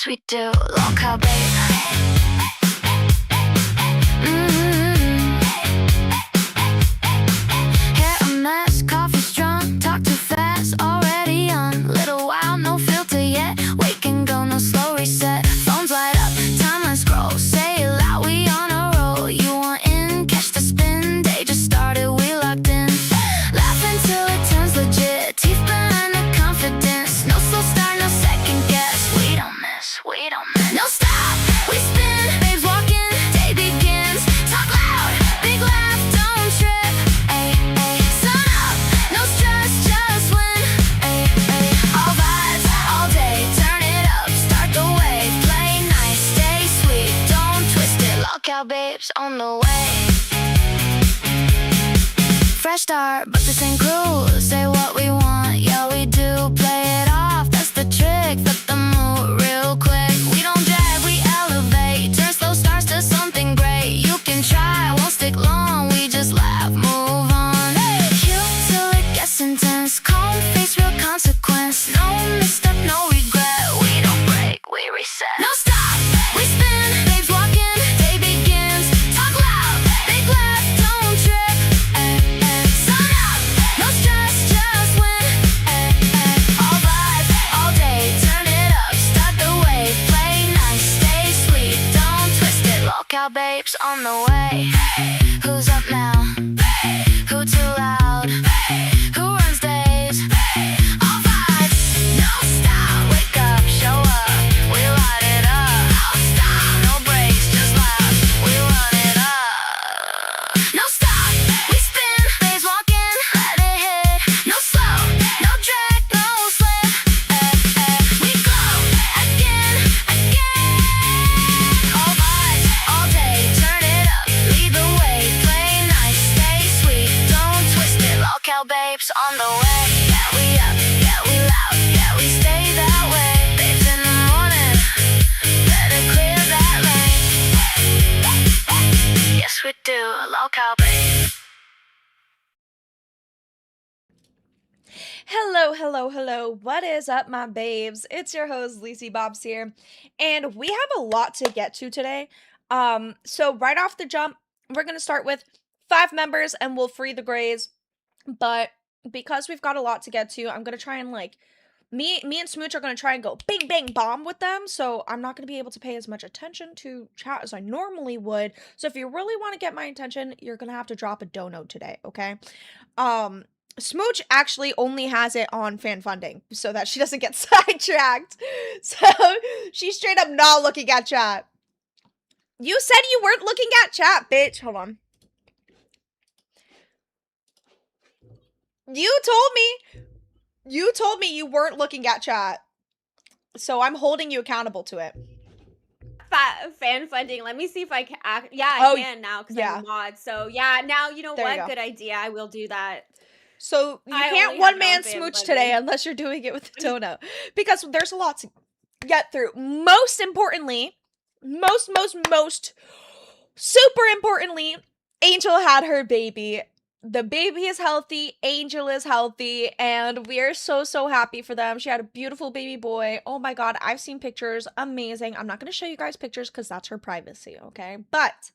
Yes, we do. Lolcow, babe. Hair a mess, coffee strong, talk too fast, already on. Little while, no filter yet. Wake and go, no slow reset. Phones light up, timeline scroll. Say it loud, we on a roll. You want in, catch the spin. Day just started, we locked in. Laugh until it turns legit. Teeth behind the confidence. No slow start, no second guess. We don't miss, we don't miss. No stop, we spin. Babes walking, day begins. Talk loud, big laugh, don't trip. Ay, ay, sun up, no stress, just win. Ay, ay, all vibes, all day, turn it up, start the wave. Play nice, stay sweet, don't twist it. Lolcow babes on the way. Fresh start, but this ain't cruel. Say what we want, yeah we do. Play it off, that's the trick. Flip the mood real quick. We don't drag, we elevate. Turn slow starts to something great. You can try, won't stick long. We just laugh, move on. Cute till it gets intense. Calm face, real consequence. No misstep, no regret. We don't break, we reset. No stop, we spin. Babes walking, day begins. Talk loud, big laugh, don't trip. Sun up, no stress, just win. All vibes, all day, turn it up, start the wave. Play nice, stay sweet, don't twist it. Lolcow babes on the way. Who's up now? Who too loud? Who runs days? All vibes, no stop. Wake up, show up, we light it up. Don't stop, no breaks, just laugh, we run it up. No stop, we spin, babes walking, let it hit. No slow, no drag, no slip. We glow again, again. All vibes, all day, turn it up, lead the way. Play nice, stay sweet, don't twist it. Lolcow babes on the way. Yeah, we up, yeah, we loud, yeah, we stay that way. Babes in the morning, better clear that lane. Yes, we do. Lolcow babes. Hello, hello, hello. What is up, my babes? It's your host, Licibops here, and we have a lot to get to today. So right off the jump, we're gonna start with 5 members and we'll free the grays. But because we've got a lot to get to, I'm gonna try and me and Smooch are gonna try and go bing bang bomb with them. So I'm not gonna be able to pay as much attention to chat as I normally would. So if you really want to get my attention, you're gonna have to drop a dono today, okay? Smooch actually only has it on fan funding so that she doesn't get sidetracked. So she's straight up not looking at chat. You said you weren't looking at chat, bitch. Hold on. You told me you weren't looking at chat. So I'm holding you accountable to it. Fan funding. Let me see if I can. Yeah, I can now because I'm a mod. So yeah, now you know There you what? go. Good idea. I will do that. So you I can't only one have man fan smooch funding. today unless you're doing it with the dono. Because there's a lot to get through. Most importantly, most super importantly, Angel had her baby. The baby is healthy, Angel is healthy, and we are so happy for them. She had a beautiful baby boy. Oh my god, I've seen pictures. Amazing. I'm not going to show you guys pictures because that's her privacy, okay? But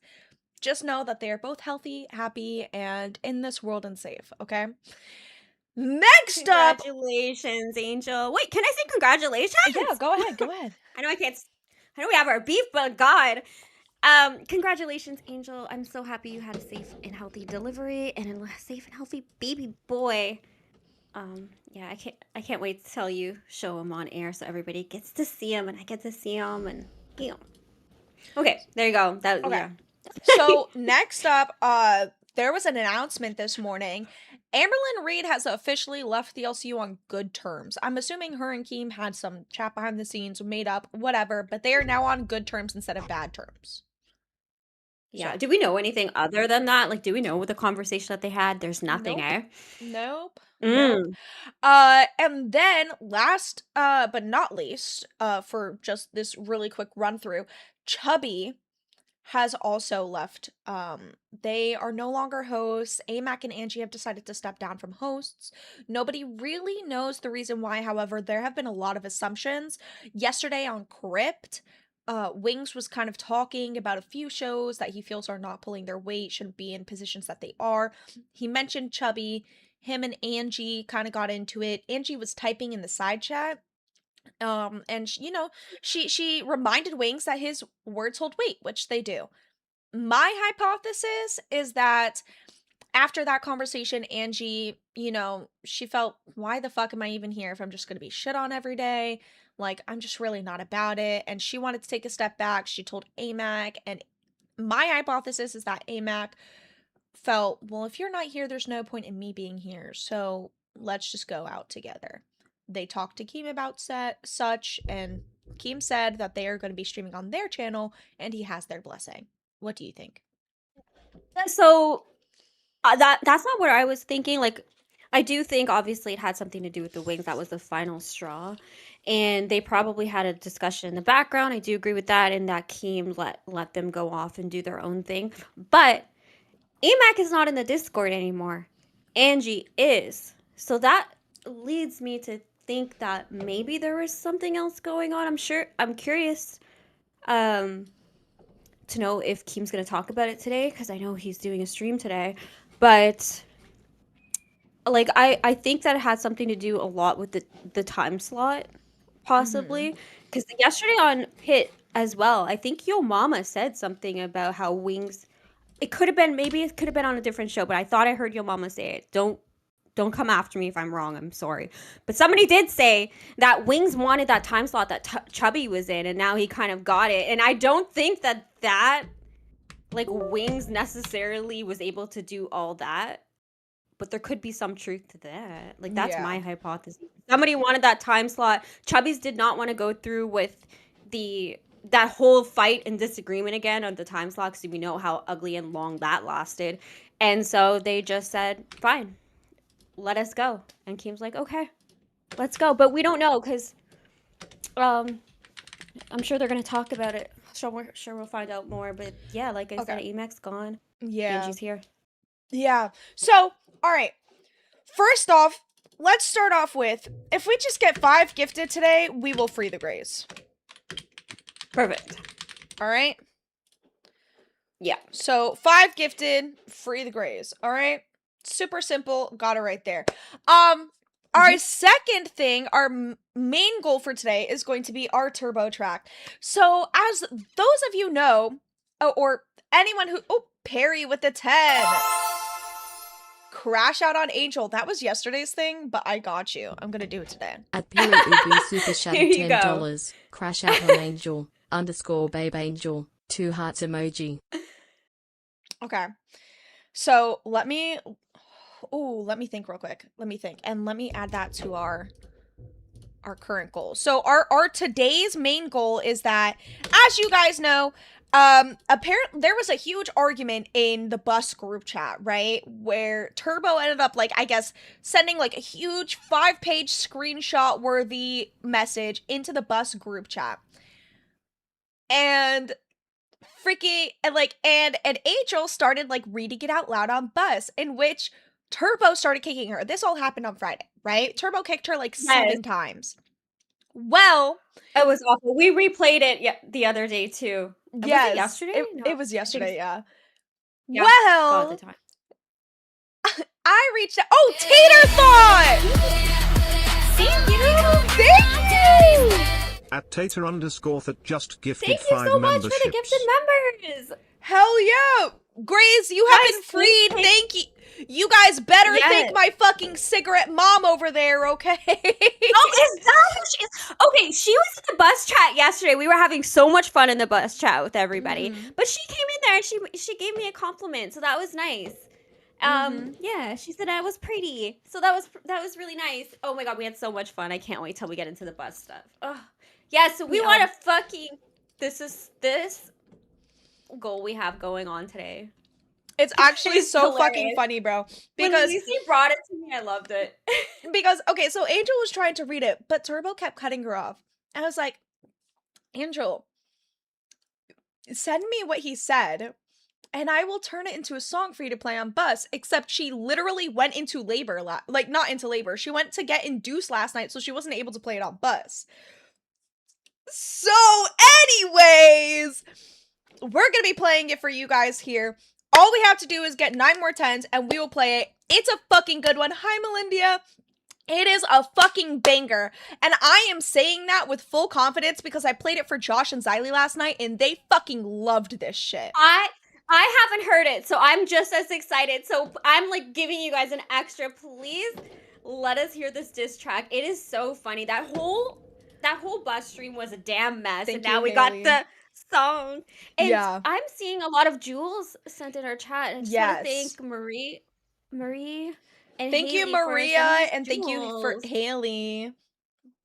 just know that they are both healthy, happy, and in this world and safe, okay? Next up... Congratulations, Angel. Wait, can I say congratulations? Yeah, go ahead. I know I can't. I know we have our beef, but God. Congratulations, Angel. I'm so happy you had a safe and healthy delivery and a safe and healthy baby boy. Yeah, I can't wait to tell you, show him on air so everybody gets to see him and I get to see him and Okay, there you go. Okay. Yeah. So next up, there was an announcement this morning. Amberlynn Reed has officially left the LCU on good terms. I'm assuming her and Keem had some chat behind the scenes, made up, whatever, but they are now on good terms instead of bad terms. Yeah. Do we know anything other than that? Like, do we know the conversation that they had? There's nothing, Nope. Mm. And then last, but not least, for just this really quick run through, Chubby has also left. They are no longer hosts. Amac and Angie have decided to step down from hosts. Nobody really knows the reason why. However, there have been a lot of assumptions. Yesterday on Crypt, Wings was kind of talking about a few shows that he feels are not pulling their weight, shouldn't be in positions that they are. He mentioned Chubby. Him and Angie kind of got into it. Angie was typing in the side chat, and she reminded Wings that his words hold weight, which they do. My hypothesis is that after that conversation, Angie, she felt, why the fuck am I even here if I'm just going to be shit on every day? Like, I'm just really not about it. And she wanted to take a step back. She told Amac, and my hypothesis is that Amac felt, well, if you're not here, there's no point in me being here. So let's just go out together. They talked to Keem about such, and Keem said that they are going to be streaming on their channel, and he has their blessing. What do you think? So that's not what I was thinking. Like, I do think obviously it had something to do with the Wings. That was the final straw, and they probably had a discussion in the background. I do agree with that, and that Keem let them go off and do their own thing. But Amac is not in the Discord anymore. Angie is, so that leads me to think that maybe there was something else going on. I'm curious to know if Keem's going to talk about it today, because I know he's doing a stream today. But like, I think that it had something to do a lot with the time slot, possibly. Because yesterday on Hit as well, I think Yomama said something about how Wings, it could have been on a different show, but I thought I heard Yomama say it. Don't come after me if I'm wrong. I'm sorry. But somebody did say that Wings wanted that time slot that Chubby was in, and now he kind of got it. And I don't think that like Wings necessarily was able to do all that. But there could be some truth to that. Like, that's my hypothesis. Somebody wanted that time slot. Chubby's did not want to go through with that whole fight and disagreement again on the time slot, because we know how ugly and long that lasted. And so they just said, fine, let us go. And Keem's like, okay, let's go. But we don't know, because I'm sure they're going to talk about it. Sure we'll find out more. But yeah, like I said, Amac's gone. Yeah. Angie's here. Yeah. So, all right. First off, let's start off with, if we just get 5 gifted today, we will free the Greys. Perfect. All right? Yeah. So, 5 gifted, free the Greys. All right? Super simple. Got it right there. Our second thing, our main goal for today is going to be our turbo track. So, as those of you know, or anyone who, Perry with the 10. Crash out on Angel. That was yesterday's thing, but I got you. I'm gonna do it today. At Perry Ubu Super Chat Here you go. $10. Crash out on Angel _ babe angel 2 hearts emoji. Okay. So let me think real quick. Let me think. And let me add that to our current goal. So our today's main goal is that, as you guys know, apparently there was a huge argument in the bus group chat, right? Where Turbo ended up, like, I guess, sending like a huge 5-page screenshot worthy message into the bus group chat. And and Angel started like reading it out loud on bus, in which Turbo started kicking her. This all happened on Friday, right? Turbo kicked her like 7 times. Well, it was awful. We replayed it the other day too. Yes, was it yesterday? It was yesterday, yeah. Yeah, Well, God, the time. I reached out. Oh, Tater Thought! Thank you. Thank you! At Tater _ just gifted Thank you 5 so much memberships. for the gifted members. Hell yeah! Grace, you have been freed. Thank you. You guys better thank my fucking cigarette mom over there, okay? Oh, is that who she is? Okay, she was in the bus chat yesterday. We were having so much fun in the bus chat with everybody. But she came in there and she gave me a compliment, so that was nice. Yeah, she said I was pretty. So that was really nice. Oh my god, we had so much fun. I can't wait till we get into the bus stuff. Oh. Yeah, so we want to fucking this goal we have going on today. It's actually It's so hilarious. fucking funny, bro. Because when Lucy brought it to me, I loved it. okay, so Angel was trying to read it, but Turbo kept cutting her off. I was like, Angel, send me what he said, and I will turn it into a song for you to play on bus. Except she literally went into labor, like not into labor. She went to get induced last night, so she wasn't able to play it on bus. So, anyways, we're gonna be playing it for you guys here. All we have to do is get 9 more 10s, and we will play it. It's a fucking good one. Hi, Melindia. It is a fucking banger, and I am saying that with full confidence because I played it for Josh and Xylee last night, and they fucking loved this shit. I haven't heard it, so I'm just as excited. So I'm like giving you guys an extra. Please let us hear this diss track. It is so funny. That whole bus stream was a damn mess, Thank and now you, we Haley. got the song. And Yeah. I'm seeing a lot of Jules sent in our chat. And I just want to Yes. thank Marie. And Thank you, Haley for Maria, sending us and thank you for jewels. Haley.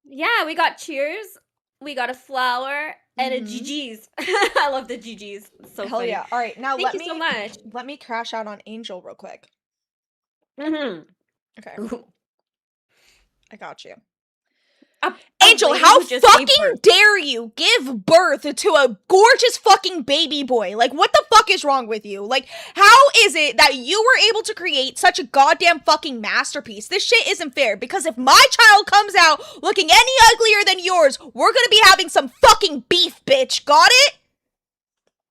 Yeah, we got cheers. We got a flower and a Mhm. GG's. I love the GG's. It's so Hell funny. yeah. All right, now Thank you so much. let me crash out on Angel real quick. Mm-hmm. Okay, I got you. A Angel, lady how who just gave fucking birth. dare you give birth to a gorgeous fucking baby boy? Like, what the fuck is wrong with you? Like, how is it that you were able to create such a goddamn fucking masterpiece? This shit isn't fair, because if my child comes out looking any uglier than yours, we're gonna be having some fucking beef, bitch. Got it?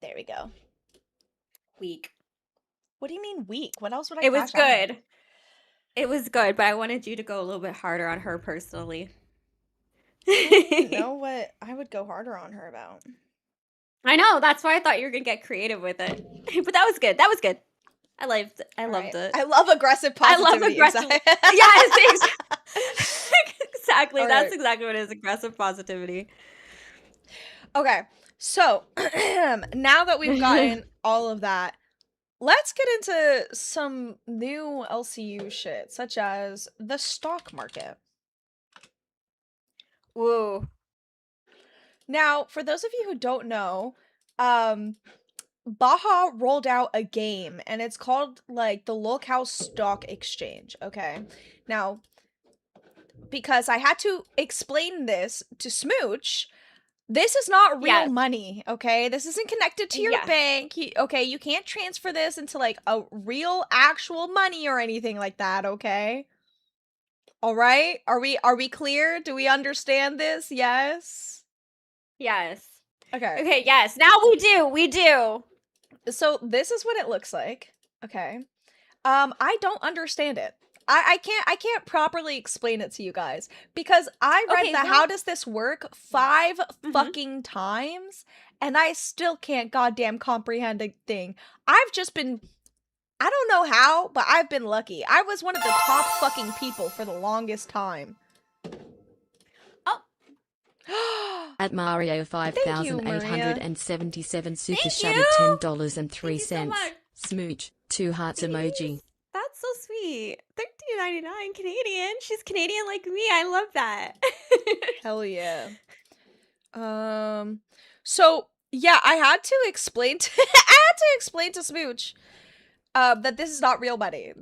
There we go. Weak. What do you mean weak? What else would I It was crash out on? good. It was good, but I wanted you to go a little bit harder on her personally. You know what I would go harder on her about? I know, that's why I thought you were gonna get creative with it. But that was good. That was good. I loved Right. it. I love aggressive I love positivity. aggressive. Exactly. Yes, exactly. All That's right. exactly what it is. Aggressive positivity. Okay, so now that we've gotten all of that, let's get into some new LCU shit, such as the stock market. Whoa. Now, for those of you who don't know, Baja rolled out a game, and it's called, like, the Lolcow Stock Exchange, okay? Now, because I had to explain this to Smooch, this is not real Yes. money, okay? This isn't connected to your Yes. bank. Okay, you can't transfer this into, like, a real, actual money or anything like that, okay? All right? Are we clear? Do we understand this? Yes? Yes. Okay. Okay, yes. Now we do. So this is what it looks like. Okay. I don't understand it. I can't properly explain it to you guys because I read Okay, the well- how does this work 5 Mhm. fucking times and I still can't goddamn comprehend a thing. I've just been, I don't know how, but I've been lucky. I was one of the top fucking people for the longest time. At Mario Thank you, 5877 super Thank chatted you. $10.03. Thank you so much. Smooch, 2 hearts emoji. That's so sweet. $13.99 Canadian. She's Canadian like me. I love that. Hell yeah. So yeah, I had to explain to Smooch that this is not real money.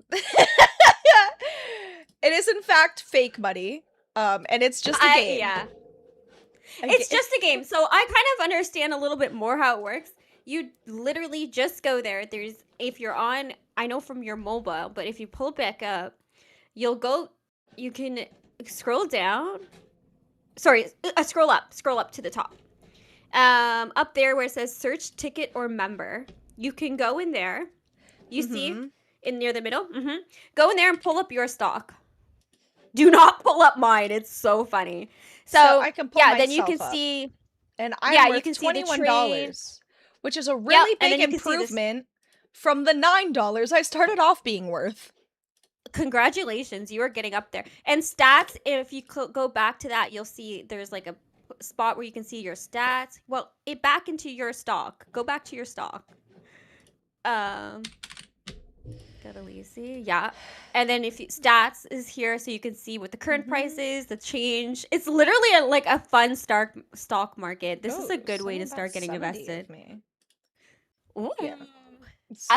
It is in fact fake money. And it's just a game. Yeah. A It's ga- just a game. So I kind of understand a little bit more how it works. You literally just go there. If you're on, I know from your mobile, but if you pull back up, you can scroll down. Sorry, scroll up to the top. Up there where it says search ticket or member, you can go in there. You see Mhm. in near the middle. Go in there and pull up your stock. Do not pull up mine. It's so funny. So I can pull then you can myself up. see. And I'm Yeah, you worth can see the $21, which is a really and then big you can see this- improvement from the $9 I started off being worth. Congratulations, you are getting up there. And stats, if you go back to that, you'll see there's like a spot where you can see your stats. Well, back into your stock. Go back to your stock. Go to Lacey. Yeah. And then stats is here so you can see what the current price is, the change. It's literally like a fun stock market. This is a good way to start getting invested. Ooh. Yeah.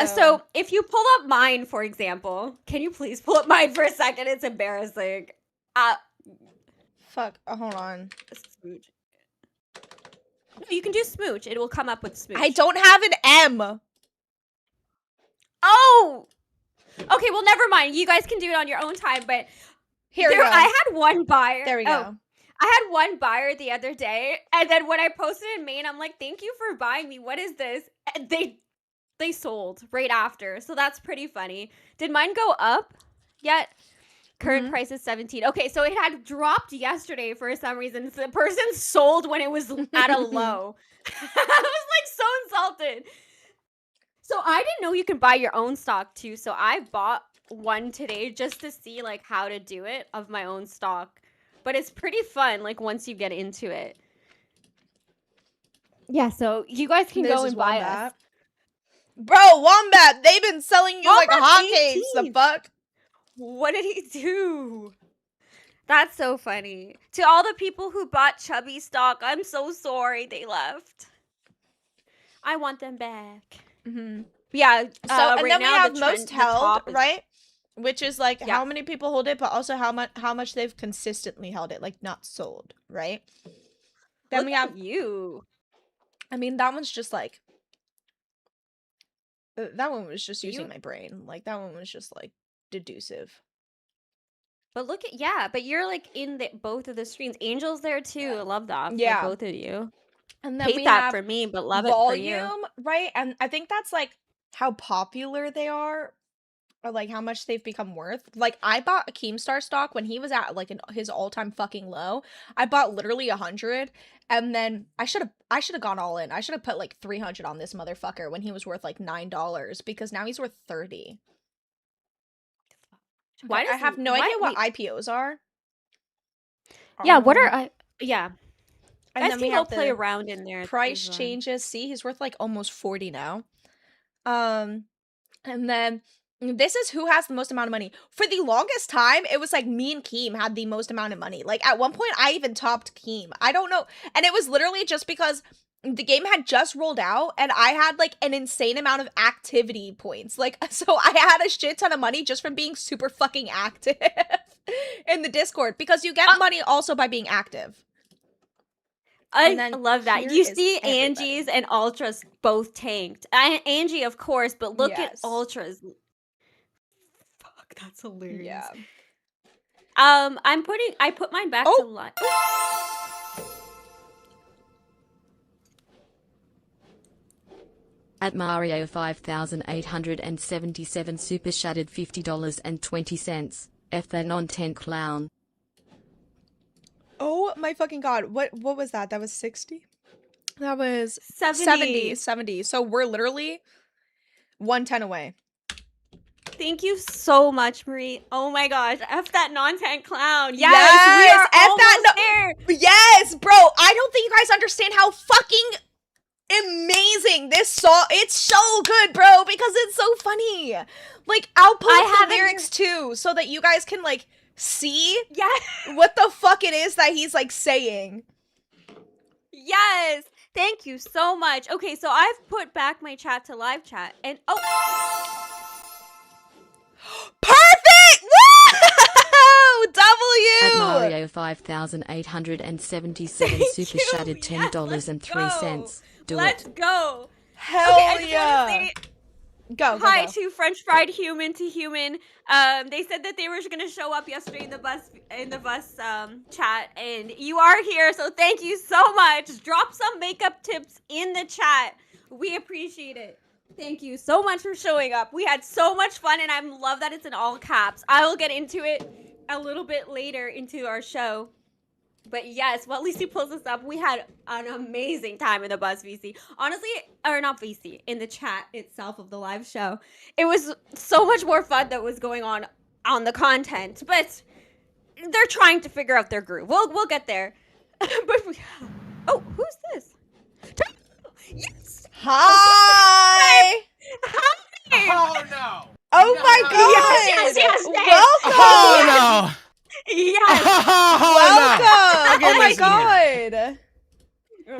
So if you pull up mine, for example, can you please pull up mine for a second? It's embarrassing. Fuck. Hold on. You can do Smooch. It will come up with Smooch. I don't have an M. Oh! Okay, well, never mind. You guys can do it on your own time, but Here we go. I had one buyer. There we go. I had one buyer the other day, and then when I posted in Maine, I'm like, thank you for buying me. What is this? And they sold right after. So that's pretty funny. Did mine go up yet? Current price is 17. Okay, so it had dropped yesterday for some reason. So the person sold when it was at a low. I was like so insulted. So I didn't know you can buy your own stock too. So I bought one today just to see like how to do it of my own stock. But it's pretty fun like once you get into it. Yeah, so you guys can go and buy us. Bro, Wombat, they've been selling you like a Wombat's hotcakes. The 18. fuck? What did he do? That's so funny. To all the people who bought Chubby stock, I'm so sorry they left. I want them back. Mm-hmm. Yeah. So and right then now, we have the most trend- the held, top is- right? Which is like Yeah. how many people hold it, but also how much they've consistently held it, like not sold, right? Then Look we at have. you. I mean, that one's just like. That one was just using You- my brain. Like that one was just like deducive. But look at but you're like in both of the screens. Angel's there too. I love that. For Yeah. both of you. And then Hate we that have for me, but love it for you. volume, right? And I think that's like how popular they are, or like how much they've become worth. Like I bought a Keemstar stock when he was at like his all-time fucking low. I bought literally 100, and then I should have gone all in. I should have put like 300 on this motherfucker when he was worth like $9 because now he's worth 30. Why I have no idea what IPOs are. Yeah, what are yeah. And Guys then can we go have play the around in there. price changes. See, he's worth like almost 40 now. And then this is who has the most amount of money. For the longest time, it was like me and Keem had the most amount of money. Like at one point, I even topped Keem. I don't know. And it was literally just because the game had just rolled out and I had like an insane amount of activity points. Like, so I had a shit ton of money just from being super fucking active in the Discord because you get money also by being active. I And then love that. here You is see everybody. Angie's and Ultra's both tanked. Angie, of course, but look at Yes. Ultra's. Fuck, that's hilarious. Yeah. I put mine back to life. At Mario 5877 super shattered $50.20. F that non-tent clown. Oh my fucking god. What was that? That was 60? That was 70. 70. So we're literally 110 away. Thank you so much, Marie. Oh my gosh. F that non-tent clown. Yes, Yes, we are F that almost there. Yes, bro. I don't think you guys understand how fucking amazing this song. It's so good, bro, because it's so funny. Like, I'll put I up the haven't- lyrics too so that you guys can like see Yes. what the fuck it is that he's like saying. Yes. Thank you so much. Okay, so I've put back my chat to live chat. And Perfect! Woo! At W! Mario 5877 super you. shattered Yes, $10.03. Do let's it. go. Hell Okay, I just yeah. want to say Go. hi to French fried human to human. They said that they were going to show up yesterday in the bus chat, and you are here, so thank you so much. Drop some makeup tips in the chat. We appreciate it. Thank you so much for showing up. We had so much fun, and I love that it's in all caps. I will get into it a little bit later into our show. But yes, while Lacey pulls this up, we had an amazing time in the bus VC. Honestly, or not VC, in the chat itself of the live show. It was so much more fun that was going on the content. But they're trying to figure out their groove. We'll get there. Oh, who's this? Yes. Hi! Hi. Oh no! Oh my god! Yes. Welcome! Oh no! Yes. Welcome! Okay, Oh my listen god!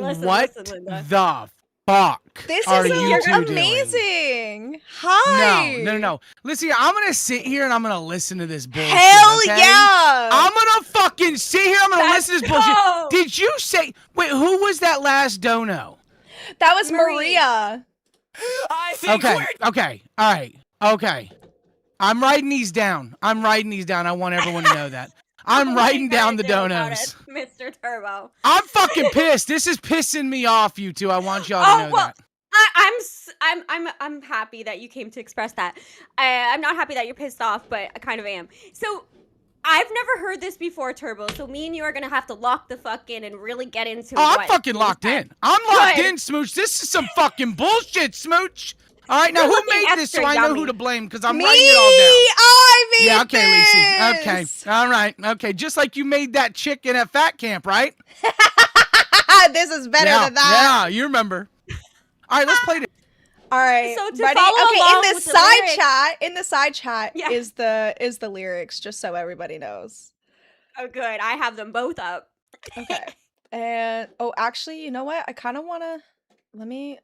Listen, What listen, Linda. the fuck This are is you two doing? amazing! Hi! No. Listen, I'm gonna sit here and I'm gonna listen to this bullshit. Hell okay? yeah! I'm gonna fucking fucking sit here. I'm gonna Let's listen to this bullshit. go. Did you say? Wait, who was that last dono? That was Marie. Maria. I think Okay, we're okay, all right, okay. I'm writing these down. I want everyone to know that. I'm writing down the donos. Mr. Turbo. I'm fucking pissed. This is pissing me off, you two. I want y'all to know that. I'm happy that you came to express that. I'm not happy that you're pissed off, but I kind of am. So I've never heard this before, Turbo. So me and you are gonna have to lock the fuck in and really get into it. Oh, I'm fucking locked in. I'm locked Good. in, Smooch. This is some fucking bullshit, Smooch. All right, now You're who looking made this so extra I know yummy. who to blame because I'm Me, writing it all down. I made Yeah, okay, Lacey. this. Okay, all right, okay. Just like you made that chicken at fat camp, right? This is better yeah, than that. Yeah, you remember. All right, let's play it. All right, So to ready? follow Okay, along in the with the side lyrics- chat, Yeah. is the lyrics, just so everybody knows. Oh, good. I have them both up. Okay. And actually, you know what? I kind of want to let me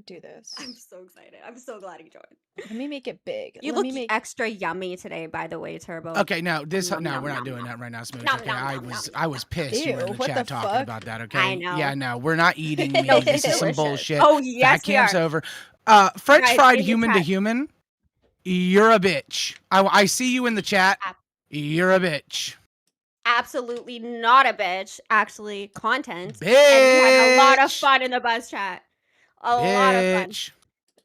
do this. I'm so excited. I'm so glad you joined. Let me make it big. You Let look me make extra yummy today, by the way, Turbo. Okay, no, Nom, no, nom, we're not nom, doing nom. that right now, Smooch. Nom, Okay, nom, I nom, was pissed you were in Ew, the what chat the talking fuck? about that. Okay, I know. Yeah, no, we're not eating meat. No, This it's is some delicious. bullshit. Oh, yes, Fat we camp's are. over. French Guys, fried in the human to chat. human. You're a bitch. I see you in the chat. You're a bitch. Absolutely not a bitch. Actually, content. Bitch. And we had a lot of fun in the buzz chat. A lot of fun. Bitch.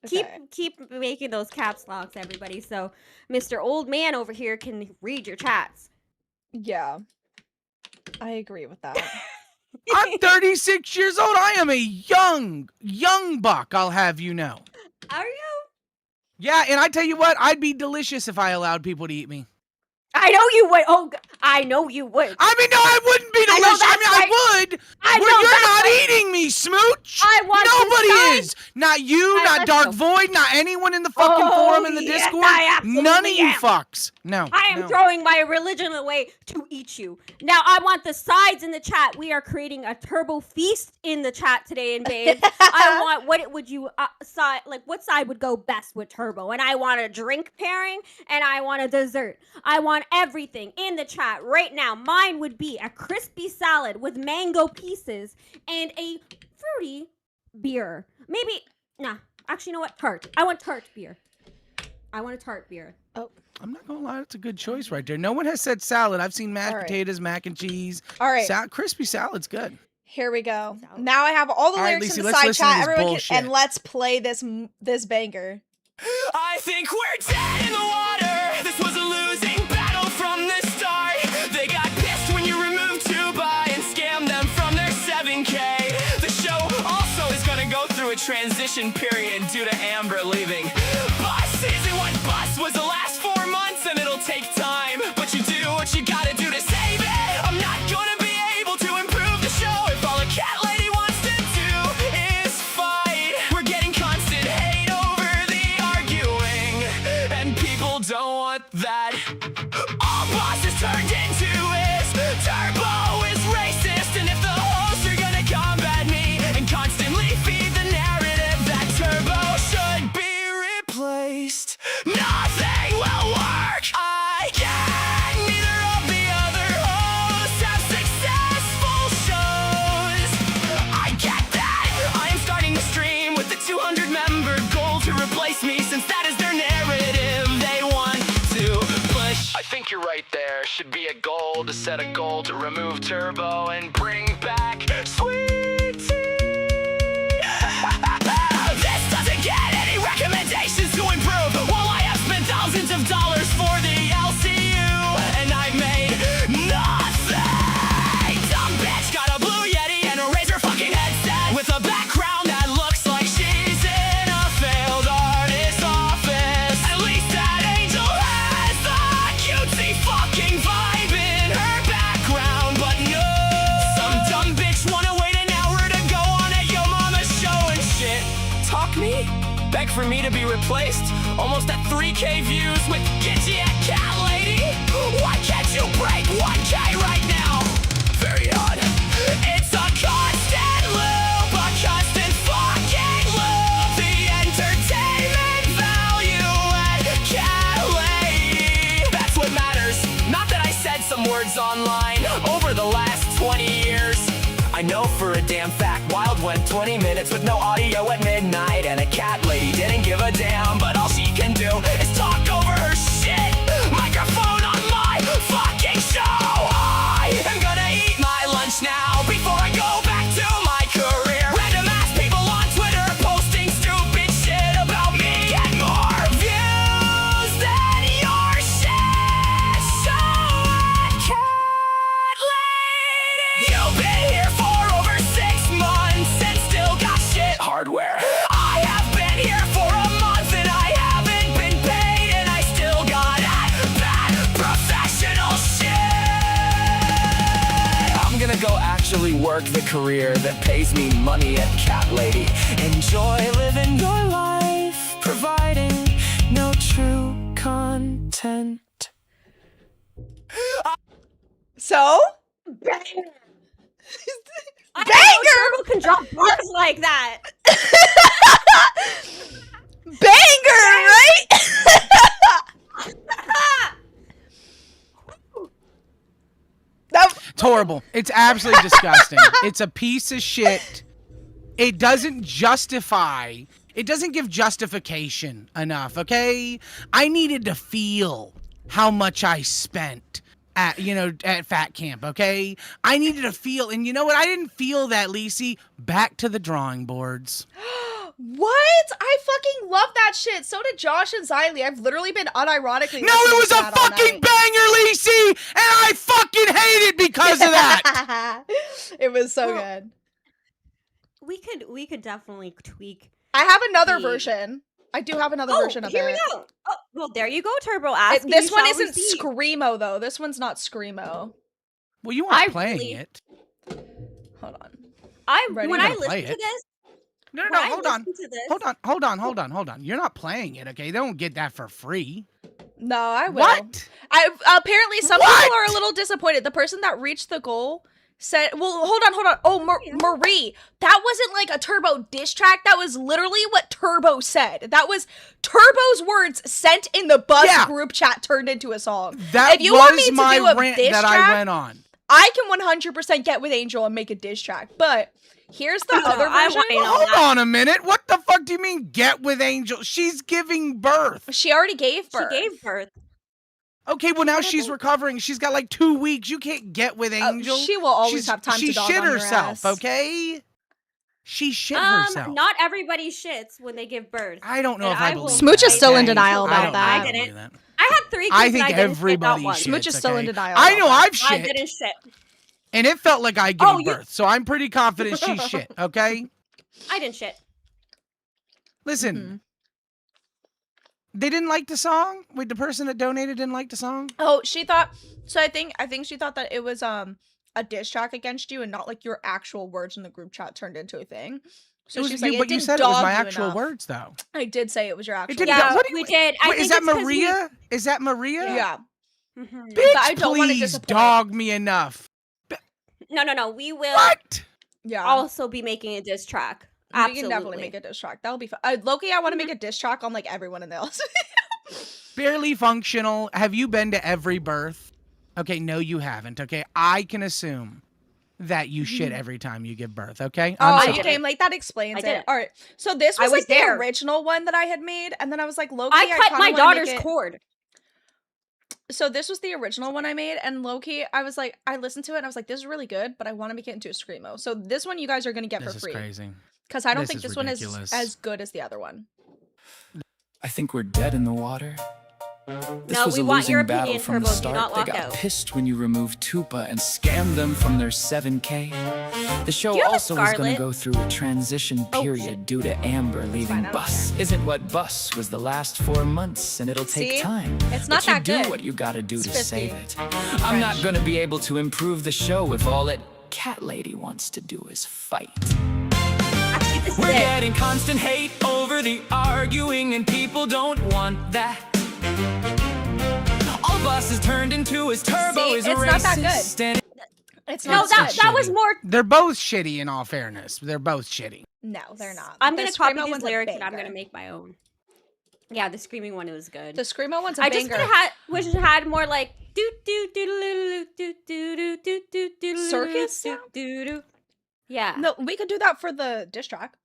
Okay. Keep making those caps locks, everybody. So Mr. Old Man over here can read your chats. Yeah. I agree with that. I'm 36 years old. I am a young buck, I'll have you know. Are you? Yeah, and I tell you what, I'd be delicious if I allowed people to eat me. I know you would. Oh, I know you would. I mean, no, I wouldn't be I know delicious. I, that's mean, right. I would. I know Well, you're that's not right. eating me, Smooch. I want to Nobody sign- is. Not you, Alright, not let's Dark go. Void, not anyone in the fucking Oh, forum in the yes, Discord. I absolutely None of you am. fucks. No. I am no. throwing my religion away to eat you. Now, I want the sides in the chat. We are creating a turbo feast in the chat today, and babes. I want what side would go best with turbo? And I want a drink pairing, and I want a dessert. I want everything in the chat right now. Mine would be a crispy salad with mango pieces and a fruity beer. Maybe, nah, actually, you know what? Tart. I want tart beer. I want a tart beer. I'm not going to lie. That's a good choice right there. No one has said salad. I've seen mashed Alright. potatoes, mac and cheese. All right. Crispy salad's good. Here we go. Salad. Now I have all the All right, lyrics Lacey, in the let's side listen to chat. this Everyone bullshit. and let's play this banger. I think we're dead in the water. This was a losing battle from the start. They got pissed when you removed Chubby and scammed them from their 7K. The show also is gonna go through a transition period due to Amber leaving. Boss season 1 bus was the last 4 months and it'll take time. But you do what you gotta do to save it. I'm not gonna be able to improve the show if all a cat lady wants to do is fight. We're getting constant hate over the arguing, and people don't want that. All bosses turned into is Turbo is racist, and if the hosts are gonna combat me and constantly feed the narrative that Turbo should be replaced, nothing will work. I can neither of the other hosts have successful shows. I get that. I am starting the stream with the 200-member goal to replace me, since that is their narrative they want to push. I think you're right. There should be a goal to set a goal to remove Turbo and bring back Sweet Tea. This doesn't get any recommendations to improve. While I have spent thousands of dollars for the LCU, and I made nothing. Dumb bitch got a blue Yeti and a Razer fucking headset with a background that looks like she's in a failed artist's office. At least that angel has the cutesy fucking vibe in her background, but no. Some dumb bitch wanna wait an hour to go on a Yomama show and shit. Talk me? Beg for me to be replaced? Almost at 3K views with Gitchy and Cat Lady? Why can't you break 1K right now? Very odd. It's a constant loop, a constant fucking loop. The entertainment value at Cat Lady. That's what matters. Not that I said some words on online over the last 20 years. I know for a damn fact Wild went 20 minutes with no audio at midnight, and a cat lady didn't give a damn, but all she can do is talk over her shit. Microphone on my fucking show. I am gonna eat my lunch now before I go back to my career. Random ass people on Twitter posting stupid shit about me. Get more views than your shit. So cat lady, you've been here for over 6 months and still got shit hardware. I have been here for a month and I haven't been paid, and I still got that bad professional shit. I'm gonna go actually work the career that pays me money at Cat Lady. Enjoy living your life, providing no true content. So, I didn't know Turbo can drop bars like that. banger, right? That- It's horrible. It's absolutely disgusting. It's a piece of shit. It doesn't justify. It doesn't give justification enough, okay? I needed to feel how much I spent at fat camp, okay? I needed to feel, and you know what? I didn't feel that, Lacey. Back to the drawing boards. What? I fucking love that shit. So did Josh and Xylee. I've literally been unironically. No, it was a fucking banger, Lacey, and I fucking hate it because of that. It was so good. We could definitely tweak. I have another The- version. I do have another version of here it. we go. Oh, well, there you go, Turbo. Ask and This you one shall isn't receive. Screamo though. This one's not Screamo. Well, you I weren't playing really- it. Hold on. When Ready? I Gonna play listen to it. this, No, when I hold on. listen to this, Hold on. You're not playing it, okay? They don't get that for free. No, I will. What? Apparently some What? people are a little disappointed. The person that reached the goal said, well, hold on. Oh, Marie, that wasn't like a Turbo diss track. That was literally what Turbo said. That was Turbo's words sent in the bus Yeah. group chat turned into a song. That If you want me was to my do a rant diss that track, I went on. I can 100% get with Angel and make a diss track. But here's the other I version. want- Hold on a minute. What the fuck do you mean get with Angel? She's giving birth. She already gave birth. she gave birth. Okay, well now she's recovering. She's got like 2 weeks. You can't get with Angel. She will always have time she to dog shit on your herself, ass. okay? She shit herself. Not everybody shits when they give birth. I don't know And if I I believe will- Smooch is still in I denial don't about know. that. I didn't. believe that. I had 3 kids I and think I didn't shit everybody not once. shits. Smooch is still in okay? denial I about know that. I've I shit, didn't shit. and it felt like I Oh, gave you- birth, so I'm pretty confident she shit, okay? I didn't shit. Listen, Mm-hmm. they didn't like the song? Wait, the person that donated didn't like the song? Oh, she thought. So I think she thought that it was a diss track against you and not like your actual words in the group chat turned into a thing. So It was she's you, like, but it you didn't said it was dog my you actual enough. words, though. I did say it was your actual. didn't Yeah, what do we you- did. I Wait, think is that it's 'cause we- Maria? Is that Maria? Yeah. Mhm. Bitch, But I don't wanna please disappoint. dog me enough. No. We will What? Yeah. also be making a diss track. We Absolutely. can definitely make a diss track. That'll be fun. Loki, I want to make a diss track on like everyone in the LSV. Barely functional. Have you been to every birth? Okay, no, you haven't. Okay, I can assume that you shit every time you give birth. Okay, Oh, I'm you sorry. came like that explains I it. didn't. All right. So this I was was like there. the original one that I had made, and then I was like, Loki, I cut kinda my wanna daughter's make it- cord. So this was the original one I made, and Loki, I was like, I listened to it, and I was like, this is really good, but I want to make it into a screamo. So this one you guys are gonna get This for is free crazy. because I don't This think is this one ridiculous. is as good as the other one. I think we're dead in the water. This No, was we a want losing your battle opinion, from Turbo. the Do start. not They lock got out. pissed when you removed Tupa and scammed them from their 7K. The show Do you have a also was going Scarlet? to go through a transition period due to Amber leaving I don't Bus. Isn't what Bus was the last 4 months, and it'll take See? time. It's not but you that do good. what you gotta do It's to 50. save it. I'm not going to be able to improve the show if all that Cat Lady wants to do is fight. Actually, this is We're it. getting constant hate over the arguing, and people don't want that. All Bus is turned into is Turbo See, is it's not that racist. good. And It's No, not that good. was shitty. more. They're both shitty. In all fairness, they're both shitty. No, they're not. I'm The gonna copy Screamo these one's a lyrics and I'm banger. gonna make my own. Yeah, the screaming one was good. The screamo one's a I banger. just wish it had more like do do do do do do do do do do Circus do sound? do do. Yeah. No, we could do that for the diss track.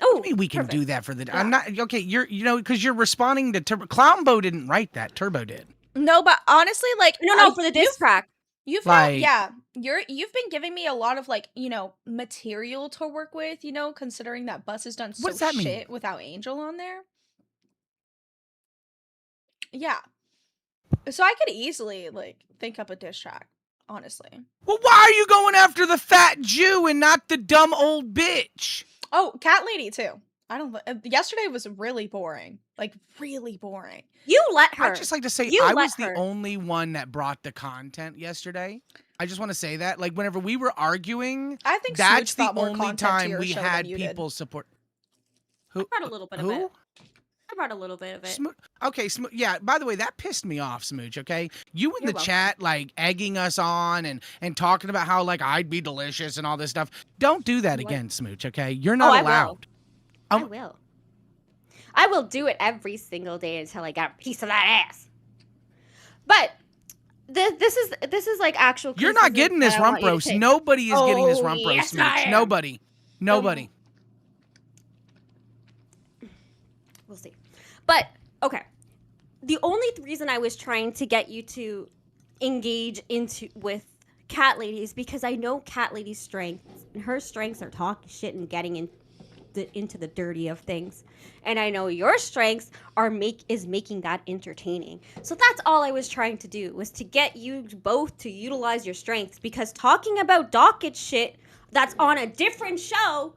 Oh, I mean, we can perfect. do that for the. I'm not okay. Because you're responding to Turbo. Clownbo didn't write that. Turbo did. No, but honestly, like No, for the diss track. You've Like- you've been giving me a lot of like, material to work with, considering that Bus has done What does so that mean? shit without Angel on there. Yeah. So I could easily like think up a diss track, honestly. Well, why are you going after the fat Jew and not the dumb old bitch? Oh, Cat Lady too. I don't yesterday was really boring. Like really boring. You let her. I'd just like to say You I let was the her. only one that brought the content yesterday. I just want to say that. Like, whenever we were arguing, I think that's Smooch the brought more only content to time your we show had than you did. people support. I brought a little bit of Who? it. I brought a little bit of it. Okay, yeah, by the way, that pissed me off, Smooch, okay? You in You're the welcome. chat, like, egging us on and talking about how, like, I'd be delicious and all this stuff. Don't do that What? again, Smooch, okay? You're not I will. allowed. I will. I will do it every single day until I get a piece of that ass. But this is like actual. You're not criticism getting that this I rump want you to roast. take. Nobody is getting this Oh, rump roast, yes, Smooch. I am. Nobody. Nobody. We'll see. But okay, the only reason I was trying to get you to engage with Cat Lady is because I know Cat Lady's strengths, and her strengths are talking shit and getting into the dirty of things, and I know your strengths are making that entertaining. So that's all I was trying to do, was to get you both to utilize your strengths, because talking about docket shit that's on a different show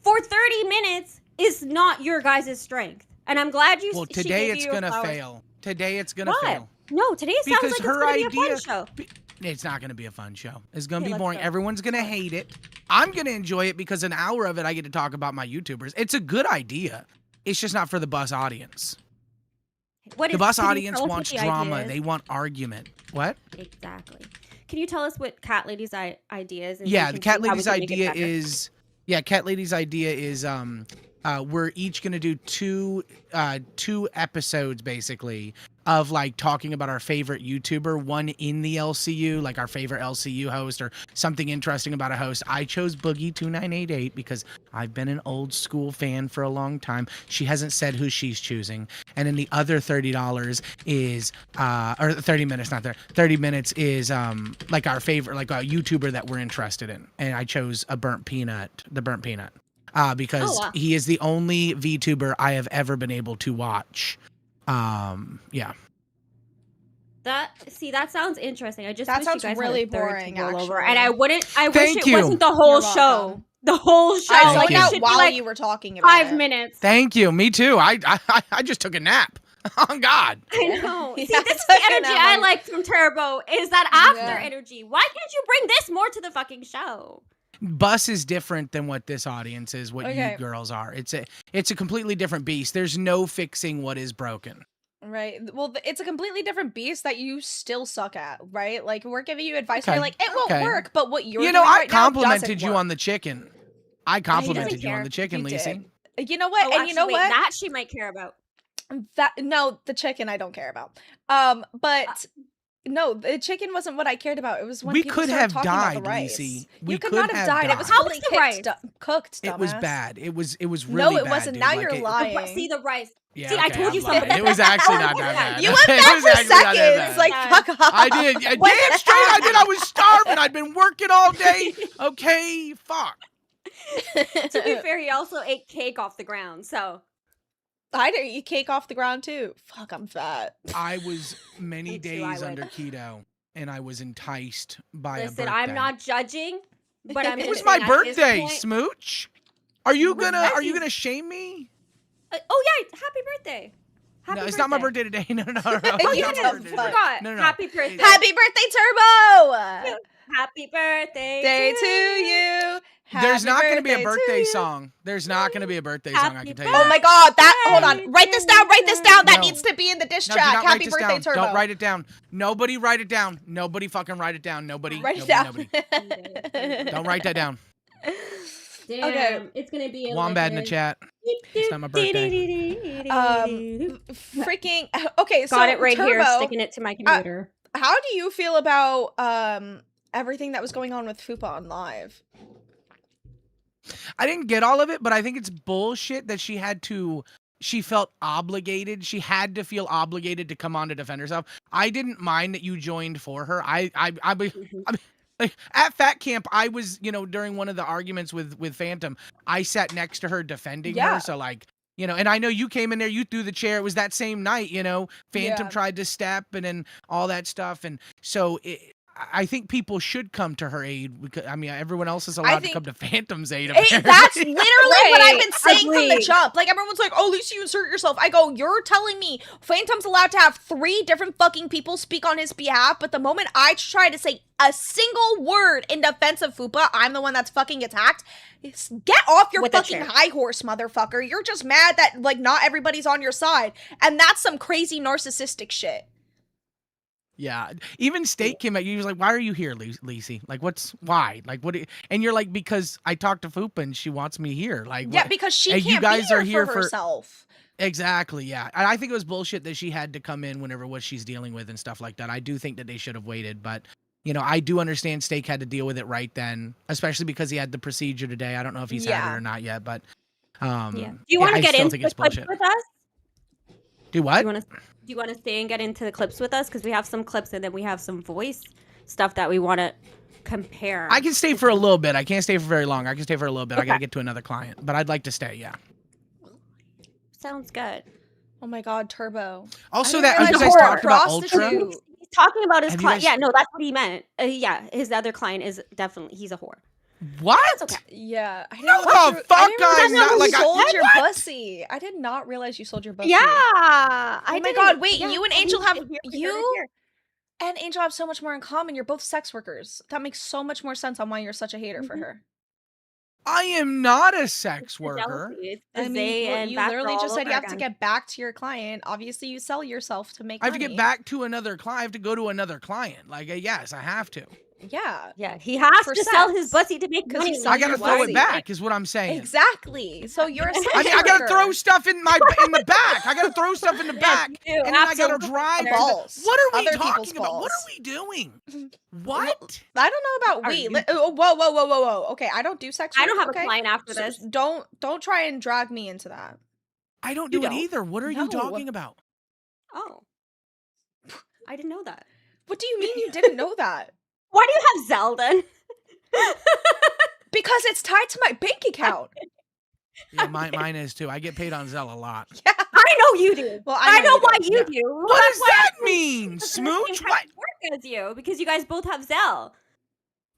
for 30 minutes is not your guys' strength. And I'm glad you. Well, she today gave it's you your gonna flowers. fail. Today it's gonna What? fail. No, today sounds Because like it's her gonna be a idea, fun show. It's not going to be a fun show. It's going to Okay, be let's boring. go. Everyone's going to hate it. I'm going to enjoy it because an hour of it I get to talk about my YouTubers. It's a good idea. It's just not for the Bus audience. What The is- Bus can you audience tell us what wants the idea drama. is? They want argument. What? Exactly. Can you tell us what Cat Lady's idea is? And Yeah, we the can Cat see how we Lady's can make it idea better? is Cat Lady's idea is we're each gonna do two episodes basically of like talking about our favorite YouTuber, one in the LCU, like our favorite LCU host or something interesting about a host. I chose Boogie2988 because I've been an old school fan for a long time. She hasn't said who she's choosing. And then the other $30 is or 30 minutes, not there. 30 minutes is like our favorite, like a YouTuber that we're interested in. And I chose the Burnt Peanut. Because Oh, wow. he is the only VTuber I have ever been able to watch. Yeah. That sounds interesting. I just That wish sound you guys really had a third boring, to roll over. actually. And I wish Thank it you. wasn't the whole You're show. welcome. The whole show. I Thank zoned you. It out should be while like you were talking about 5 it. minutes. Thank you. Me too. I just took a nap. Oh God. I know. Yeah, See, this is I the took a energy nap I on- like from Turbo, is that after Yeah. energy. Why can't you bring this more to the fucking show? Bus is different than what this audience is, what Okay. you girls are. It's a completely different beast. There's no fixing what is broken. Right. Well, it's a completely different beast that you still suck at, right? Like we're giving you advice, and Okay, you're like, it won't okay. work. But what you're You know, doing I right now complimented doesn't you work. on the chicken. I complimented you on care. the chicken, You Lacey. did. You know what? Oh, and actually, you know wait, what? that she might care about. That no, the chicken I don't care about. But no, the chicken wasn't what I cared about. It was when We people could started have talking about the died, rice. Lacey. You We could could not have have died. It was died. How was fully the rice? cooked. It was dumbass. bad. It was really No, it bad, wasn't. dude. Now Like, you're it- lying. See the rice. Yeah, See, I okay, told you I'm lying. something. It was actually not Oh, that yeah. bad. You went It back was for actually not that seconds. bad. Like Yeah. fuck off. I did. Yeah, damn straight I did. I was starving. I'd been working all day. Okay, fuck. To be fair, he also ate cake off the ground, so. I didn't eat cake off the ground too. Fuck, I'm fat. I was many Me too, days I would. under keto, and I was enticed by a Listen, birthday. I'm not judging, but I'm It just was my saying at this birthday, point- Smooch. Are you Was gonna that Are you you- gonna shame me? Oh yeah, happy birthday. Happy No, it's not my birthday today. No. Oh, It's yeah, not it my is. birthday I today. forgot. No. Happy birthday. Happy birthday, Turbo! Happy birthday Day to you. There's Happy not gonna be a to birthday you. song. There's not gonna be a birthday song. I Happy can tell you. Oh that. my god, hold on. Write this down, That No. needs to be in the diss No, do track. not write Happy this birthday, down. Turbo. Don't write it down. Nobody write it down. Nobody fucking write it down. Nobody. Write it nobody, down. Nobody. Don't write that down. Damn. It's gonna be Wombat in the chat. It's not my birthday. Freaking okay. So Got it right here, Turbo, sticking it to my computer. how do you feel about everything that was going on with Fupa on live? I didn't get all of it, but I think it's bullshit that she felt obligated. She had to feel obligated to come on to defend herself. I didn't mind that you joined for her. I like, at Fat Camp, I was, during one of the arguments with Phantom, I sat next to her defending her. So like, and I know you came in there, you threw the chair. It was that same night, Phantom tried to step and then all that stuff. And so I think people should come to her aid because everyone else is allowed to come to Phantom's aid. Hey, that's literally what I've been saying from the Agreed. jump. Like everyone's like, "Oh, at least you insert yourself." I go, "You're telling me Phantom's allowed to have 3 different fucking people speak on his behalf, but the moment I try to say a single word in defense of Fupa, I'm the one that's fucking attacked." Get off your With a fucking chair. high horse, motherfucker. You're just mad that like not everybody's on your side, and that's some crazy narcissistic shit. Yeah, even State came at you. He was like, "Why are you here, Lacey? Like, why? Like, what?" And you're like, "Because I talked to Fupa and she wants me here." Like, Yeah, what? because she And can't you guys be are here here for for herself. Exactly. Yeah, and I think it was bullshit that she had to come in whenever what she's dealing with and stuff like that. I do think that they should have waited, but I do understand Steak had to deal with it right then, especially because he had the procedure today. I don't know if he's had it or not yet, but Yeah. Do you want to I get still into think the it's clips bullshit. with us? Do what? Do you want to stay and get into the clips with us? Because we have some clips and then we have some voice stuff that we want to compare. I can stay for a little bit. I can't stay for very long. I can stay for a little bit. I gotta get to another client, but I'd like to stay. Yeah. Sounds good. Oh my god, Turbo. Also, I that didn't you realize guys you were a talked about Ultra. prostitute. He's talking about his Have you client. guys- Yeah, no, that's what he meant. Yeah, his other client is definitely, he's a whore. What? That's okay. Yeah. I No, realize fuck, I didn't realize I'm not you like sold your what? pussy. I did not realize you sold your pussy. Yeah. Oh my didn't- god, wait, yeah, you and he's Angel have here, we heard it you here. and Angel have so much more in common. You're both sex workers. That makes so much more sense on why you're such a hater for her. I am not a sex The worker. jealousy, it's I the mean, Zay well, and you Bachelor literally all just said you over have to again. get back to your client. Obviously, you sell yourself to make I have money. to get back to another client. I have to go to another client. Like, yes, I have to. Yeah, Yeah, he has For to sell his sex. pussy to make 'Cause money. he sells I gotta your throw pussy. it back, is what I'm saying. exactly. So you're a sex I gotta worker. throw stuff in the back. I gotta throw stuff in the back, you do, and then I gotta absolutely. drive. to Balls. the- What are we Other people's talking about? What balls. are we doing? What? I don't know about Are we. you- Whoa. Okay, I don't do sex work. I don't have okay? a client after So this. don't try and drag me into that. I don't You do it don't? either. What are No. you talking about? Oh. I didn't know that. What do you mean you didn't know that? Why do you have Zell then? Because it's tied to my bank account. Yeah, mine is too. I get paid on Zelle a lot. Yeah. I know you do. Well, I know you why do. you Yeah. do. Well, What that's does why that I mean, because Smooch? I What? work as you because you guys both have Zell.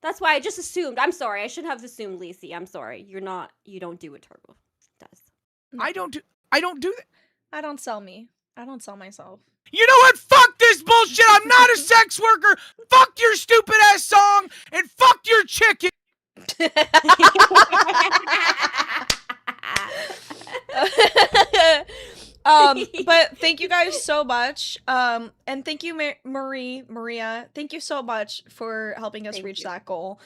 That's why I just assumed. I'm sorry. I should have assumed, Lacey. I'm sorry. You don't do what Turbo does. I don't do that. I don't sell me. I don't sell myself. You know what? Fuck this bullshit. I'm not a sex worker. Fuck your stupid ass song and fuck your chicken. But thank you guys so much. And thank you, Maria. Thank you so much for helping us Thank reach you. that goal.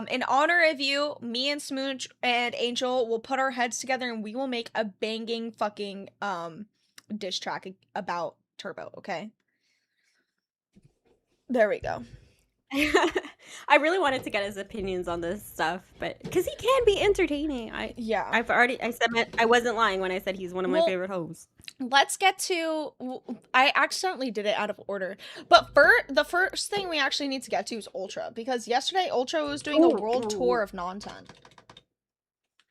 In honor of you, me and Smooch and Angel will put our heads together and we will make a banging fucking diss track about Turbo, okay? There we go. I really wanted to get his opinions on this stuff, but because he can be entertaining. Yeah. I said I wasn't lying when I said he's one of my Well, favorite hosts. Let's get to. I accidentally did it out of order, but the first thing we actually need to get to is Ultra, because yesterday Ultra was doing a world tour of Nontent.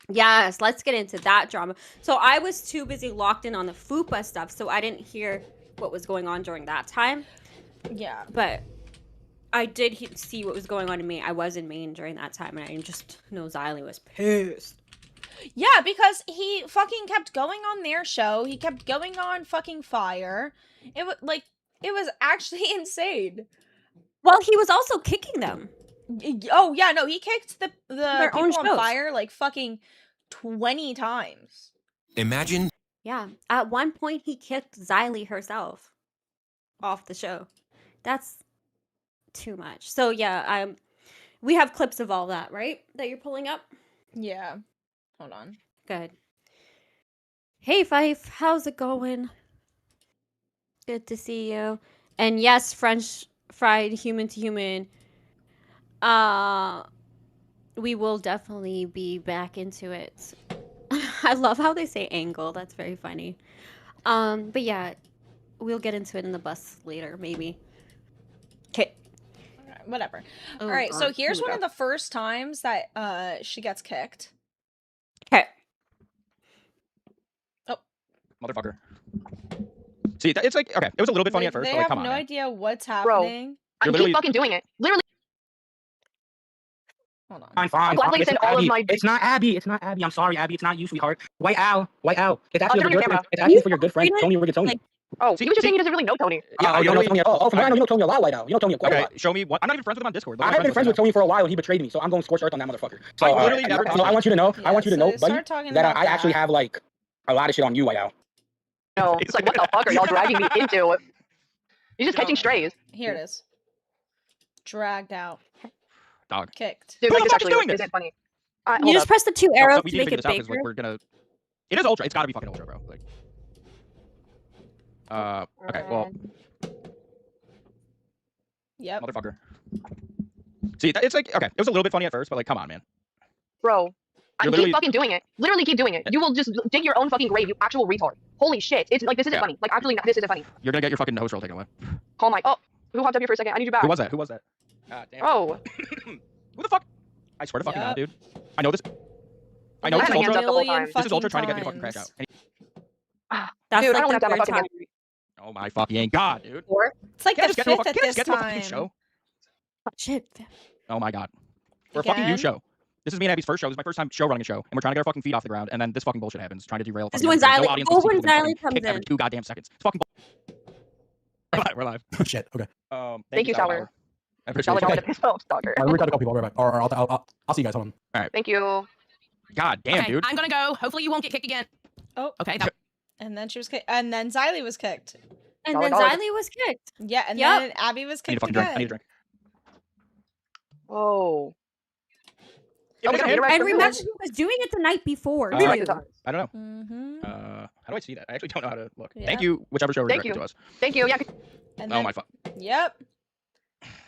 Yes, let's get into that drama. So I was too busy locked in on the FUPA stuff, so I didn't hear what was going on during that time. Yeah. But I did see what was going on in Maine. I was in Maine during that time, and I just know Xylee was pissed. Yeah, because he fucking kept going on their show. He kept going on fucking Fire. It was actually insane. Well, he was also kicking them. Oh yeah, no, he kicked the Their own people on shows. Fire like fucking 20 times. Imagine Yeah. At one point, he kicked Xylee herself off the show. That's too much. So yeah, we have clips of all that, right? That you're pulling up. Yeah. Hold on. Good. Hey, Fife. How's it going? Good to see you. And yes, French fried human to human. We will definitely be back into it. I love how they say angle. That's very funny. But yeah, we'll get into it in the bus later, maybe. Okay. Alright, whatever. Oh, All right, so God. here's Here we one go. of the first times that she gets kicked. Okay. Motherfucker. See, it's like, okay, it was a little bit funny Like, at first, they but like, have come on, no man. idea what's happening. You're I literally- keep fucking doing it. Literally. Hold on. Fine. gladly It's send not all of Abby. my- It's not Abby. It's not Abby. I'm sorry, Abby. It's not you, sweetheart. White Owl. White Owl. It's actually turn for your your camera. friend. It's actually for your good friend, Tony Rigatoni. Oh, See- he was just see- saying he doesn't really know Tony. Yeah, you don't know literally- Tony at all. Oh, from what I know, you know Tony a lot, White Owl. You know Tony quite a Okay, lot. show me what. I'm not even friends with him on Discord. I've been friends with Tony for a while, and he betrayed me, so I'm going scorched earth on that motherfucker. So, I literally never so talked I want you to know. I want you to know, so buddy, start talking that about I actually that. have like a lot of shit on you, White Owl. No, it's like, what the fuck are y'all dragging me into? He's just catching strays. Here it is. Dragged out. Dog. Kicked. Dude, Who like, the this fuck is actually doing isn't this? funny. You Hold just up. press the two No, arrows so we to need make to it figure this out because bigger. like we're gonna. It is ultra. It's gotta be fucking ultra, bro. Like. Okay. Well, Yep. motherfucker. See, it's like, okay, it was a little bit funny at first, but like, come on, man. Bro, I You're keep literally- fucking doing it. Literally keep doing it. You will just dig your own fucking grave, you actual retard. Holy shit. It's like, this isn't Yeah. funny. Like, actually, this isn't funny. You're gonna get your fucking host role taken away. Call my. Oh, who hopped up here for a second? I need you back. Who was that? Who was that? God damn. Oh, Who the fuck? I swear to fucking God, dude. I know this. I know I this had is my hands ultra. up the whole time. This is ultra trying to get me to fucking crash out. And That's dude, I like don't the have to have third a fucking time. oh my fucking God, dude. It's like Can't I the just get to a fifth fucking, at can't I this just get to a fucking time. show? Shit. Oh my God. We're a fucking Again? new show. This is me and Abby's first show. This is my first time show running a show, and we're trying to get our fucking feet off the ground, and then this fucking bullshit happens, trying to derail. This fucking is when everything. No Xylee- audience oh, can see when people getting Xylee fucking comes kicked every in. 2 goddamn seconds. It's fucking. We're live. Oh, shit. Okay. Thank you, Shower. Shower. I appreciate Shower, it. Shower, stalker. All right, we got a couple people. We'll be right back. Or I'll see you guys. Hold on. Thank you. God damn, Okay, dude. I'm gonna go. Hopefully you won't get kicked again. Oh. Okay. That, And then she was kicked. And then Xylee was kicked. And Dollar, then dollar. Xylee was kicked. Yeah, and Yep. then Abby was I need a kicked fucking drink. I need a again. drink. Whoa. Yeah, we it's got a the hand- And remember, he was doing it the night before. Uh, too. I don't know. Mm-hmm. How do I see that? I actually don't know how to look. Yeah. Thank you, whichever show Thank redirected you. to us. Thank you. Yeah. And Oh then, my fuck. Yep.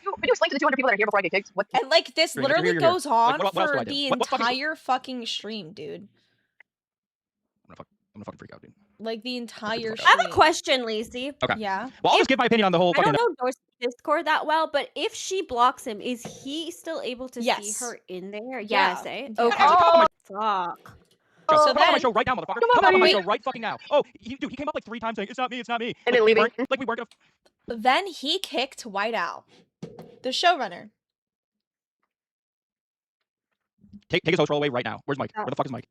We do explain to the 200 people that are here before I get kicked. What? And like this You're here, literally you're here. goes on Like, what else do for I do? the What fucking- entire fucking stream, dude. I'm gonna fucking freak out, dude. Like the entire fuck I have stream. a question, Lacey. Okay. Yeah. Well, I'll just give my opinion on the whole I fucking. don't know Dorsey's Discord that well, but if she blocks him, is he still able to Yes. see her in there? Yeah. Yes, eh? Yeah. Okay. Actually, come on, Fuck. Come So on my then- show right now, motherfucker. Come on, Come on my buddy. show right fucking now. Oh, dude, he came up like 3 times saying it's not me, it's not me. And like, then leaving. we weren't gonna. Then he kicked White Owl, the showrunner. Take his host role away right now. Where's Mike? Where the fuck is Mike?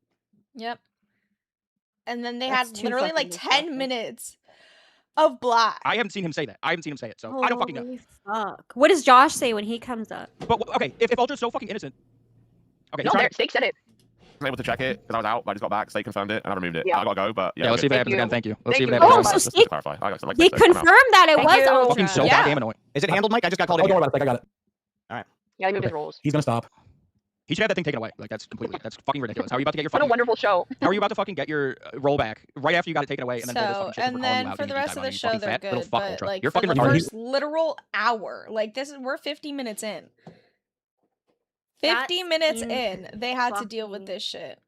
Yep. And then they That's had too literally fucking like 10 disgusting. minutes of black. I haven't seen him say that. I haven't seen him say it, so I don't fucking know. Holy Fuck. What does Josh say when he comes up? But okay, if Ultra's so fucking innocent. Okay, No, try- there. Steak said it. I was able to check it because I was out, but I just got back. They confirmed it, and I removed it. Yeah. I gotta go, but yeah, let's see if it Thank happens you. again. Thank you. Let's Thank see if it you. happens Oh, again. so just Steve- to clarify. I got like They this, I'm out. confirmed that it Thank was you. Ultra. Fucking so Yeah. goddamn annoying. Is it handled, Mike? I just got called Oh, in. don't worry about it. I got it. Yeah, he moved Okay. his rules. He's gonna stop. He should have that thing taken away. Like that's fucking ridiculous. How are you about to get your What a fucking? wonderful show. How are you about to fucking get your roll back right after you got it taken away and then pull this So, fucking shit? and we're calling you then out for and the you rest dive of on the it, you show, fucking they're fat little good. fuck But Ultra. like You're for fucking the retarded. first literal hour, like we're 50 minutes in. 50 That's minutes in, they had to deal with fucking- this shit.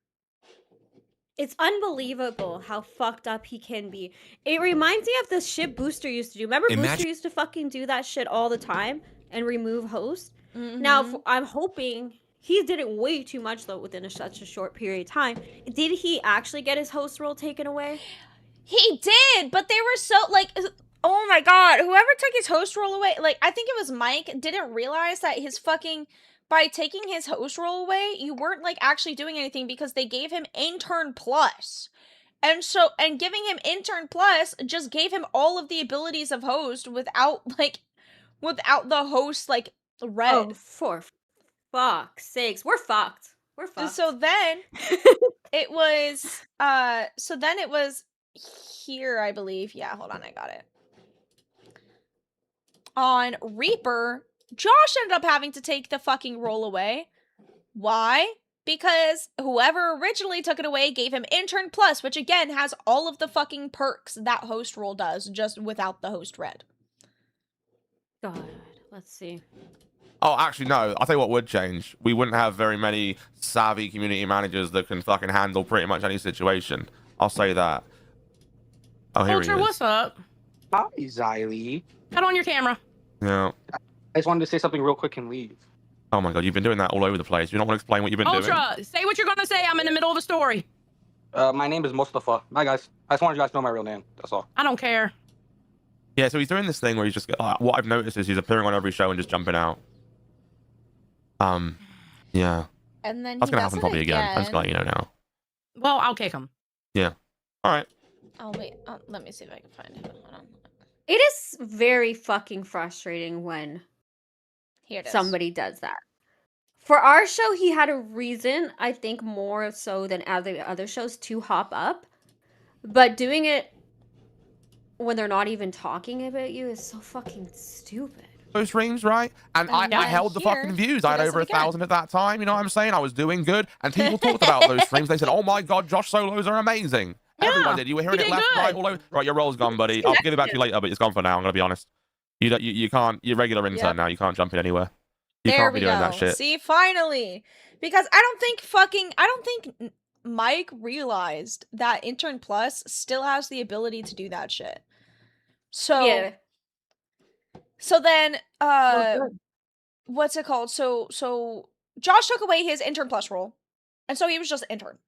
It's unbelievable how fucked up he can be. It reminds me of the shit Booster used to do. Remember Booster used to fucking do that shit all the time and remove hosts? Now, Mhm. I'm hoping he did it way too much, though, within such a short period of time. Did he actually get his host role taken away? He did, but they were so like, oh my god, whoever took his host role away, like I think it was Mike, didn't realize that his fucking by taking his host role away, you weren't like actually doing anything because they gave him intern plus. And so and giving him intern plus just gave him all of the abilities of host without the host like red. Oh, for fuck's sakes. We're fucked. We're fucked. So then it was here, I believe. Yeah, hold on, I got it. On Reaper, Josh ended up having to take the fucking roll away. Why? because whoever originally took it away gave him Intern Plus, which again has all of the fucking perks that host role does, just without the host red. God, let's see. Oh, actually, no. I'll tell you what would change. We wouldn't have very many savvy community managers that can fucking handle pretty much any situation. I'll say that. Oh, here he Ultra, is. what's up? Hi, Xylee. Cut on your camera. Yeah. I just wanted to say something real quick and leave. Oh my god, you've been doing that all over the place. You don't want to explain what you've been doing? Ultra, say what you're gonna say. I'm in the middle of a story. My name is Mustafa. Bye, guys. I just wanted you guys to know my real name. That's all. I don't care. Yeah, so he's doing this thing where he's just... what I've noticed is he's appearing on every show and just jumping out. Yeah. And then That's he gonna does happen it probably again. I'm just gonna let you know now. Well, I'll kick him. Yeah. All right. Oh, wait. Let me see if I can find it. Hold on. It is very fucking frustrating when Here it is. somebody does that. For our show, he had a reason, I think more so than other shows, to hop up. But doing it when they're not even talking about you is so fucking stupid. Those streams, right? And I held the fucking views. I had over 1,000 at that time. You know what I'm saying? I was doing good. And people talked about those streams. They said, oh my god, Josh solos are amazing. Everyone did. You were hearing it left, right, all over. Right, your role's gone, buddy. I'll give it back to you later, but it's gone for now. I'm gonna be honest. You can't. You're regular intern now. You can't jump in anywhere. You There can't we be doing go. that shit. See, finally. Because I don't think Mike realized that Intern Plus still has the ability to do that shit. So Yeah. So then Oh, what's it called? So Josh took away his Intern Plus role. And so he was just intern.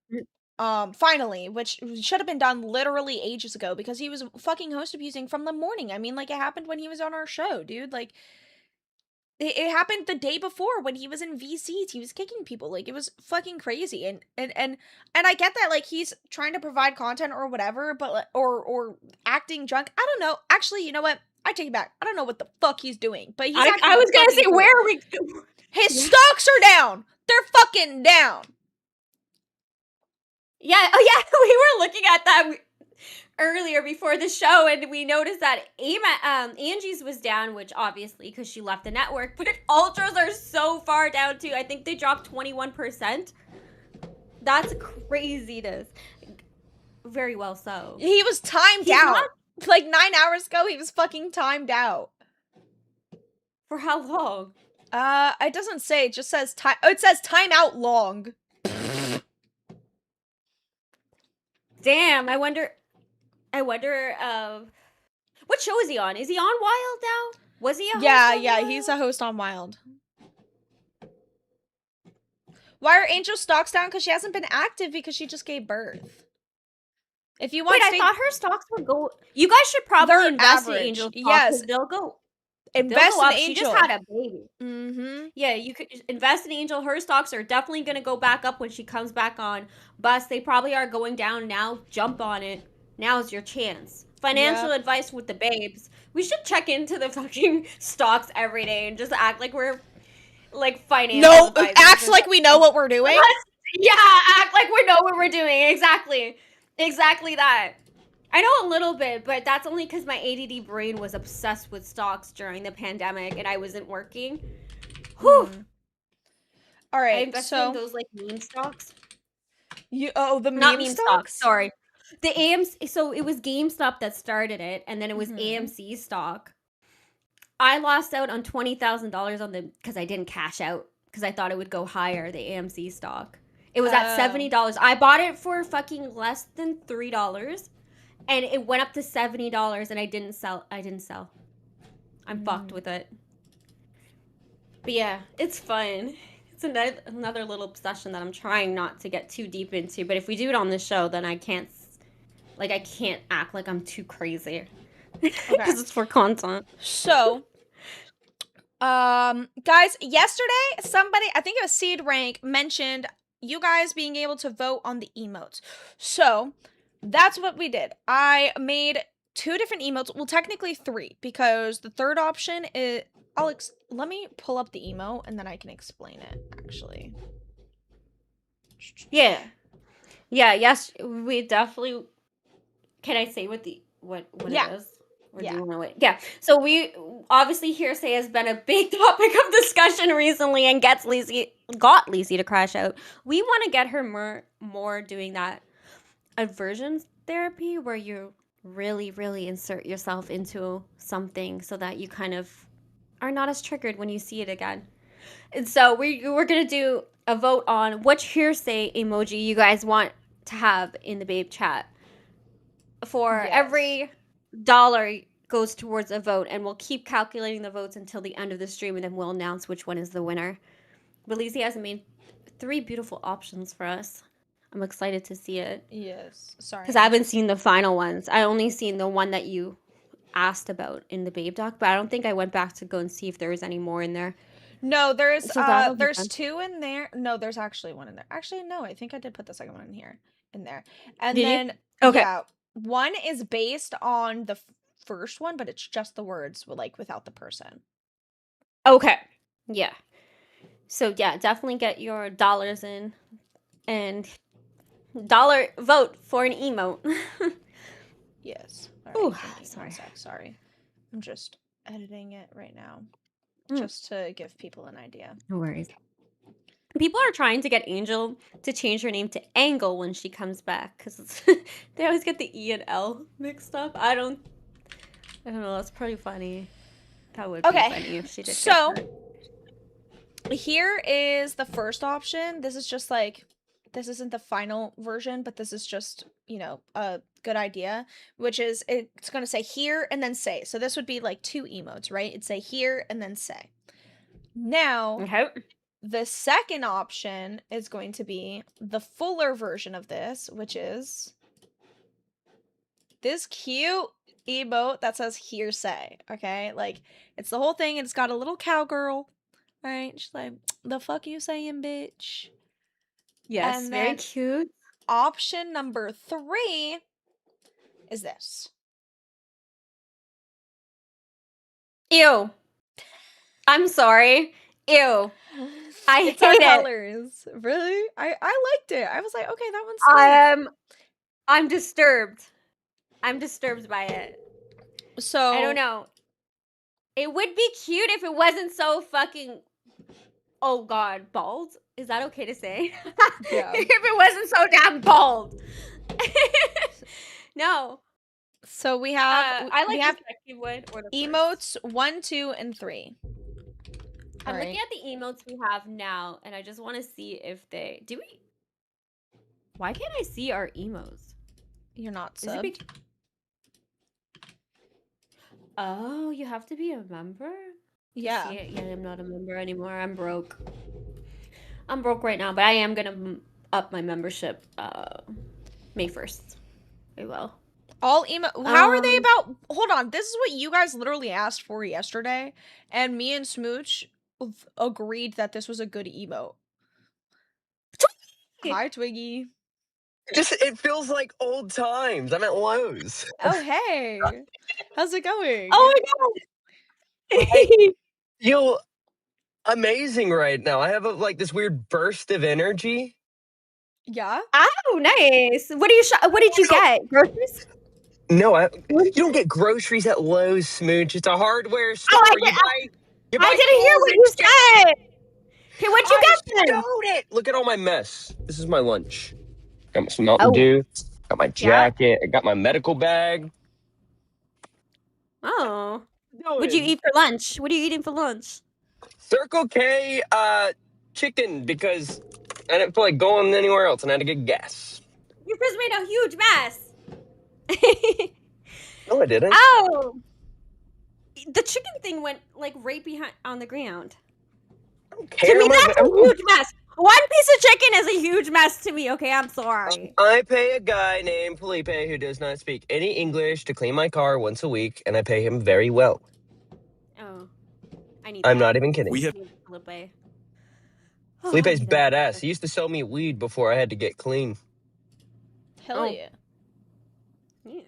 Finally, which should have been done literally ages ago because he was fucking host abusing from the morning. I mean, like, it happened when he was on our show, dude. Like, it happened the day before when he was in VCs. He was kicking people. Like, it was fucking crazy. And I get that, like, he's trying to provide content or whatever, but like, or acting drunk. I don't know. Actually, you know what? I take it back. I don't know what the fuck he's doing, but he's acting I was gonna fucking say, fool. where are we? His stocks are down. They're fucking down. Yeah, oh yeah, we were looking at that earlier before the show, and we noticed that Angie's was down, which obviously because she left the network, but Ultras are so far down too. I think they dropped 21%. That's craziness. Very well so. He was timed He's out. not- Like 9 hours ago, he was fucking timed out. For how long? It doesn't say. It just says time. Oh, it says timeout long. Damn, I wonder, what show is he on? Is he on Wild now? Was he a host on Yeah, Wild? he's a host on Wild. Why are Angel's stocks down? Because she hasn't been active because she just gave birth. If you want Wait, I thought her stocks were go. You guys should probably They're invest average. in Angel's stocks. Yes. 'Cause they'll go. Invest they'll go in up. Angel. She just had a baby. Mm-hmm. Yeah, you could invest in Angel. Her stocks are definitely going to go back up when she comes back on. Bus, they probably are going down now. Jump on it. Now's your chance. Financial advice with the babes. We should check into the fucking stocks every day and just act like we're like financial No, advisors. acts like we know what we're doing. Yeah, act like we know what we're doing. Exactly that. I know a little bit, but that's only because my ADD brain was obsessed with stocks during the pandemic and I wasn't working. Whew. All I right, invested so in those like meme stocks. the Not meme meme stocks? stocks. Sorry, the AMC. So it was GameStop that started it, and then it was AMC stock. I lost out on $20,000 on the because I didn't cash out because I thought it would go higher. The AMC stock. It was at $70. I bought it for fucking less than $3. And it went up to $70 and I didn't sell. I'm fucked with it. But yeah, it's fun. It's another little obsession that I'm trying not to get too deep into. But if we do it on the show, then I can't act like I'm too crazy. Because it's for content. So, guys, yesterday somebody, I think it was Seed Rank, mentioned you guys being able to vote on the emotes. So, that's what we did. I made 2 different emotes. Well, technically 3, because the third option is... let me pull up the emote, and then I can explain it, actually. Yeah. Yeah, yes, we definitely... Can I say what it is? Or do you want to wait? Yeah. So we obviously hearsay has been a big topic of discussion recently and got Lacey to crash out. We want to get her more doing that aversion therapy where you really, really insert yourself into something so that you kind of are not as triggered when you see it again. And so we're gonna do a vote on which hearsay emoji you guys want to have in the babe chat. For every dollar goes towards a vote, and we'll keep calculating the votes until the end of the stream, and then we'll announce which one is the winner. But Lizzie has made 3 beautiful options for us. I'm excited to see it. Yes. Sorry. Because I haven't seen the final ones. I only seen the one that you asked about in the babe doc, but I don't think I went back to go and see if there was any more in there. No, there's So that'll be there's fun. 2 in there. No, there's actually 1 in there. Actually, no, I think I did put the second one in there. And Did you? then Okay. yeah, one is based on the first one, but it's just the words like without the person. Okay. Yeah. So yeah, definitely get your dollars in and dollar vote for an emote. Yes. Ooh, Sorry. Sorry. I'm just editing it right now. Mm. Just to give people an idea. No worries. People are trying to get Angel to change her name to Angle when she comes back because they always get the E and L mixed up. I don't know. That's pretty funny. That would be funny if she did. So here is the first option. This is just like, this isn't the final version, but this is just, a good idea, which is it's going to say here and then say. So this would be like 2 emotes, right? It'd say here and then say. Now, the second option is going to be the fuller version of this, which is this cute emote that says hearsay. Okay, like it's the whole thing, and it's got a little cowgirl, right? She's like, "The fuck you saying, bitch?" Yes, And very then cute. option number 3 is this. Ew. I'm sorry. Ew. I It's our hate it. colors. Really? I liked it. I was like, okay, that one's sweet. I'm disturbed. I'm disturbed by it. So I don't know. It would be cute if it wasn't so fucking, oh god, bald. Is that okay to say? Yeah. If it wasn't so damn bald. No. So we have I like we have the second one or the emotes 1, 2, and 3. I'm Alright. looking at the emotes we have now, and I just want to see if they do we. Why can't I see our emotes? You're not Is it subbed. Oh, you have to be a member? Yeah. See it? Yeah, I'm not a member anymore. I'm broke. I'm broke right now, but I am gonna up my membership May 1st. I will. All how are they about? Hold on, this is what you guys literally asked for yesterday, and me and Smooch agreed that this was a good emote. Hi, Twiggy. It feels like old times. I'm at Lowe's. Oh, hey. How's it going? Oh my god. I feel amazing right now. I have this weird burst of energy. Yeah. Oh, nice. What did you get? Groceries? No, you don't get groceries at Lowe's, Smooch. It's a hardware store. I you buy didn't hear what you said. Okay, what'd you get then? Stowed it. Look at all my mess. This is my lunch. Got some Mountain Dew. Got my jacket. I got my medical bag. Oh. What'd you eat for lunch? What are you eating for lunch? Circle K chicken because I didn't feel like going anywhere else and I had to get gas. You just made a huge mess. No, I didn't. Oh. The chicken thing went right behind on the ground. Okay, To me, that's a huge mess. One piece of chicken is a huge mess to me, okay? I'm sorry. I pay a guy named Felipe who does not speak any English to clean my car once a week, and I pay him very well. Oh. I'm not even kidding. Felipe. Felipe's badass. He used to sell me weed before I had to get clean. Hell yeah. Yeah.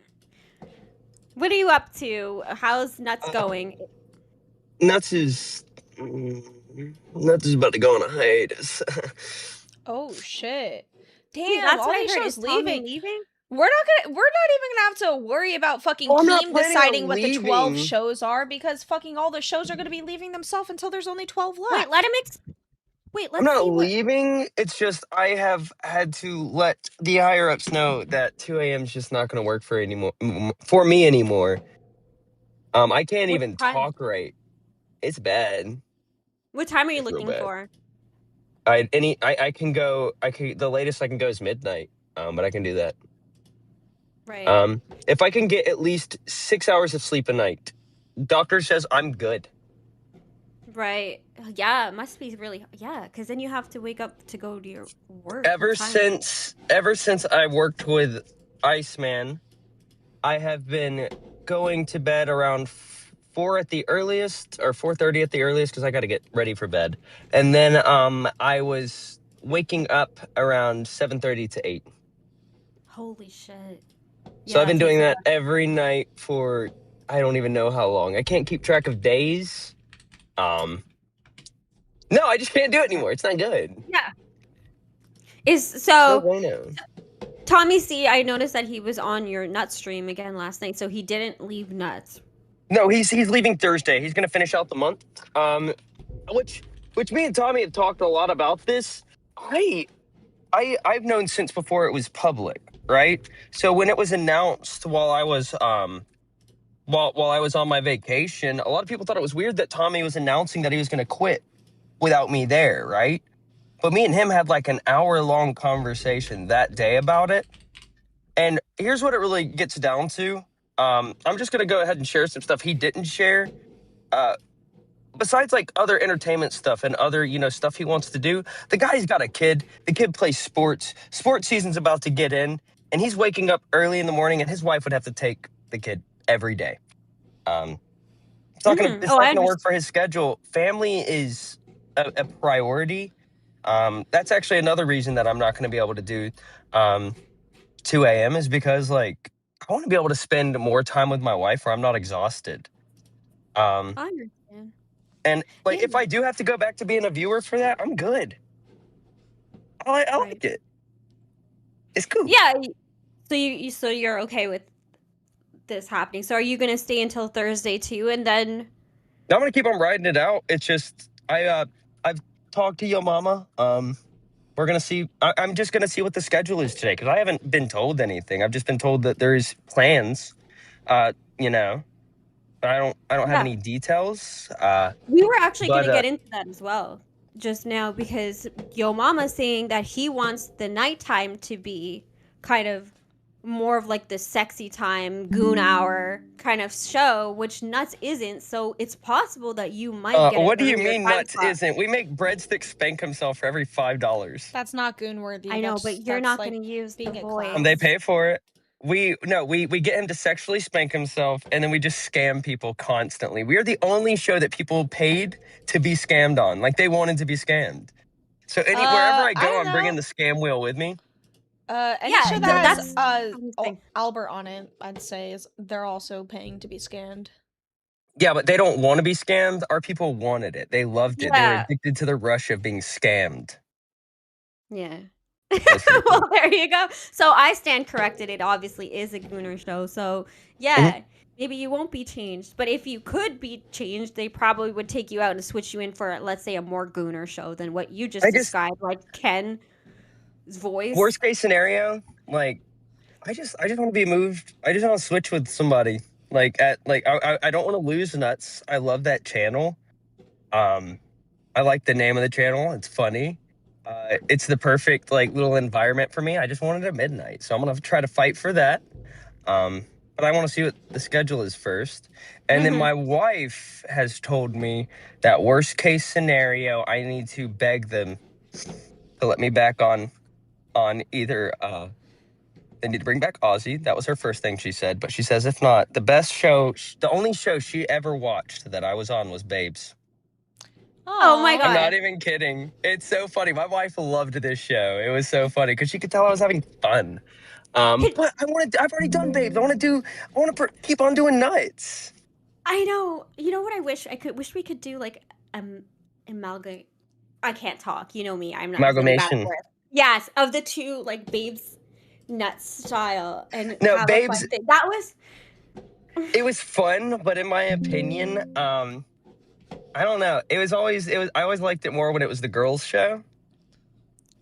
What are you up to? How's Nuts going? Nuts is about to go on a hiatus. Oh shit. Damn, Dude, that's all what I these heard. shows Is Tommy leaving. We're not even gonna have to worry about fucking Oh, I'm not Keem planning deciding on what the 12 leaving. shows are because fucking all the shows are gonna be leaving themselves until there's only 12 left. Wait, let him Wait, I'm let's not see what. leaving. It's just I have had to let the higher ups know that 2 a.m. is just not going to work for me anymore. I can't What even time? talk right. It's bad. What time are you It's real looking bad. for? I can go. The latest I can go is midnight. But I can do that. Right. If I can get at least 6 hours of sleep a night, doctor says I'm good. Right. Yeah, it must be really. Yeah, because then you have to wake up to go to your work. Ever since I worked with Iceman, I have been going to bed around 4 at the earliest, or 4:30 at the earliest, because I got to get ready for bed. And then I was waking up around 7:30 to 8. Holy shit. So Yeah, I've been that takes doing a that lot. every night for I don't even know how long. I can't keep track of days. No, I just can't do it anymore. It's not good. Yeah. No So bueno. Tommy C, I noticed that he was on your Nuts stream again last night, so he didn't leave Nuts. No, he's leaving Thursday. He's gonna finish out the month. Which me and Tommy have talked a lot about this. I've known since before it was public, right? So when it was announced while I was while I was on my vacation, a lot of people thought it was weird that Tommy was announcing that he was gonna quit without me there, right? But me and him had like an hour-long conversation that day about it. And here's what it really gets down to. I'm just gonna go ahead and share some stuff he didn't share. Besides like other entertainment stuff and other, stuff he wants to do, the guy's got a kid. The kid plays sports. Sports season's about to get in, and he's waking up early in the morning, and his wife would have to take the kid every day. It's not gonna work for his schedule. Family is a priority. That's actually another reason that I'm not gonna be able to do 2 a.m. is because like I want to be able to spend more time with my wife where I'm not exhausted. I understand. And like if I do have to go back to being a viewer for that, I'm good. I like it. It's cool. Yeah. So you're okay with this happening. So are you gonna stay until Thursday too, and then? I'm gonna keep on riding it out. It's just I've talked to Yomama. We're gonna see. I'm just gonna see what the schedule is today because I haven't been told anything. I've just been told that there's plans. But I don't have any details. We were actually going to get into that as well just now because Yomama's saying that he wants the nighttime to be kind of more of like the sexy time, goon hour kind of show, which Nuts isn't. So it's possible that you might get. What do you mean Nuts isn't? We make breadsticks spank himself for every $5. That's not goon worthy. I know, but you're not going to use the voice. They pay for it. We get him to sexually spank himself, and then we just scam people constantly. We are the only show that people paid to be scammed on. Like they wanted to be scammed. So wherever I go, I'm bringing the scam wheel with me. Any show that has Albert on it, I'd say they're also paying to be scammed. Yeah, but they don't want to be scammed. Our people wanted it. They loved it. They were addicted to the rush of being scammed. Yeah. Well, there you go. So I stand corrected. It obviously is a gooner show. So yeah, maybe you won't be changed. But if you could be changed, they probably would take you out and switch you in for, let's say, a more gooner show than what you just described, like Ken's voice. Worst case scenario, like I just want to be moved. I just want to switch with somebody. I don't want to lose Nuts. I love that channel. I like the name of the channel. It's funny. It's the perfect little environment for me. I just want it at midnight, so I'm gonna try to fight for that. But I want to see what the schedule is first. And then my wife has told me that worst case scenario, I need to beg them to let me back on either. They need to bring back Ozzy. That was her first thing she said. But she says if not, the only show she ever watched that I was on was Babes. Oh my God. I'm not even kidding. It's so funny. My wife loved this show. It was so funny because she could tell I was having fun. But I've already done Babes. I want to keep on doing Nuts. I know. You know what I wish we could do like amalgam. I can't talk. You know me. I'm not Amalgamation. Yes, of the two like Babes nuts style and No, have a babes, fun thing. That was it was fun, but in my opinion, I don't know. I always liked it more when it was the girls' show.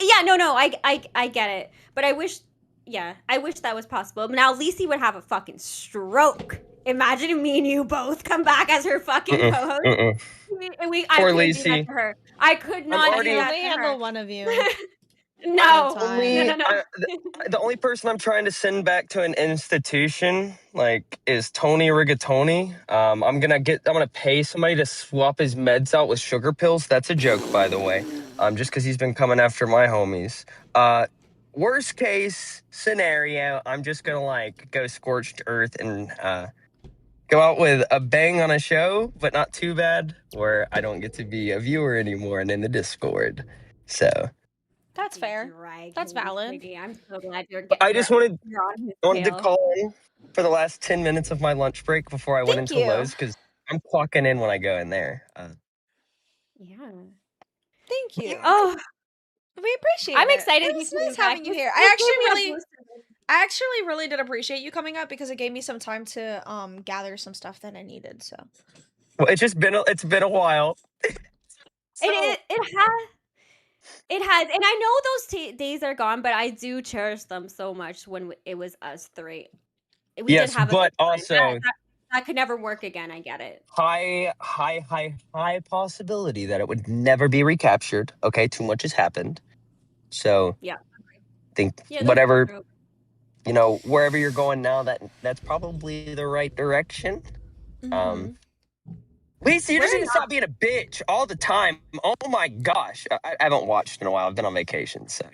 yeah, no, I get it. But I wish that was possible. Now Lisi would have a fucking stroke. Imagine me and you both come back as her fucking Mm-mm, co-host. mm-mm. I Poor couldn't do that Lacey. to her. I could not I do can that only to handle her. one of you. No, Only no. the only person I'm trying to send back to an institution is Tony Rigatoni. I'm gonna pay somebody to swap his meds out with sugar pills. That's a joke, by the way. Just because he's been coming after my homies. Worst case scenario, I'm just gonna go scorched earth and go out with a bang on a show, but not too bad, where I don't get to be a viewer anymore and in the Discord. So. That's fair. That's valid. I'm so glad you're I just you're on his wanted to tail. call in for the last 10 minutes of my lunch break before I went Thank into you. Lowe's because I'm clocking in when I go in there. Yeah. Thank you. Oh, We appreciate I'm it. excited It you was came nice back. having you This- here. this gave me a boost. I actually really did appreciate you coming up because it gave me some time to gather some stuff that I needed. So Well, it's been a while. It has, and I know those days are gone, but I do cherish them so much when it was us three. We Yes, did have a but good time. also That could never work again. I get it. high possibility that it would never be recaptured. Okay, too much has happened. So Yeah. I think Yeah, those whatever are true. wherever you're going now, that's probably the right direction. Lisa, you just need to stop being a bitch all the time. Oh my gosh. I haven't watched in a while. I've been on vacation, so.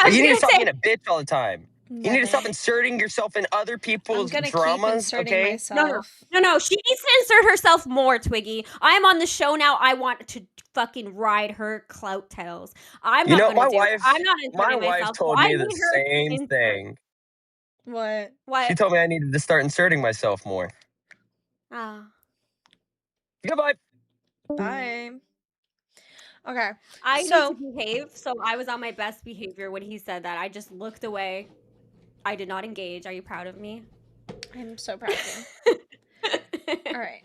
But you need to stop being a bitch all the time. You need to stop inserting yourself in other people's I'm gonna dramas, keep inserting okay? myself. No. She needs to insert herself more, Twiggy. I'm on the show now. I want to fucking ride her clout tails. I'm You not know, gonna do it. I'm not my inserting wife myself. told I me the need her to same insert. thing. What? She told me I needed to start inserting myself more. Ah. Goodbye. Bye. Okay. I So need to behave, so I was on my best behavior when he said that. I just looked away. I did not engage. Are you proud of me? I'm so proud of you. All right.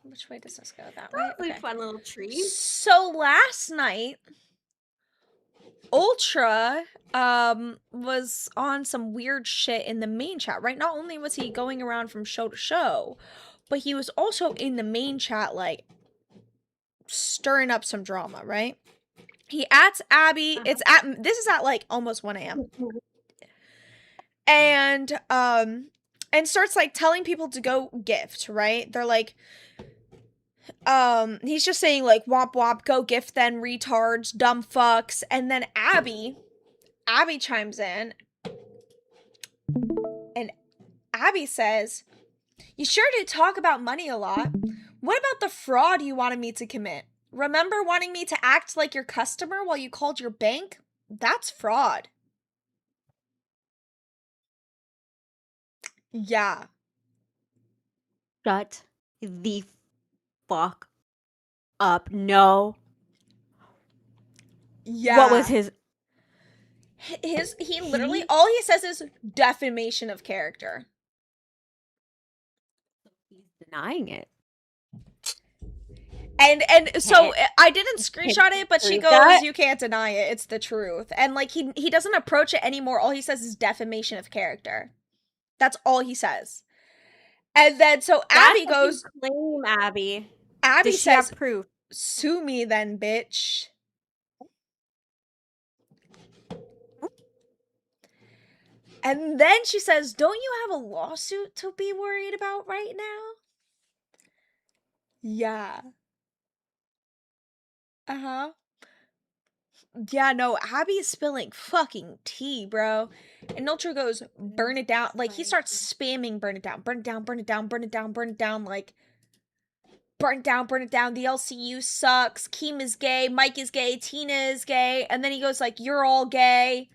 Which way does this go? That way? That was a fun little treat. So last night, Ultra was on some weird shit in the main chat, right? Not only was he going around from show to show, but he was also in the main chat stirring up some drama, right? He adds Abby. This is at almost 1 a.m. And starts telling people to go gift, right? They're he's just saying womp womp, go gift then, retards, dumb fucks. And then Abby chimes in and Abby says, "You sure did talk about money a lot. What about the fraud you wanted me to commit? Remember wanting me to act like your customer while you called your bank? That's fraud." Yeah. Shut the fuck up. No. Yeah. What was his? He literally, all he says is defamation of character. He's denying it. And so I didn't screenshot it, but she goes, "You can't deny it. It's the truth." And he doesn't approach it anymore. All he says is defamation of character. That's all he says. And then so Abby goes, "Claim, Abby." Abby Does she have says, proof? "Sue me then, bitch." And then she says, "Don't you have a lawsuit to be worried about right now?" Yeah. Uh-huh. Yeah, no, Abby is spilling fucking tea, bro. And Ultra goes, "Burn it down." He starts spamming burn it down, burn it down, burn it down, burn it down, burn it down, burn it down, burn it down. The LCU sucks. Keem is gay, Mike is gay, Tina is gay. And then he goes "You're all gay."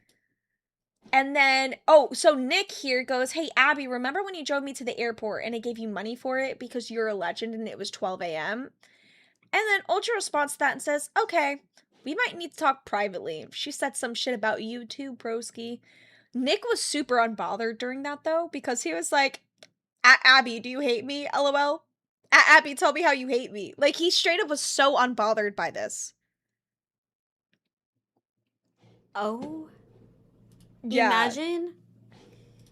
And then, so Nick here goes, "Hey, Abby, remember when you drove me to the airport and I gave you money for it because you're a legend and it was 12 a.m.? And then Ultra responds to that and says, "Okay, we might need to talk privately. She said some shit about you too, broski. Nick was super unbothered during that though, because he was like, Abby, do you hate me? LOL. Abby, tell me how you hate me. Like, he straight up was so unbothered by this. Oh. Yeah. Imagine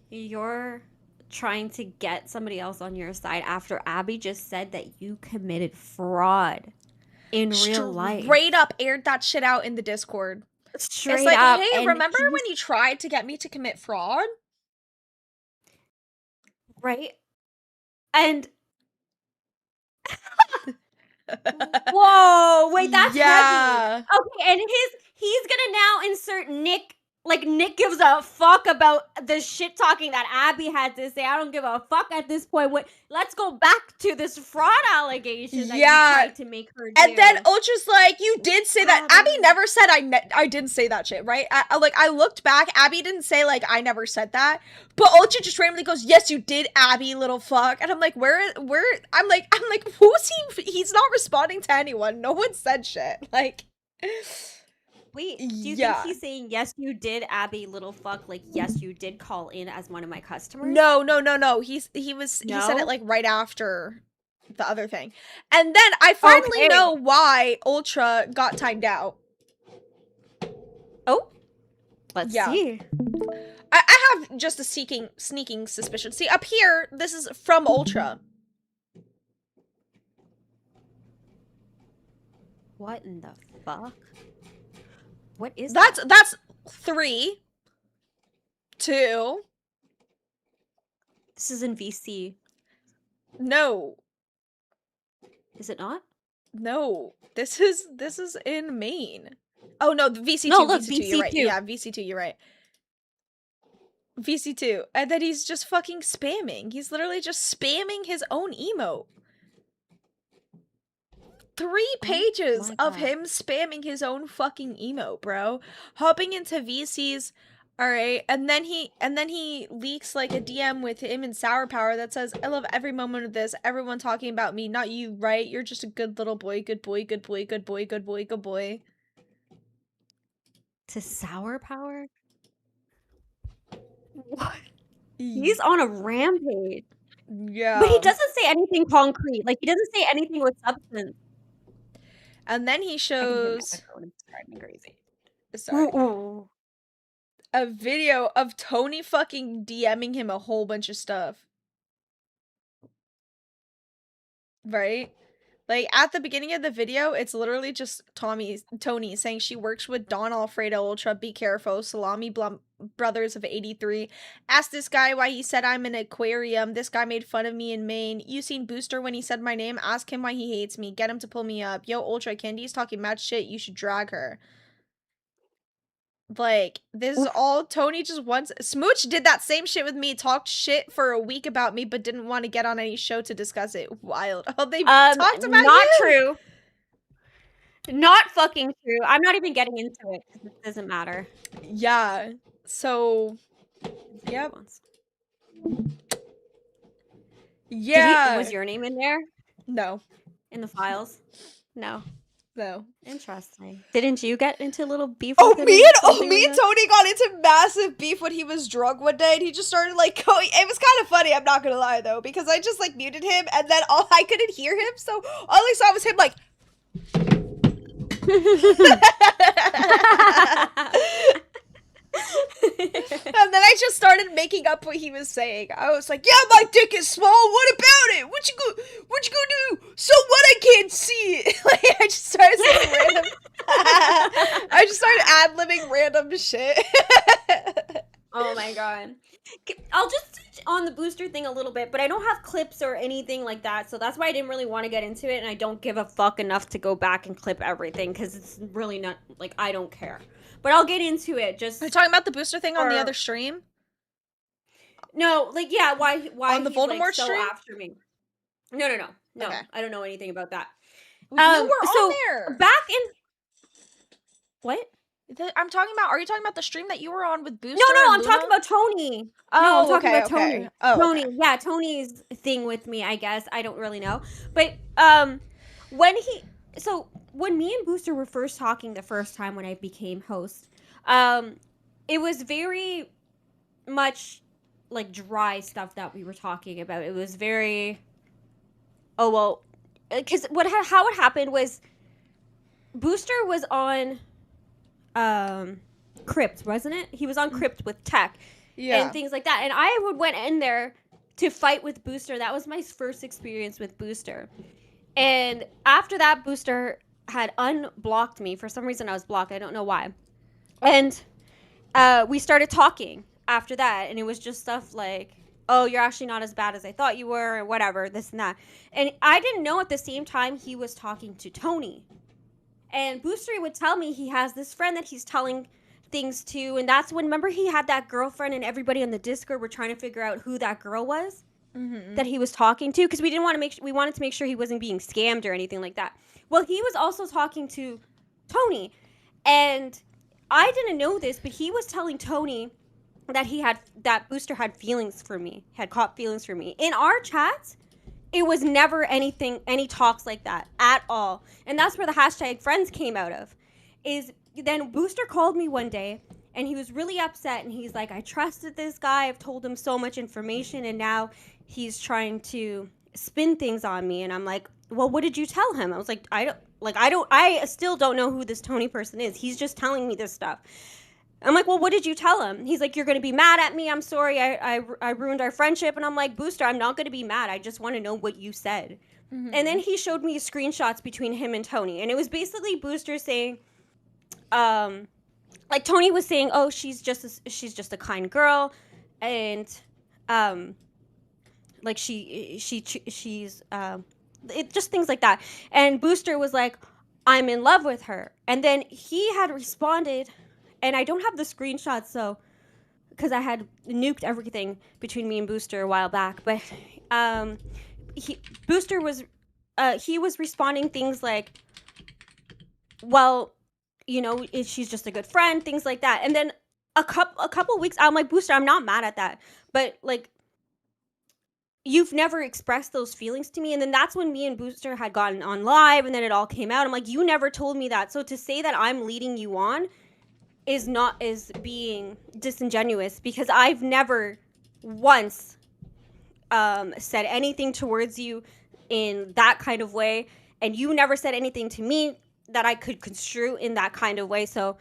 you're trying to get somebody else on your side after Abby just said that you committed fraud in real life. Straight up aired that shit out in the Discord. Straight it's like, up. hey, and remember when you tried to get me to commit fraud? Right? And whoa, wait, that's heavy. Okay, and he's gonna now insert Nick. Like, Nick gives a fuck about the shit talking that Abby had to say. I don't give a fuck at this point. Let's go back to this fraud allegation that you tried to make her do. And then Ultra's like, you did say that. Abby never said I didn't say that shit, right? I looked back. Abby didn't say, like, I never said that. But Ultra just randomly goes, yes, you did, Abby, little fuck. And I'm like, I'm like, who's he? He's not responding to anyone. No one said shit. Like... Wait, do you think he's saying, yes, you did, Abby, little fuck, like, yes, you did call in as one of my customers? No. He said it, like, right after the other thing. And then I finally know why Ultra got timed out. Oh? Let's see. I have just a sneaking suspicion. See, up here, this is from Ultra. What in the fuck? What is that's 3, 2. This is in VC. No. Is it not? No. This is in Maine. Oh no, VC2. No, look, VC2, you're right. VC2. Yeah, VC2, you're right. VC2. And then he's just fucking spamming. He's literally just spamming his own emote. 3 pages of him spamming his own fucking emote, bro. Hopping into VC's, alright, and then he leaks like a DM with him and Sour Power that says, I love every moment of this, everyone talking about me, not you, right? You're just a good little boy, good boy, good boy, good boy, good boy, good boy. To Sour Power? What? He's on a rampage. Yeah. But he doesn't say anything concrete. Like, he doesn't say anything with substance. And then he shows crazy. Sorry. A video of Tony fucking DMing him a whole bunch of stuff. Right? Like, at the beginning of the video, it's literally just Tony saying she works with Don Alfredo Ultra, be careful, Salami Brothers of 83. Ask this guy why he said I'm an aquarium. This guy made fun of me in Maine. You seen Booster when he said my name? Ask him why he hates me. Get him to pull me up. Yo, Ultra, Candy's talking mad shit. You should drag her. Like, this is all Tony just wants. Smooch did that same shit with me, talked shit for a week about me, but didn't want to get on any show to discuss it. Wild. Oh, they talked about not you? true. Not fucking true. I'm not even getting into it because it doesn't matter. Yeah. So, yep. Yeah. Was your name in there? No. In the files? No. No. Interesting. Didn't you get into a little beef Oh, with him? me and Tony got into massive beef when he was drunk one day, and he just started, like, going. It was kind of funny, I'm not gonna lie, though, because I just, like, muted him, and then I couldn't hear him, so all I saw was him, like... And then I just started making up what he was saying. I was like, yeah, my dick is small, what about it? What you gonna do? So what, I can't see it? Like, I just started saying random I just started ad-libbing random shit. Oh my god. I'll just touch on the booster thing a little bit, but I don't have clips or anything like that, so that's why I didn't really want to get into it, and I don't give a fuck enough to go back and clip everything, because it's really not, like, I don't care. But I'll get into it, just... Are you talking about the booster thing on the other stream? No, like, yeah, why on the he's, Voldemort like, so stream? after me. No. Okay. I don't know anything about that. You were on there! Back in... What? I'm talking about, are you talking about the stream that you were on with Booster? No, I'm Luna? talking about Tony. Oh, no, I'm talking okay, about Tony. Oh, Tony, okay. yeah, Tony's thing with me, I guess. I don't really know. But when me and Booster were first talking the first time when I became host, it was very much like dry stuff that we were talking about. It was very, oh well, because how it happened was Booster was on Crypt, wasn't it? He was on Crypt with Tech and things like that. And I went in there to fight with Booster. That was my first experience with Booster. And after that, Booster had unblocked me. For some reason, I was blocked. I don't know why. And we started talking after that. And it was just stuff like, oh, you're actually not as bad as I thought you were, or whatever, this and that. And I didn't know at the same time he was talking to Tony. And Booster would tell me he has this friend that he's telling things to. And that's when, remember, he had that girlfriend and everybody on the Discord were trying to figure out who that girl was that he was talking to. Because we wanted to make sure he wasn't being scammed or anything like that. Well, he was also talking to Tony. And I didn't know this, but he was telling Tony that Booster had feelings for me, had caught feelings for me. In our chats, it was never any talks like that at all. And that's where the hashtag friends came out of. Is then Booster called me one day and he was really upset and he's like, I trusted this guy. I've told him so much information and now he's trying to spin things on me. And I'm like, well, what did you tell him? I was like, I still don't know who this Tony person is. He's just telling me this stuff. I'm like, well, what did you tell him? He's like, you're going to be mad at me. I'm sorry. I ruined our friendship. And I'm like, Booster, I'm not going to be mad. I just want to know what you said. And then he showed me screenshots between him and Tony. And it was basically Booster saying, like Tony was saying, oh, she's just a kind girl. And, like she's just things like that. And Booster was like, I'm in love with her. And then he had responded, and I don't have the screenshots, so because I had nuked everything between me and Booster a while back. But Booster was he was responding things like, well, you know, she's just a good friend, things like that. And then a couple weeks, I'm like, Booster, I'm not mad at that, but like, you've never expressed those feelings to me. And then that's when me and Booster had gotten on live, and then it all came out. I'm like, you never told me that. So to say that I'm leading you on is being disingenuous, because I've never once said anything towards you in that kind of way, and you never said anything to me that I could construe in that kind of way. So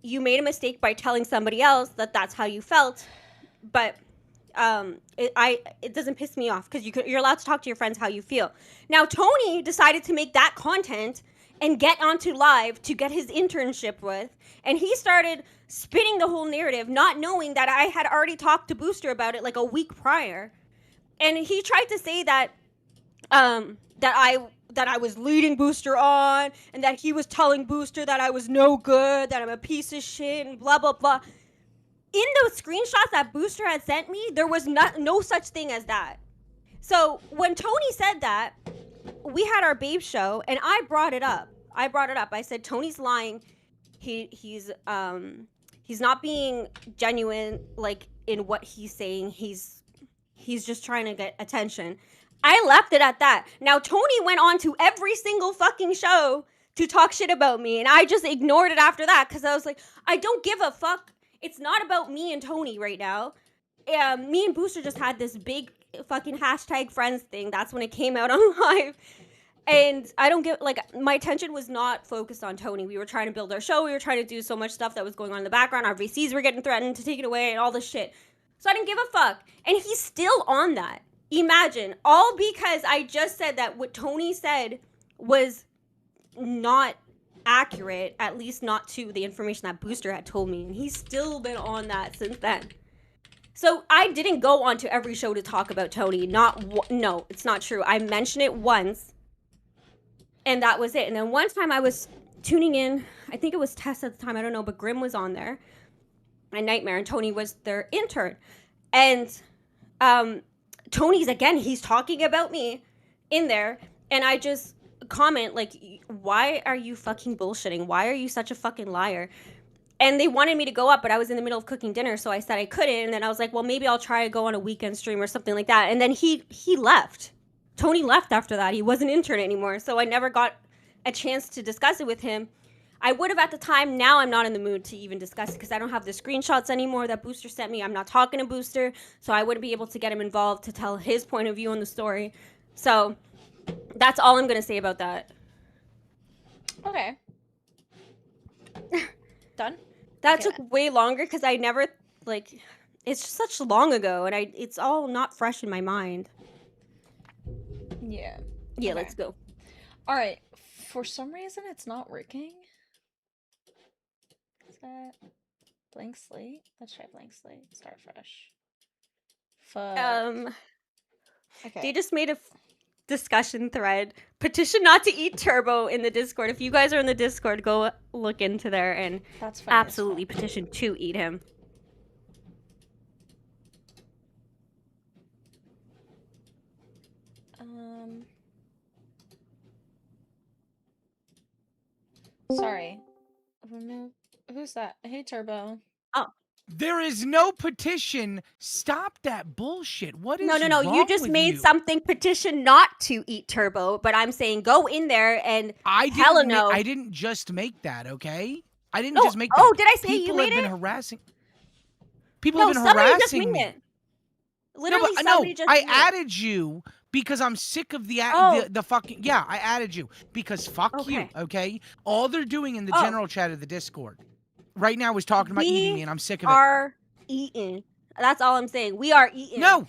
you made a mistake by telling somebody else that that's how you felt, but it doesn't piss me off, because you're allowed to talk to your friends how you feel. Now Tony decided to make that content and get onto live to get his internship with, and he started spinning the whole narrative, not knowing that I had already talked to Booster about it like a week prior. And he tried to say that that I was leading Booster on, and that he was telling Booster that I was no good, that I'm a piece of shit, and blah blah blah. In those screenshots that Booster had sent me, there was no such thing as that. So when Tony said that, we had our babe show, and I brought it up. I said, Tony's lying. He's not being genuine, like, in what he's saying. He's just trying to get attention. I left it at that. Now Tony went on to every single fucking show to talk shit about me, and I just ignored it after that, because I was like, I don't give a fuck. It's not about me and Tony right now. Me and Booster just had this big fucking hashtag friends thing. That's when it came out on live. And I don't get, like, my attention was not focused on Tony. We were trying to build our show. We were trying to do so much stuff that was going on in the background. Our VCs were getting threatened to take it away and all this shit. So I didn't give a fuck. And he's still on that. Imagine. All because I just said that what Tony said was not accurate, at least not to the information that Booster had told me. And he's still been on that since then. So I didn't go on to every show to talk about Tony. No, it's not true. I mentioned it once, and that was it. And then one time I was tuning in, I think it was Tess at the time, I don't know, but Grim was on there, and Nightmare, and Tony was their intern. And Tony's, again, he's talking about me in there, and I just comment, like, why are you fucking bullshitting? Why are you such a fucking liar? And they wanted me to go up, but I was in the middle of cooking dinner, so I said I couldn't. And then I was like, well, maybe I'll try to go on a weekend stream or something like that. And then he left. Tony left after that. He wasn't intern anymore, so I never got a chance to discuss it with him. I would have at the time. Now I'm not in the mood to even discuss it because I don't have the screenshots anymore that Booster sent me. I'm not talking to Booster, so I wouldn't be able to get him involved to tell his point of view on the story. So that's all I'm going to say about that. Okay. Done? That Okay. took way longer because I never, like, it's just such long ago, and it's all not fresh in my mind. Yeah. Yeah, Okay. let's go. All right. For some reason, it's not working. Is that blank slate? Let's try blank slate. Start fresh. Fuck. Okay. They just made a discussion thread. Petition not to eat Turbo in the Discord. If you guys are in the Discord, go look into there and That's funny as absolutely petition to eat him. Sorry. Remove. Who's that? Hey, Turbo. Oh. There is no petition. Stop that bullshit. What is No. You wrong just with made you? something petition not to eat Turbo, but I'm saying go in there and I didn't just make that, okay? I didn't just make that. Oh, did I say People you made have been it? harassing. People No, have been somebody just harassing made me. it. Literally, no, somebody just I made it. added you because I'm sick of the fucking I added you because fuck you, okay? All they're doing in the general chat of the Discord right now is talking about eating me, and I'm sick of it. We are eating. That's all I'm saying. We are eating. No,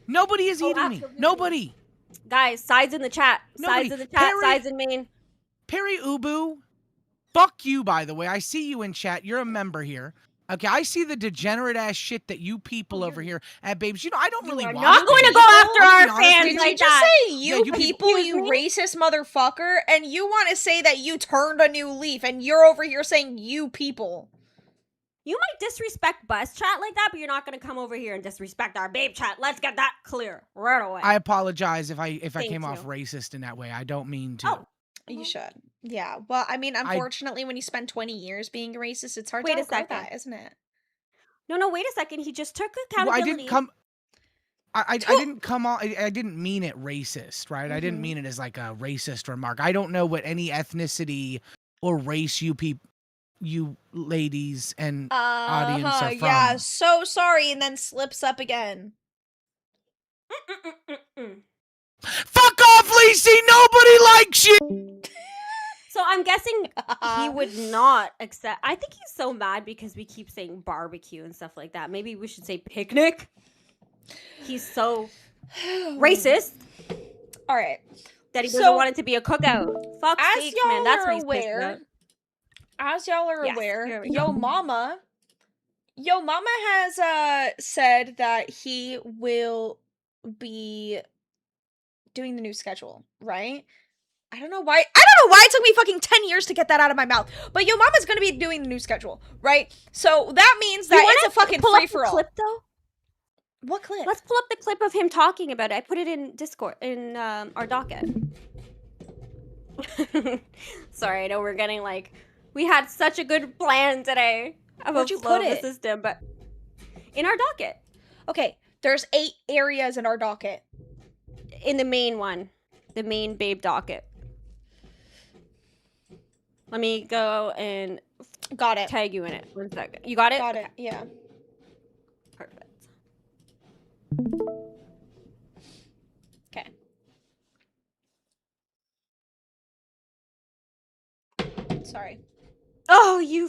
nobody is eating me. Nobody. Guys, sides in the chat. Nobody. Sides in the chat. Sides in main. Perry Ubu, fuck you, by the way. I see you in chat. You're a member here. Okay, I see the degenerate ass shit that you people over here at Babes. You know, I don't really watch not going to Babes. go after I'll our be honest fans with you. Did you like just that. say you people, you racist motherfucker? And you want to say that you turned a new leaf, and you're over here saying you people. You might disrespect bus chat like that, but you're not going to come over here and disrespect our babe chat. Let's get that clear right away. I apologize if I Thank came you. off racist in that way. I don't mean to. Oh. You should. Yeah. Well, I mean, unfortunately, when you spend 20 years being a racist, it's hard Wait to a outgrow second. that, isn't it? No, wait a second. He just took Well, accountability. I didn't come. I didn't come on. I didn't mean it racist, right? I didn't mean it as like a racist remark. I don't know what any ethnicity or race you ladies and audience are from. Yeah, so sorry, and then slips up again. Fuck off, Lacey! Nobody likes you! So I'm guessing he would not accept. I think he's so mad because we keep saying barbecue and stuff like that. Maybe we should say picnic. He's so racist. All right. That he doesn't want it to be a cookout. Fuck As sakes, y'all man. That's are what he's pissed aware, about. as y'all are Yes, aware, here we go. Yomama has said that he will be doing the new schedule, right? I don't know why it took me fucking 10 years to get that out of my mouth. But Yomama's gonna be doing the new schedule, right? So that means that it's a fucking pull up the free-for-all. clip though? What clip? Let's pull up the clip of him talking about it. I put it in Discord in our docket. Sorry, I know we're getting like we had such a good plan today of Where'd a you flow put of the it? system, but in our docket. Okay, there's 8 areas in our docket. In the main one. The main babe docket. Let me go and got it. Tag you in it. 1 second. You got it? Got it, yeah. Perfect. Okay. Sorry. Oh, you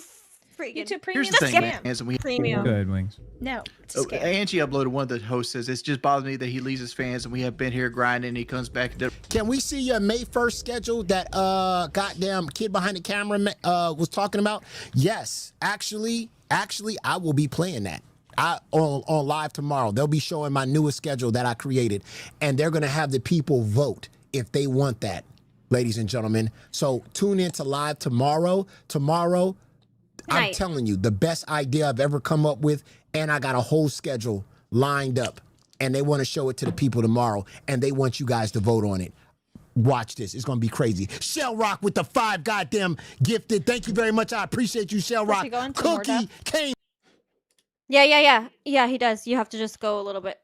freaking YouTube Here's Premium. the thing, Scam. man. We Premium. Good wings. No, it's a scam. Angie uploaded one of the hosts says it just bothers me that he leaves his fans and we have been here grinding and he comes back and Can we see your May 1st schedule that goddamn kid behind the camera was talking about? Yes, actually I will be playing that. On live tomorrow. They'll be showing my newest schedule that I created, and they're gonna have the people vote if they want that, ladies and gentlemen. So tune in to live tomorrow. I'm telling you, the best idea I've ever come up with, and I got a whole schedule lined up, and they want to show it to the people tomorrow, and they want you guys to vote on it. Watch this. It's going to be crazy. Shell Rock with the 5 goddamn gifted. Thank you very much. I appreciate you, Shell Rock. Cookie came. Yeah, he does. You have to just go a little bit.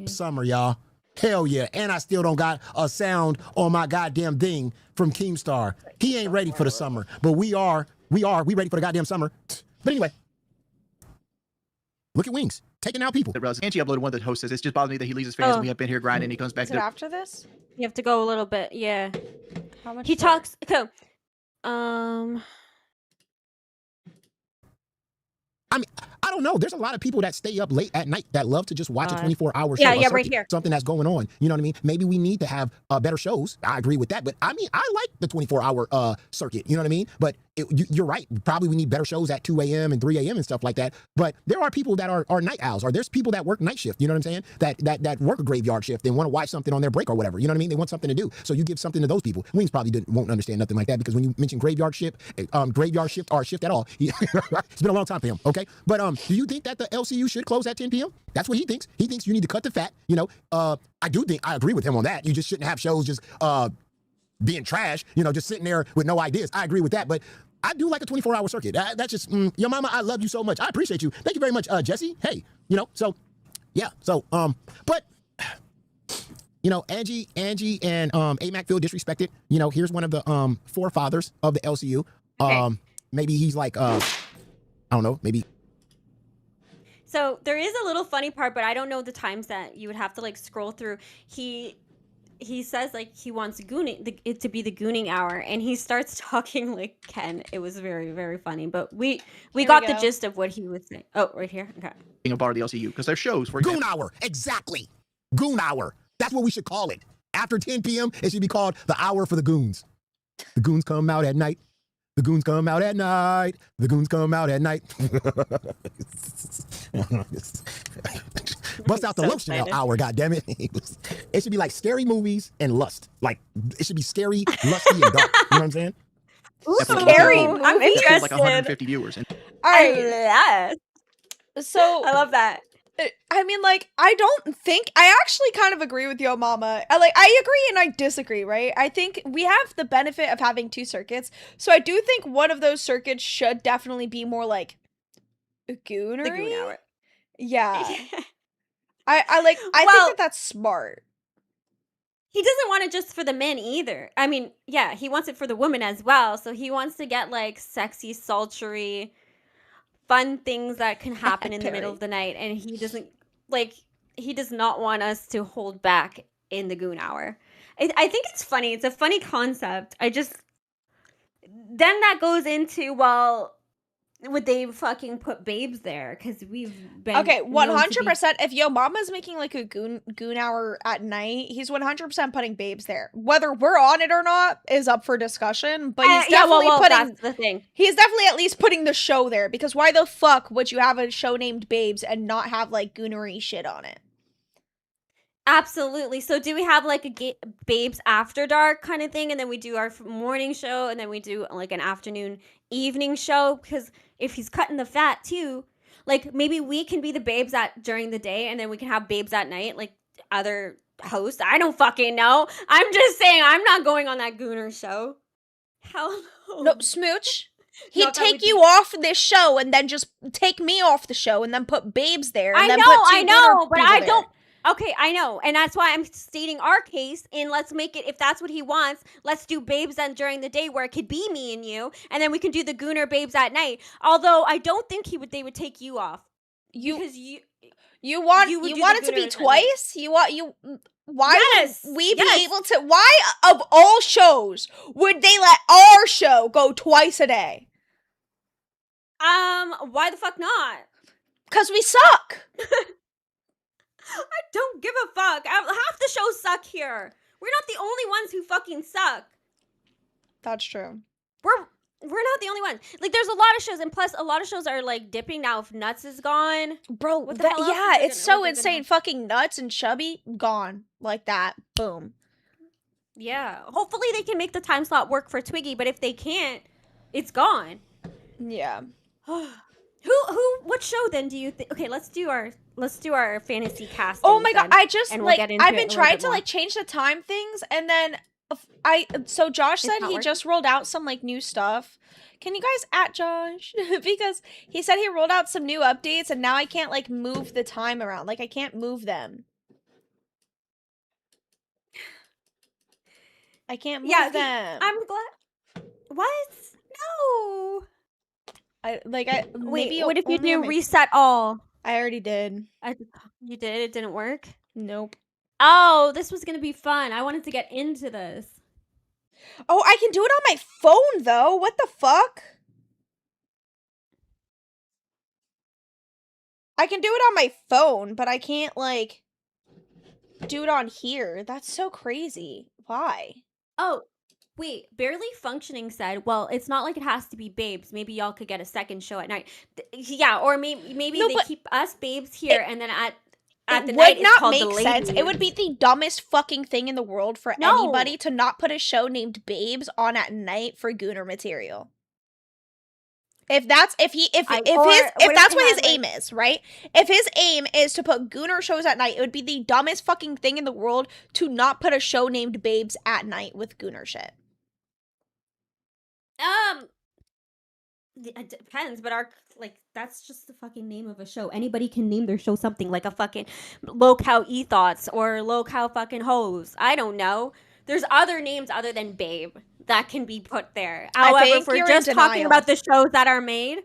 Summer, y'all. Hell yeah. And I still don't got a sound on my goddamn thing from Keemstar. He ain't ready for the summer, but we are. We ready for the goddamn summer. But anyway, look at Wings taking out people. Angie uploaded one that host says, it's just bothering me that he leaves his fans and we have been here grinding and he comes back Is it to after this? You have to go a little bit, yeah. How much? He for- talks. Okay. I mean, I don't know. There's a lot of people that stay up late at night that love to just watch a 24-hour show. Yeah, right here. Something that's going on. You know what I mean? Maybe we need to have better shows. I agree with that. But I mean, I like the 24-hour circuit. You know what I mean? But you're right. Probably we need better shows at 2 a.m. and 3 a.m. and stuff like that. But there are people that are night owls, or there's people that work night shift. You know what I'm saying? That work a graveyard shift and want to watch something on their break or whatever. You know what I mean? They want something to do. So you give something to those people. Wings probably won't understand nothing like that, because when you mention graveyard shift or shift at all, it's been a long time for him. Okay, but do you think that the LCU should close at 10 p.m.? That's what he thinks. He thinks you need to cut the fat. You know, I do think I agree with him on that. You just shouldn't have shows just being trash. You know, just sitting there with no ideas. I agree with that, but I do like a 24-hour circuit. That's just Yomama, I love you so much. I appreciate you. Thank you very much, Jesse. Hey, you know, so yeah, so but you know, Angie and AMAC feel disrespected. You know, here's one of the forefathers of the LCU. Okay. Maybe he's like I don't know, maybe. So there is a little funny part, but I don't know the times that you would have to like scroll through. He says like he wants it to be the gooning hour, and he starts talking like Ken. It was very, very funny, but we got the gist of what he was saying. Oh, right here. Okay. being a part of the LCU because their shows, for Goon Hour, exactly. Goon Hour. That's what we should call it. After 10 p.m., it should be called the hour for the goons. The goons come out at night. The goons come out at night. The goons come out at night. Bust out the lotion hour, goddammit. It should be like scary movies and lust. Like, it should be scary, lusty, and dark. You know what I'm saying? Ooh, scary. I'm interested. Like 150 viewers. All right. Yes. So I love that. I mean, like, I actually kind of agree with Yomama. I agree and I disagree, right? I think we have the benefit of having two circuits. So I do think one of those circuits should definitely be more like goonery. The goon hour. Yeah. I think that's smart. He doesn't want it just for the men either. I mean, yeah, he wants it for the women as well. So he wants to get like sexy, sultry, fun things that can happen in the middle of the night, and he does not want us to hold back in the goon hour. I think it's funny. It's a funny concept. Then that goes into, well, would they fucking put babes there? Because we've been 100%. If Yomama's making like a goon hour at night, he's 100% putting babes there. Whether we're on it or not is up for discussion. But he's definitely putting. That's the thing. He's definitely at least putting the show there, because why the fuck would you have a show named Babes and not have like goonery shit on it? Absolutely. So do we have like a Babes After Dark kind of thing, and then we do our morning show, and then we do like an afternoon evening show? Because if he's cutting the fat too, like maybe we can be the babes during the day, and then we can have babes at night, like other hosts. I don't fucking know. I'm just saying, I'm not going on that gooner show. Hell no. No, Smooch. He'd take you off this show and then just take me off the show and then put babes there. And I know, but I don't. Okay, I know, and that's why I'm stating our case, and let's make it, if that's what he wants, let's do babes then during the day where it could be me and you, and then we can do the gooner babes at night. Although I don't think they would take you off. You want it to be twice? Why would we be able to, why of all shows would they let our show go twice a day? Why the fuck not? Because we suck. I don't give a fuck. Half the shows suck here. We're not the only ones who fucking suck. That's true. We're not the only ones. Like, there's a lot of shows, and plus a lot of shows are like dipping now if Nuts is gone. Bro, what the hell yeah, it's so insane. Fucking Nuts and Chubby gone like that. Boom. Yeah. Hopefully they can make the time slot work for Twiggy, but if they can't, it's gone. Yeah. What show then do you think? Okay, let's do our fantasy casting. Oh my god, then, I just and we'll I've been trying to like change the time things, and then so Josh said he just rolled out some like new stuff. Can you guys at Josh? Because he said he rolled out some new updates, and now I can't like move the time around. Like I can't move them. I can't move Yeah, them. I'm glad. What? No. Wait, Wait, what if you only on do my- reset all? I already did. You did? It didn't work? Nope. Oh, this was going to be fun. I wanted to get into this. Oh, I can do it on my phone though. What the fuck? I can do it on my phone, but I can't like do it on here. That's so crazy. Why? Oh, wait. Barely Functioning said, well, it's not like it has to be Babes. Maybe y'all could get a second show at night. Yeah, or maybe No, they but keep us Babes here, and then at the it night would it's not called the make sense. It would be Ladies. the dumbest fucking thing in the world for No. anybody to not put a show named Babes on at night for Gooner material. If that's what his aim is, right? If his aim is to put Gooner shows at night, it would be the dumbest fucking thing in the world to not put a show named Babes at night with Gooner shit. It depends, but that's just the fucking name of a show. Anybody can name their show something like a fucking Lolcow Ethos or Lolcow fucking Hose. I don't know. There's other names other than Babe that can be put there. However, if we're just talking about the shows that are made,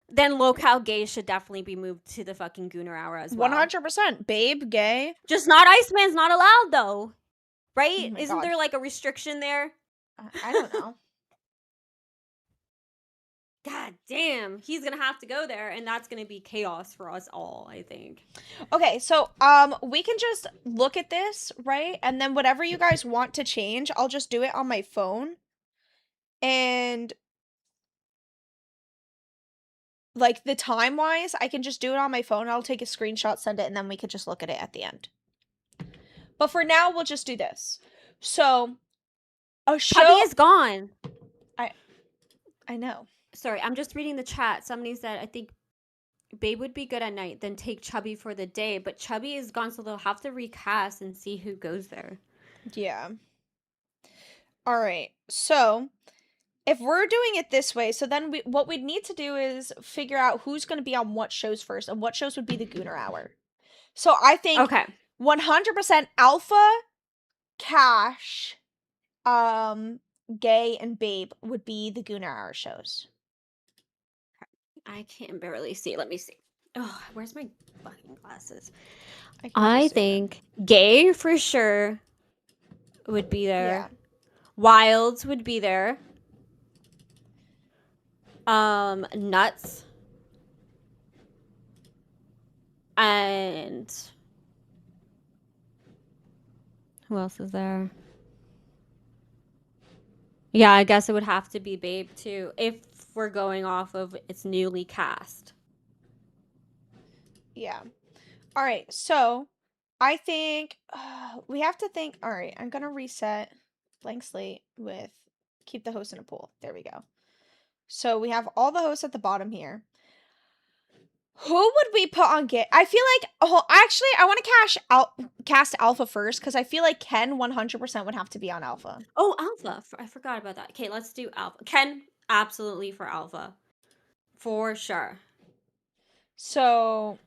then Lolcow Gay should definitely be moved to the fucking Gooner Hour as well. 100%. Babe, gay. Just not Iceman's not allowed though, right? Oh my Isn't God. there like a restriction there? I don't know. God damn, he's gonna have to go there, and that's gonna be chaos for us all, I think. Okay, so we can just look at this, right? And then whatever you guys want to change, I'll just do it on my phone. And like the time wise, I can just do it on my phone. I'll take a screenshot, send it, and then we could just look at it at the end. But for now, we'll just do this. So a show Chubby is gone. I know. Sorry, I'm just reading the chat. Somebody said, I think Babe would be good at night, then take Chubby for the day. But Chubby is gone, so they'll have to recast and see who goes there. Yeah. All right. So if we're doing it this way, so then what we'd need to do is figure out who's going to be on what shows first and what shows would be the Gooner Hour. So I think 100% Alpha, Cash, Gay, and Babe would be the Gooner Hour shows. I can barely see. Let me see. Oh, where's my fucking glasses? can I just zoom think Gay for sure would be there. Wilds would be there. Nuts. And who else is there? Yeah, I guess it would have to be Babe too, if we're going off of its newly cast. Yeah. All right. So I think we have to think. All right. I'm going to reset blank slate with keep the host in a pool. There we go. So we have all the hosts at the bottom here. Who would we put on Gay? I feel like, actually, I want to cast Alpha first because I feel like Ken 100% would have to be on Alpha. Oh, Alpha. I forgot about that. Okay, let's do Alpha. Ken, absolutely for Alpha. For sure. So,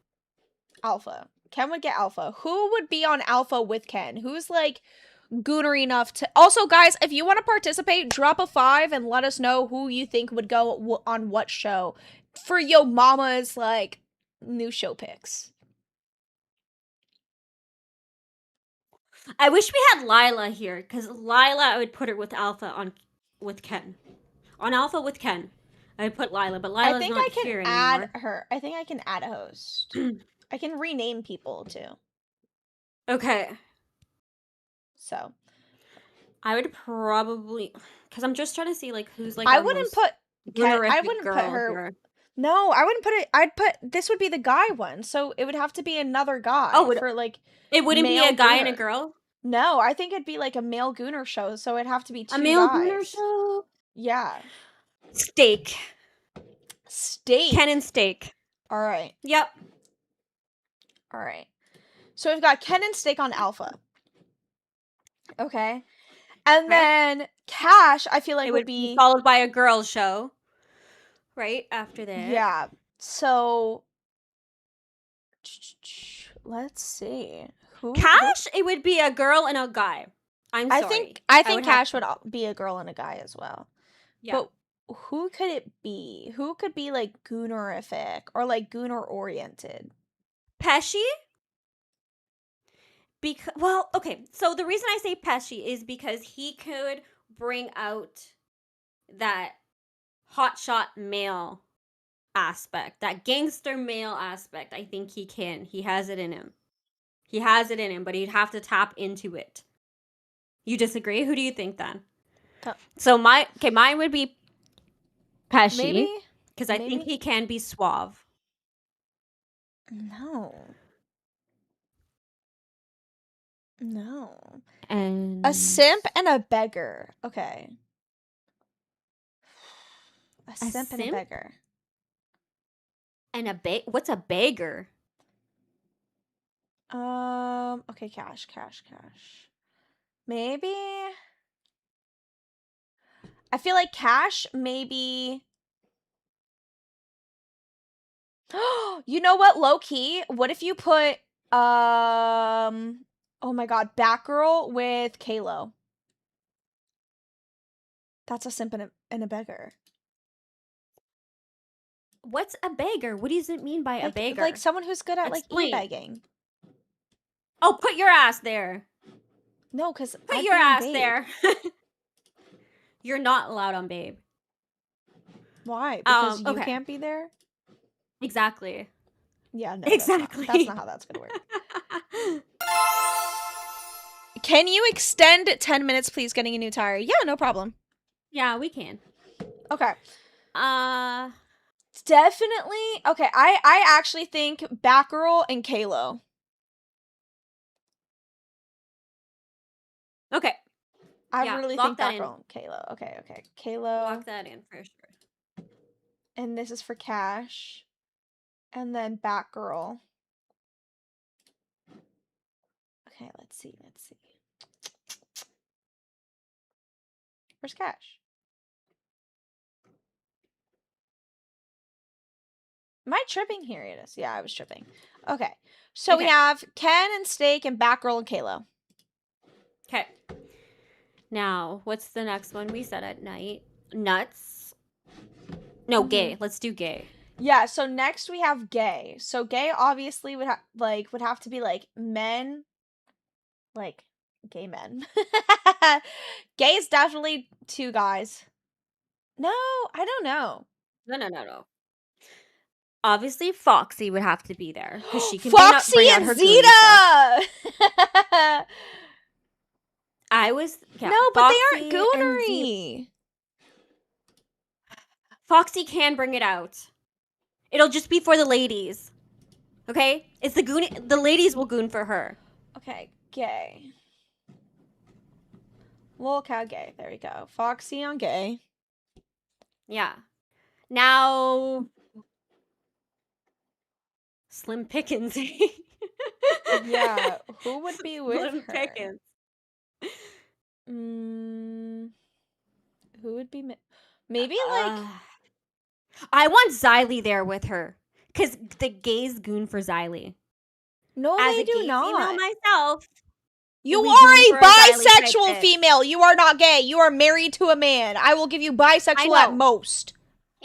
Alpha. Ken would get Alpha. Who would be on Alpha with Ken? Who's like goonery enough to... Also, guys, if you want to participate, drop a 5 and let us know who you think would go on what show. For Yomama's, like, new show picks. I wish we had Lila here, because Lila, I would put her with Alpha with Ken. On Alpha with Ken. I would put Lila, but Lila's not here anymore. I think I can add her. I think I can add a host. I can rename people, too. Okay. So. I would probably... Because I'm just trying to see, like, who's, like, I wouldn't put... I wouldn't put her... Here. No, I wouldn't put it... I'd put... This would be the guy one, so it would have to be another guy. For, like... It wouldn't be a guy and a girl? No, I think it'd be, like, a male gooner show, so it'd have to be 2 guys. A male gooner show? Yeah. Steak. Ken and Steak. All right. Yep. All right. So we've got Ken and Steak on Alpha. Okay. And then Cash, I feel like would be followed by a girl show. Right after that. Yeah. So let's see. Cash, it would be a girl and a guy. I'm I sorry. think would have Cash to- would be a girl and a guy as well. Yeah. But who could it be? Who could be like goonerific or like gooner oriented? Pesci? Well, okay. So the reason I say Pesci is because he could bring out that hotshot male aspect, that gangster male aspect. I think he can. He has it in him. He has it in him, but he'd have to tap into it. You disagree? Who do you think then? So mine would be Pesci. Maybe Because I think he can be suave. No. And A simp and a beggar. Okay. A simp and a simp? beggar. And what's a beggar? Okay, cash. Maybe I feel like Cash maybe. You know what, low key? What if you put oh my god, Batgirl with Kalo? That's a simp and a beggar. What's a beggar? What does it mean by a beggar? Like someone who's good at Explain. like e-begging. Oh, put your ass there. No, because Put your ass there. You're not allowed on Babe. Why? Because you okay. can't be there? Exactly. Yeah, no. Exactly. That's not how that's gonna work. Can you extend 10 minutes, please, getting a new tire? Yeah, no problem. Yeah, we can. Okay. Definitely. Okay, I actually think Batgirl and Kalo. Okay. I really think that Batgirl and Kalo. Okay. Kalo. Lock that in for sure. And this is for Cash. And then Batgirl. Okay, let's see. Where's Cash? Am I tripping? Here it is. Yeah, I was tripping. Okay. So we have Ken and Steak and Batgirl and Kalo. Okay. Now, what's the next one we said at night? Nuts? No, gay. Let's do gay. Yeah, so next we have gay. So gay obviously would have to be like men, like gay men. Gay is definitely two guys. No, I don't know. No. Obviously, Foxy would have to be there because she can Foxy bring out and her Zeta. No, but they aren't goonery. Foxy can bring it out. It'll just be for the ladies. Okay? It's the ladies will goon for her. Okay, gay. Lolcow gay. There we go. Foxy on gay. Yeah. Now Slim Pickens. Yeah, who would be with Slim her? Pickens. Who would be maybe like I want Xylee there with her because the gays goon for Xylee. No, As they a do gay not. female myself. You we are goon a for Xylee type bisexual bitch. female. You are not gay. You are married to a man. I will give you bisexual at most.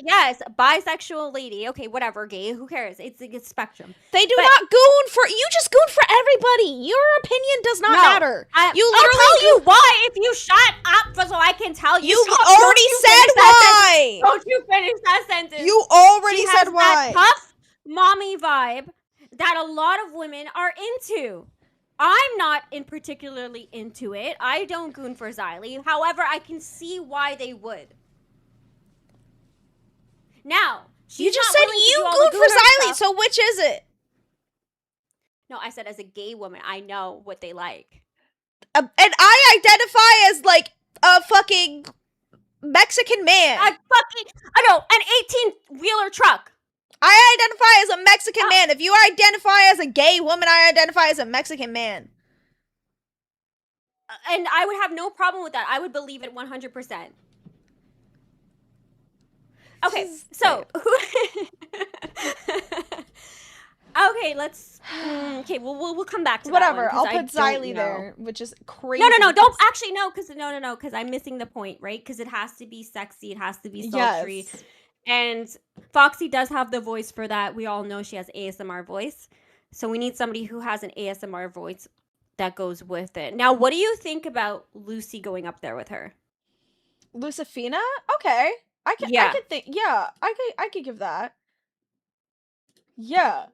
Yes, bisexual lady. Okay, whatever, gay. Who cares? It's a spectrum. They do not goon for you. Just goon for everybody. Your opinion does not matter. I'll You tell you why if you shut up so I can tell you. You Stop. already said why. Don't you finish that sentence. You already She said has why. That tough mommy vibe that a lot of women are into. I'm not particularly into it. I don't goon for Xylee. However, I can see why they would. Now, You just said you goon for Xylee, so which is it? No, I said as a gay woman, I know what they like. And I identify as like a fucking Mexican man. I know, an 18-wheeler truck. I identify as a Mexican man. If you identify as a gay woman, I identify as a Mexican man. And I would have no problem with that. I would believe it 100%. Okay, so okay, let's Okay, we'll come back to Whatever. that I'll one, 'cause put I don't Xylee know. there, which is crazy. No, don't because- actually no, because I'm missing the point, right? Because it has to be sexy, it has to be sultry, Yes. and Foxy does have the voice for that. We all know she has ASMR voice, so we need somebody who has an ASMR voice that goes with it. Now, what do you think about Lucy going up there with her? Lucifina? Okay. I could think. Yeah, I could give that. Yeah,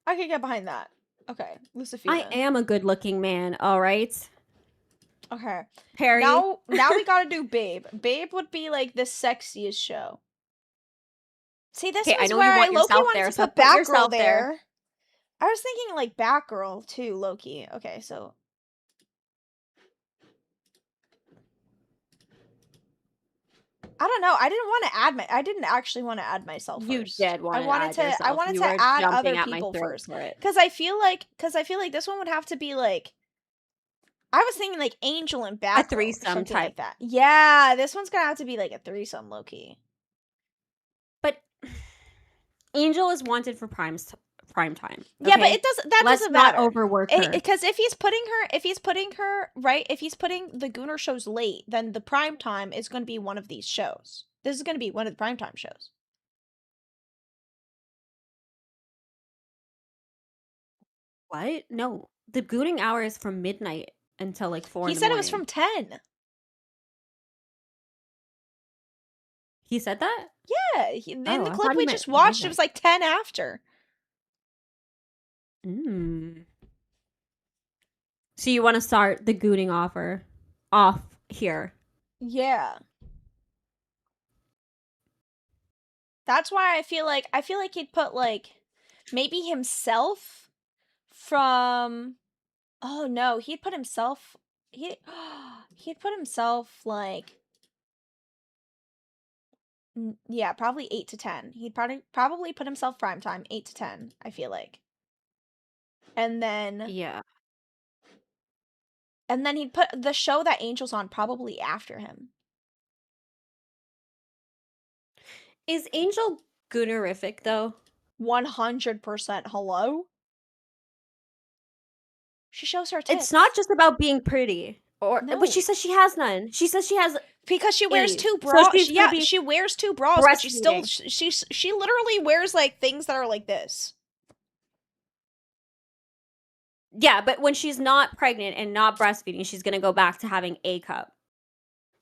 I could get behind that. Okay, Lucifina. I am a good-looking man. All right. Okay. Perry. Now we gotta do Babe. Babe would be like the sexiest show. See, this Okay, I was know you where I want Loki yourself wanted there, to so put put Batgirl yourself there. there. I was thinking like Batgirl too, Loki. Okay, so I don't know. I didn't actually want to add myself You first. did want I wanted to. I yourself. wanted You to were add jumping other at my people throat first for it. because I feel like this one would have to be like. I was thinking like Angel and Batgirl, threesome something type. like that. Yeah, this one's gonna have to be like a threesome, Loki. But Angel is wanted for prime time. Yeah, but okay? it doesn't. That Let's doesn't not matter. overwork her. Because if he's putting her right, if he's putting the Gooner shows late, then the prime time is going to be one of these shows. This is going to be one of the primetime shows. What? No, the gooning hour is from midnight until like 4. He in the said it was morning. from 10. He said that? Yeah, in Oh, the I clip thought we he just meant watched, it midnight. was like 10 after. So you want to start the gooning offer off here? Yeah. That's why I feel like he'd put like maybe himself from oh no, he'd put himself he'd put himself like yeah, probably 8 to 10. He'd probably put himself primetime 8 to 10, I feel like. And then And then he'd put the show that Angel's on probably after him. Is Angel goonerific though? 100%. Hello? She shows her tits. It's not just about being pretty, but she says she has none. She says she has because she wears 2 So bras. she's gonna be she wears 2 bras, but she still breastfeeding. she literally wears like things that are like this. Yeah, but when she's not pregnant and not breastfeeding, she's gonna go back to having a cup,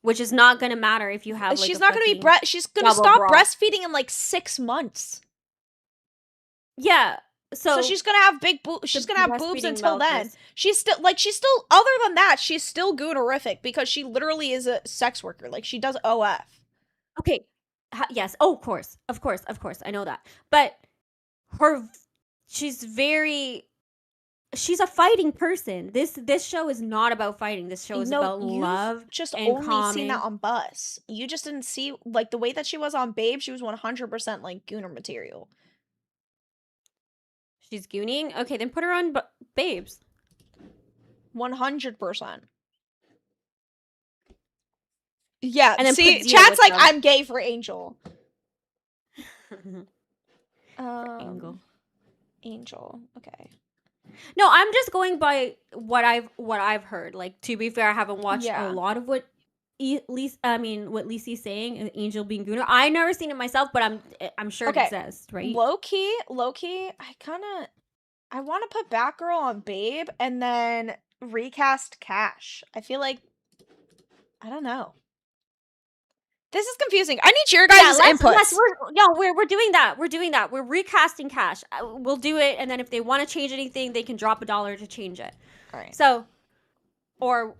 which is not gonna matter if you have. Like, she's a not gonna be fucking she's gonna double stop bra. breastfeeding in like 6 months. Yeah, So she's gonna have big boobs. She's gonna have boobs breastfeeding until milk then. is- She's still other than that, she's still goonerific because she literally is a sex worker. Like she does OF. Okay. Yes. Oh, of course. I know that. But she's a fighting person. This show is not about fighting. This show is about you've love. just and only calming. seen that on Bus. You just didn't see like the way that she was on Babe. She was 100% like gooner material. She's gooning. Okay, then put her on Babes. 100%. Yeah, And then see, put Zia chat's with like, them. I'm gay for Angel. Angel. Okay. No, I'm just going by what I've heard. Like, to be fair, I haven't watched a lot of what what Lisi's saying, and Angel being gooner. I never seen it myself, but I'm sure it exists, right? Low key, I want to put Batgirl on Babe and then recast Cash. I feel like, I don't know. This is confusing. I need your guys' inputs. We're doing that. We're doing that. We're recasting Cash. We'll do it, and then if they want to change anything, they can drop $1 to change it. All right. So, or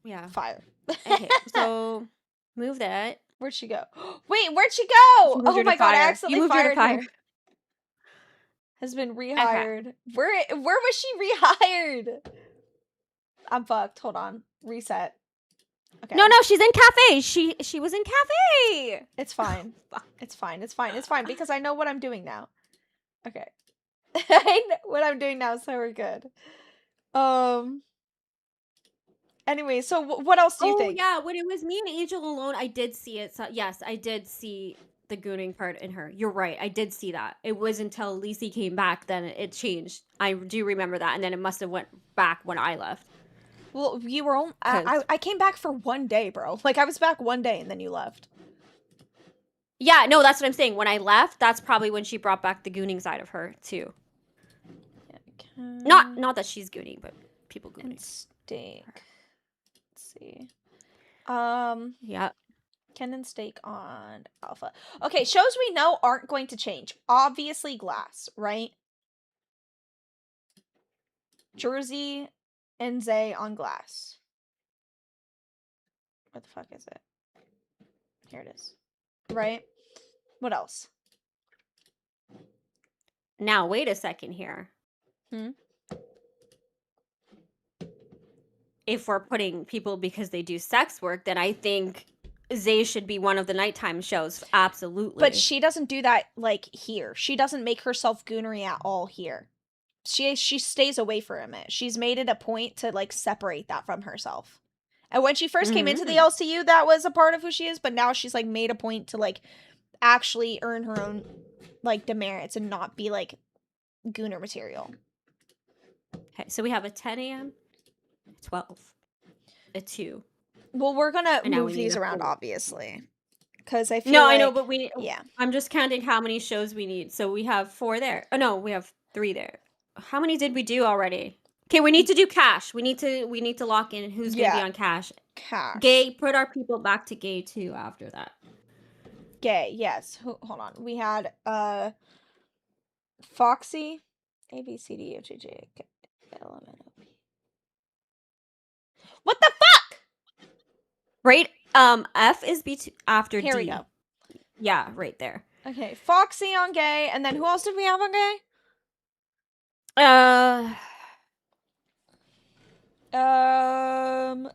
yeah, fire. Okay, so move that. Where'd she go? Wait, where'd she go? She moved Oh her my to god, I fire. accidentally You moved her to fired her. fire. Has been rehired. Where was she rehired? I'm fucked. Hold on. Reset. Okay. No, she's in cafe. She was in cafe. It's fine. It's fine because I know what I'm doing now. Okay. I know what I'm doing now, so we're good. Anyway, so what else do you think? Yeah, when it was me and Angel alone, I did see it. So, yes, I did see the gooning part in her. You're right. I did see that. It was until Lacey came back then it changed. I do remember that, and then it must have went back when I left. Well, you were only I came back for 1 day, bro. Like I was back 1 day and then you left. Yeah, no, that's what I'm saying. When I left, that's probably when she brought back the gooning side of her too. Not that she's gooning, but people gooning. And steak. Let's see. Yeah. Ken and steak on Alpha. Okay, shows we know aren't going to change. Obviously Glass, right? Jersey and Zay on Glass. Where the fuck is it? Here it is. Right? What else? Now, wait a second here. If we're putting people because they do sex work, then I think Zay should be one of the nighttime shows. Absolutely. But she doesn't do that, like, here. She doesn't make herself goonery at all here. She stays away from it. She's made it a point to, like, separate that from herself. And when she first came into the LCU, that was a part of who she is, but now she's, like, made a point to, like, actually earn her own, like, demerits and not be, like, gooner material. Okay, so we have a 10 a.m., 12, a 2. Well, we're gonna And now move we need these a around, 4. obviously. Because I feel No, like... I know, but we... Yeah. I'm just counting how many shows we need. So we have 4 there. Oh, no, we have 3 there. How many did we do already? Okay, we need to do cash. We need to lock in who's going to be on cash. Cash. Gay, put our people back to gay, too, after that. Gay, yes. Hold on. We had, Foxy, A, B, C, D, E, F, G, J, K, L, M, N, O, P. What the fuck? Right? F is after Here D. we go. Yeah, right there. Okay, Foxy on gay, and then who else did we have on gay?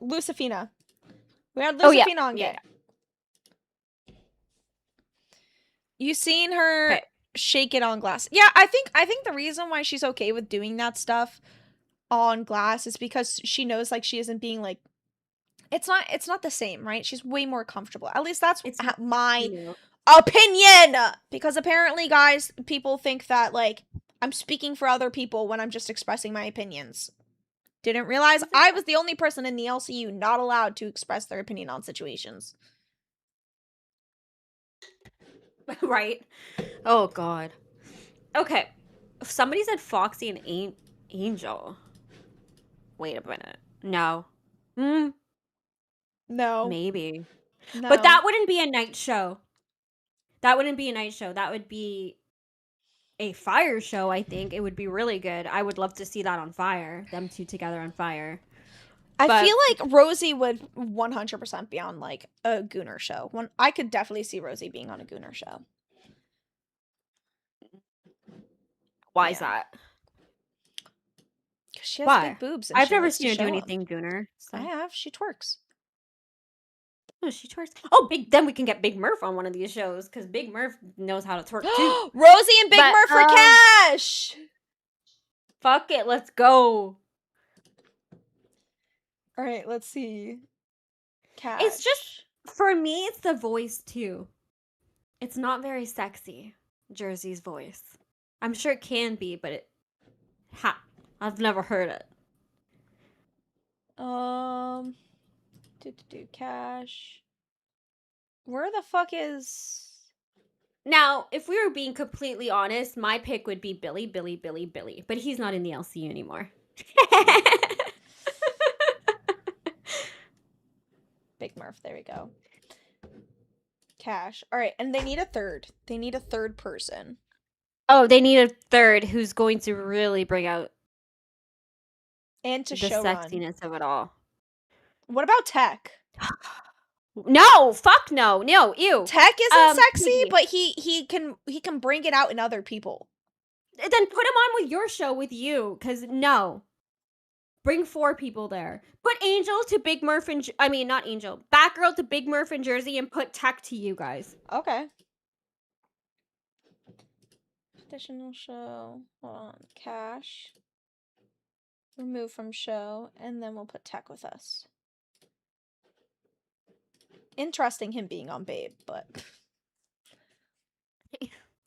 Lucifina. We had Lucifina on gay. You seen her shake it on Glass? Yeah, I think the reason why she's okay with doing that stuff on Glass is because she knows, like, she isn't being, like, it's not the same, right? She's way more comfortable. At least that's my opinion. Because apparently, guys, people think that, like, I'm speaking for other people when I'm just expressing my opinions. Didn't realize I was the only person in the LCU not allowed to express their opinion on situations. Right? Oh, God. Okay. Somebody said Foxy and Angel. Wait a minute. No. No. Maybe. No. But that wouldn't be a night show. That wouldn't be a night show. That would be a Fire show, I think. It would be really good. I would love to see that on Fire. Them two together on Fire. I feel like Rosie would 100% be on, like, a Gooner show. I could definitely see Rosie being on a Gooner show. Why is that? Because she has big boobs. And I've she never likes to seen her do show 'em. anything Gooner. So. I have. She twerks. Oh, she twerks. Oh, then we can get Big Murph on one of these shows because Big Murph knows how to twerk too. Rosie and Big Murph for cash! Fuck it, let's go. All right, let's see. Cash. It's just, for me, it's the voice too. It's not very sexy, Jersey's voice. I'm sure it can be, but I've never heard it. Cash. Where the fuck is... Now, if we were being completely honest, my pick would be Billy, but he's not in the LCU anymore. Big Murph, there we go. Cash. All right, and they need a third. They need a third person. Oh, they need a third who's going to really bring out and to the show sexiness of it all. What about Tech? No, fuck no, ew. Tech isn't sexy, but he can bring it out in other people. Then put him on with your show with you, because no. Bring 4 people there. Put Angel to Big Murph and... I mean, not Angel. Batgirl to Big Murph and Jersey and put Tech to you guys. Okay. Additional show. Hold on. Cash. Remove from show. And then we'll put Tech with us. Interesting him being on Babe, but...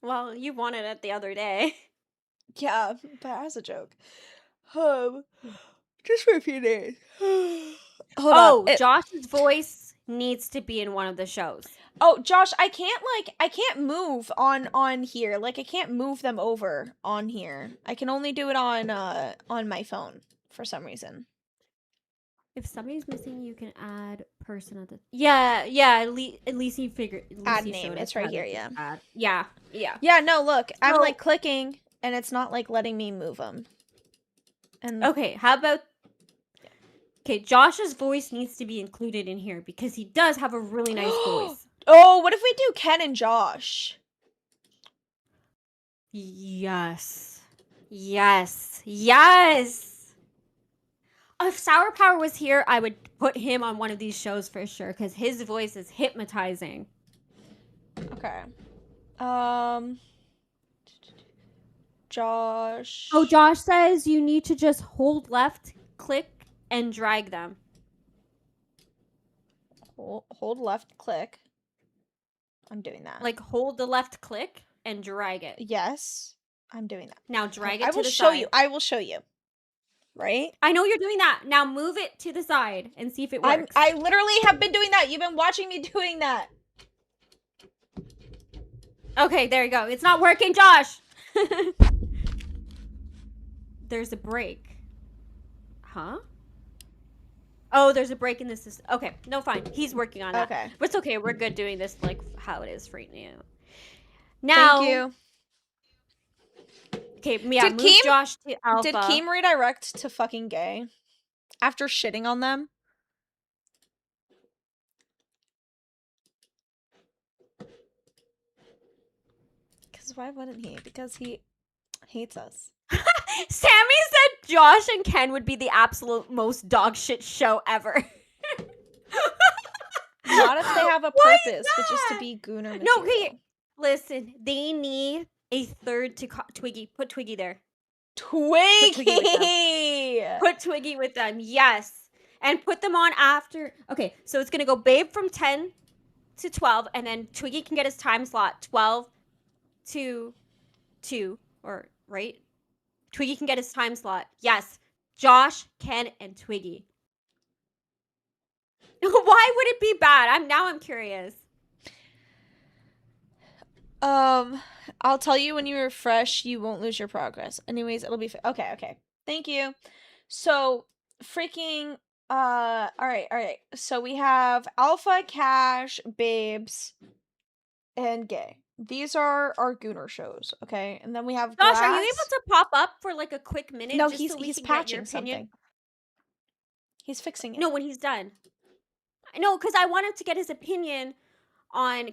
Well, you wanted it the other day. Yeah, but as a joke. Just for a few days. Hold Oh, on. Josh's voice needs to be in one of the shows. Oh, Josh, I can't move on here. Like I can't move them over on here. I can only do it on my phone for some reason. If somebody's missing, you can add person at the. Yeah. At least you figure. Add name. It's right here. Yeah. Yeah. Yeah. No, look, I'm So- like clicking, and it's not like letting me move them. And Okay, how about. Okay, Josh's voice needs to be included in here because he does have a really nice voice. Oh, what if we do Ken and Josh? Yes. If Sour Power was here, I would put him on one of these shows for sure because his voice is hypnotizing. Okay. Josh. Oh, Josh says you need to just hold left, click, and drag them. Hold left click. I'm doing that. Like hold the left click and drag it. Yes, I'm doing that. Now drag it I to will the show side. you. I will show you. Right? I know you're doing that. Now move it to the side and see if it works. I literally have been doing that. You've been watching me doing that. Okay, there you go. It's not working, Josh. There's a break. Huh? Oh, there's a break in the system. Okay, no, fine. He's working on that. Okay. But it's okay. We're good doing this like how it is right now. Now, Thank you. Okay, yeah, move Josh to alpha. Did Keem redirect to fucking gay after shitting on them? Because why wouldn't he? Because he hates us. Sammy said Josh and Ken would be the absolute most dog shit show ever. Not if they have a purpose, which is to be gooner material. No, okay. Listen, they need a third to Twiggy. Put Twiggy there. Twiggy! Put Twiggy with them, yes. And put them on after. Okay, so it's going to go Babe from 10 to 12, and then Twiggy can get his time slot 12 to 2, or, right? Twiggy can get his time slot. Yes. Josh, Ken, and Twiggy. Why would it be bad? I'm curious. I'll tell you when you refresh, you won't lose your progress. Anyways, it'll be okay. Thank you. So, freaking all right. So we have Alpha, Cash, Babes, and Gay. These are our gooner shows, okay? And then we have Josh, Glass. are you able to pop up for like a quick minute? No, just so we he's can get your patching opinion? something. He's fixing it. No, when he's done. No, because I wanted to get his opinion on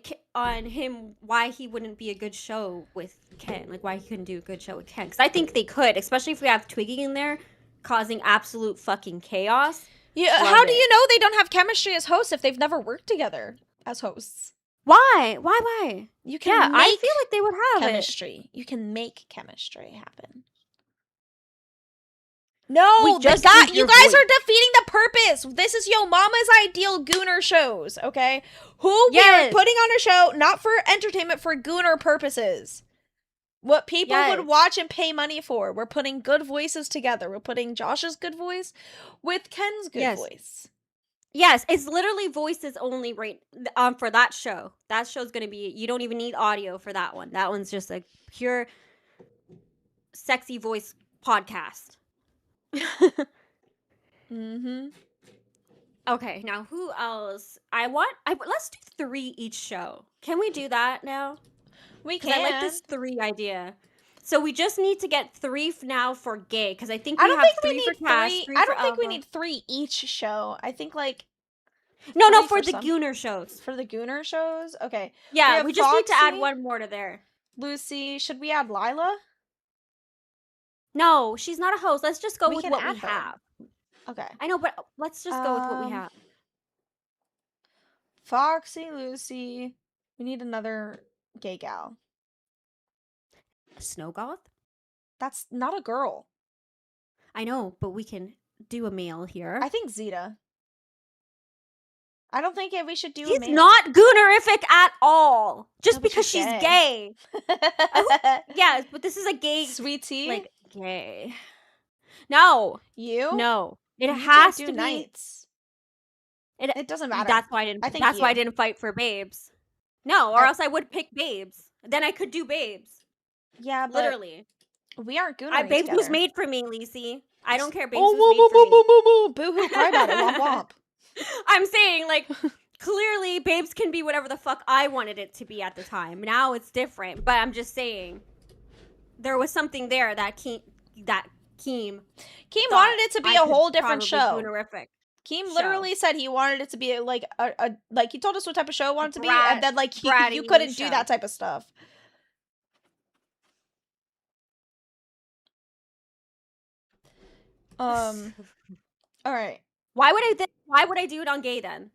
him, why he wouldn't be a good show with Ken, like why he couldn't do a good show with Ken. Because I think they could, especially if we have Twiggy in there, causing absolute fucking chaos. Yeah, how do you know they don't have chemistry as hosts if they've never worked together as hosts? Why? Why? You can make I feel like they would have chemistry. You can make chemistry happen. No, We you just guys need your are voice. defeating the purpose. This is Yomama's ideal gooner shows, okay? Who we Yes. are putting on a show, not for entertainment, for gooner purposes. What people Yes. would watch and pay money for. We're putting good voices together. We're putting Josh's good voice with Ken's good Yes. voice. Yes, it's literally voices only right for that show. That show's going to be, you don't even need audio for that one. That one's just a pure sexy voice podcast. Mm-hmm. Okay, now who else? Let's do 3 each show. Can we do that now? We 'Cause I like this 3 idea. So we just need to get 3 now for Gay, because I think we I don't have think 3 we for need Cash, 3. 3 I for don't think we Alpha. need 3 each show. I think like No, 3 for the some. Gooner shows. For the gooner shows? Okay. Yeah, have we just need to add Foxy, 1 more to there. Lucy. Should we add Lila? No, she's not a host. Let's just go We with can what add we her. have. Okay. I know, but let's just go with what we have. Foxy, Lucy. We need another gay gal. Snow Goth? That's not a girl. I know, but we can do a male here. I think Zeta. I don't think we should do. He's not goonerific at all. Just because she's gay. Yes, but this is a gay sweet tea. Like gay. No, no. It has to be nights. It doesn't matter. That's why I didn't. That's why I didn't fight for babes. No, or else I would pick babes. Then I could do babes. Yeah, but literally. We aren't goonery Babes together. was made for me, Lacey. I don't care. Babes Oh, was made for me. Boo hoo, cry about it. Womp womp. I'm saying, like, clearly, babes can be whatever the fuck I wanted it to be at the time. Now it's different, but I'm just saying, there was something there that Keem wanted it to be a whole different show. Goonerific. Keem literally said he wanted it to be like like he told us what type of show it wanted to be, and then like you couldn't do that type of stuff. All right. Why would I do it on gay then?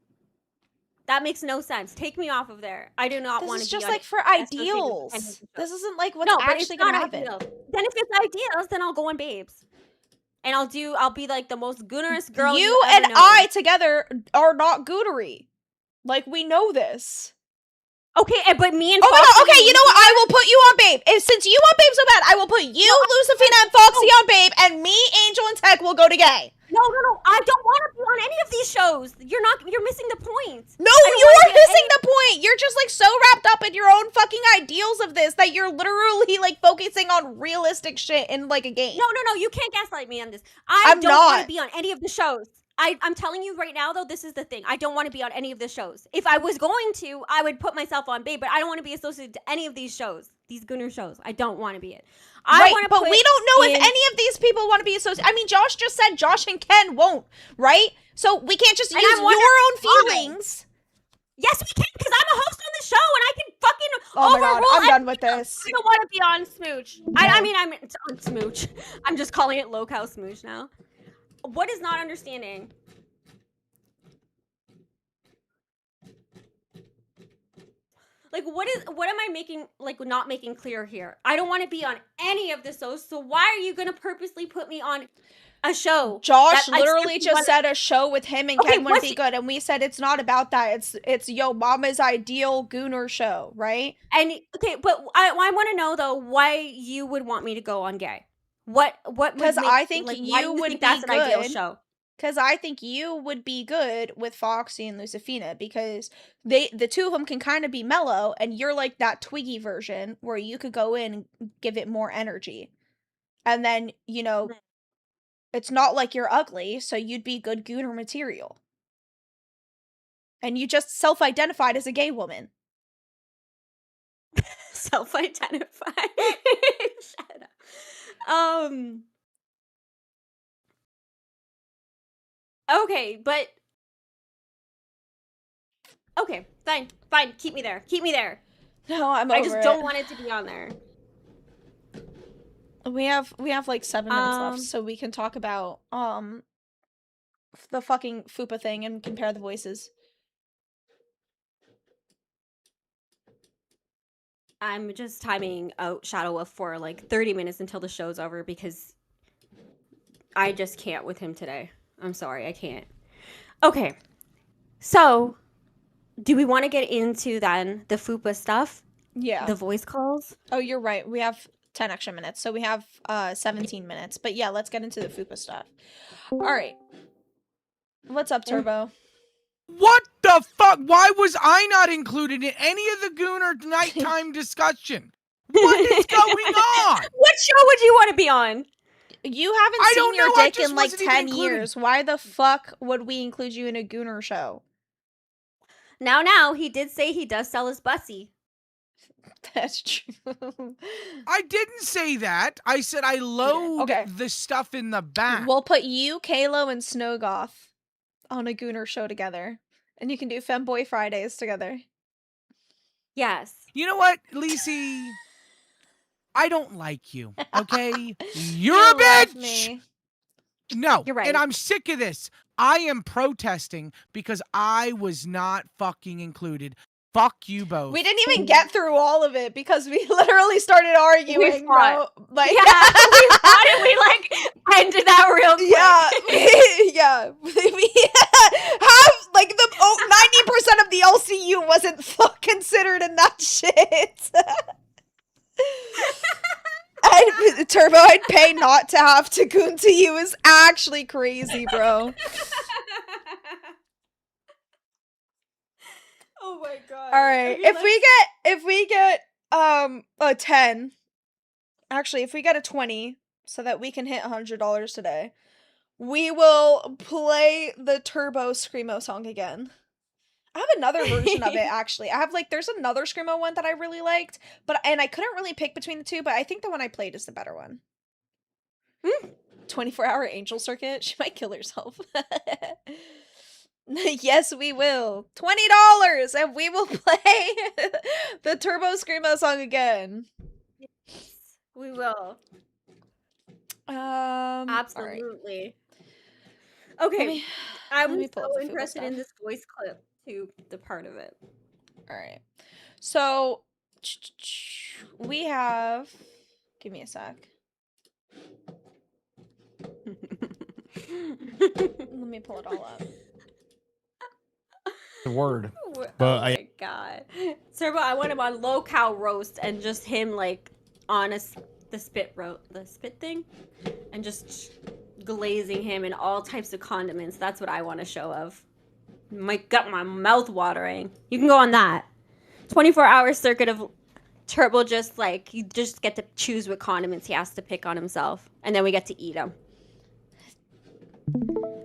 That makes no sense. Take me off of there. I do not want to. This is just like for ideals. This isn't like what's actually gonna happen. Then if it's ideals, then I'll go on babes, and I'll be like the most goonerous girl. You and I together are not goonery. Like we know this. Okay, but me and oh my god, okay, you know what? I will put you on Babe. Since you want Babe so bad, I will put you, Lucifina, and Foxy on Babe, and me, Angel, and Tech will go to gay. No, I don't want to be on any of these shows. You're missing the point. No, you are missing the point. You're just like so wrapped up in your own fucking ideals of this that you're literally like focusing on realistic shit in like a game. No, you can't gaslight me on this. I don't want to be on any of the shows. I'm telling you right now, though, this is the thing. I don't want to be on any of the shows. If I was going to, I would put myself on Babe, but I don't want to be associated to any of these shows, these gooner shows. I don't want to be it. Right, but we don't know if any of these people want to be associated. I mean, Josh just said Josh and Ken won't, right? So we can't just use your own feelings. Yes, we can, because I'm a host on the show, and I can fucking oh my overrule. God, I'm done with this. I don't want to be on Smooch. I mean, I'm on Smooch. I'm just calling it Lolcow Smooch now. What is not understanding? Like, what am I making, like, not making clear here? I don't want to be on any of the shows, so why are you going to purposely put me on a show? Josh literally just said a show with him and Ken wouldn't be good, and we said it's not about that. It's Yomama's ideal gooner show, right? And, okay, but I want to know, though, why you would want me to go on gay. What because I think like, you would be that's good. An ideal show. Because I think you would be good with Foxy and Lucifina because the two of them can kind of be mellow, and you're like that Twiggy version where you could go in and give it more energy. And then, you know, it's not like you're ugly, so you'd be good gooner material. And you just self-identified as a gay woman. Self-identified? Shut up. Okay, but okay, fine. Keep me there. No, I just don't want it to be on there. We have like 7 minutes left, so we can talk about the fucking fupa thing and compare the voices. I'm just timing out Shadow Wolf for like 30 minutes until the show's over because I just can't with him today. I'm sorry, I can't. Okay, so do we want to get into then the fupa stuff? Yeah. The voice calls? Oh, you're right. We have 10 extra minutes, so we have 17 minutes. But yeah, let's get into the fupa stuff. All right. What's up, Turbo? What the fuck? Why was I not included in any of the Gooner nighttime discussion? What is going on? What show would you want to be on? You haven't seen your dick in like 10 years. Why the fuck would we include you in a Gooner show? Now, he did say he does sell his bussy. That's true. I didn't say that. I said I load the stuff in the back. We'll put you, Kalo, and Snowgoth on a Gooner show together. And you can do Femboy Fridays together. Yes. You know what, Lacey? I don't like you, okay? You're a bitch! Me. No, you're right. And I'm sick of this. I am protesting because I was not fucking included. Fuck you both. We didn't even get through all of it because we literally started arguing, bro. Like, yeah, we fought and we like ended that real quick. Yeah, yeah. We have Like, 90% of the LCU wasn't considered in that shit. Turbo, I'd pay not to have to goon to you is actually crazy, bro. Oh my god. All right, if we get a 10, actually, if we get a 20, so that we can hit $100 today, we will play the Turbo Screamo song again. I have another version of it, actually. I have, like, there's another Screamo one that I really liked, and I couldn't really pick between the two, but I think the one I played is the better one. 24-hour Angel Circuit? She might kill herself. Yes, we will. $20, and we will play the Turbo Screamo song again. Yes, we will. Absolutely. Right. Okay, I'm let me pull up so the Fubo interested in stuff. this voice clip to the part of it. All right. So we have. Give me a sec. Let me pull it all up. The word. Oh my god. Turbo, I want him on Lolcow roast and just him like on the spit thing and just glazing him in all types of condiments. That's what I want a show of. Got my mouth watering. You can go on that. 24-hour circuit of Turbo, just like you just get to choose what condiments he has to pick on himself, and then we get to eat them.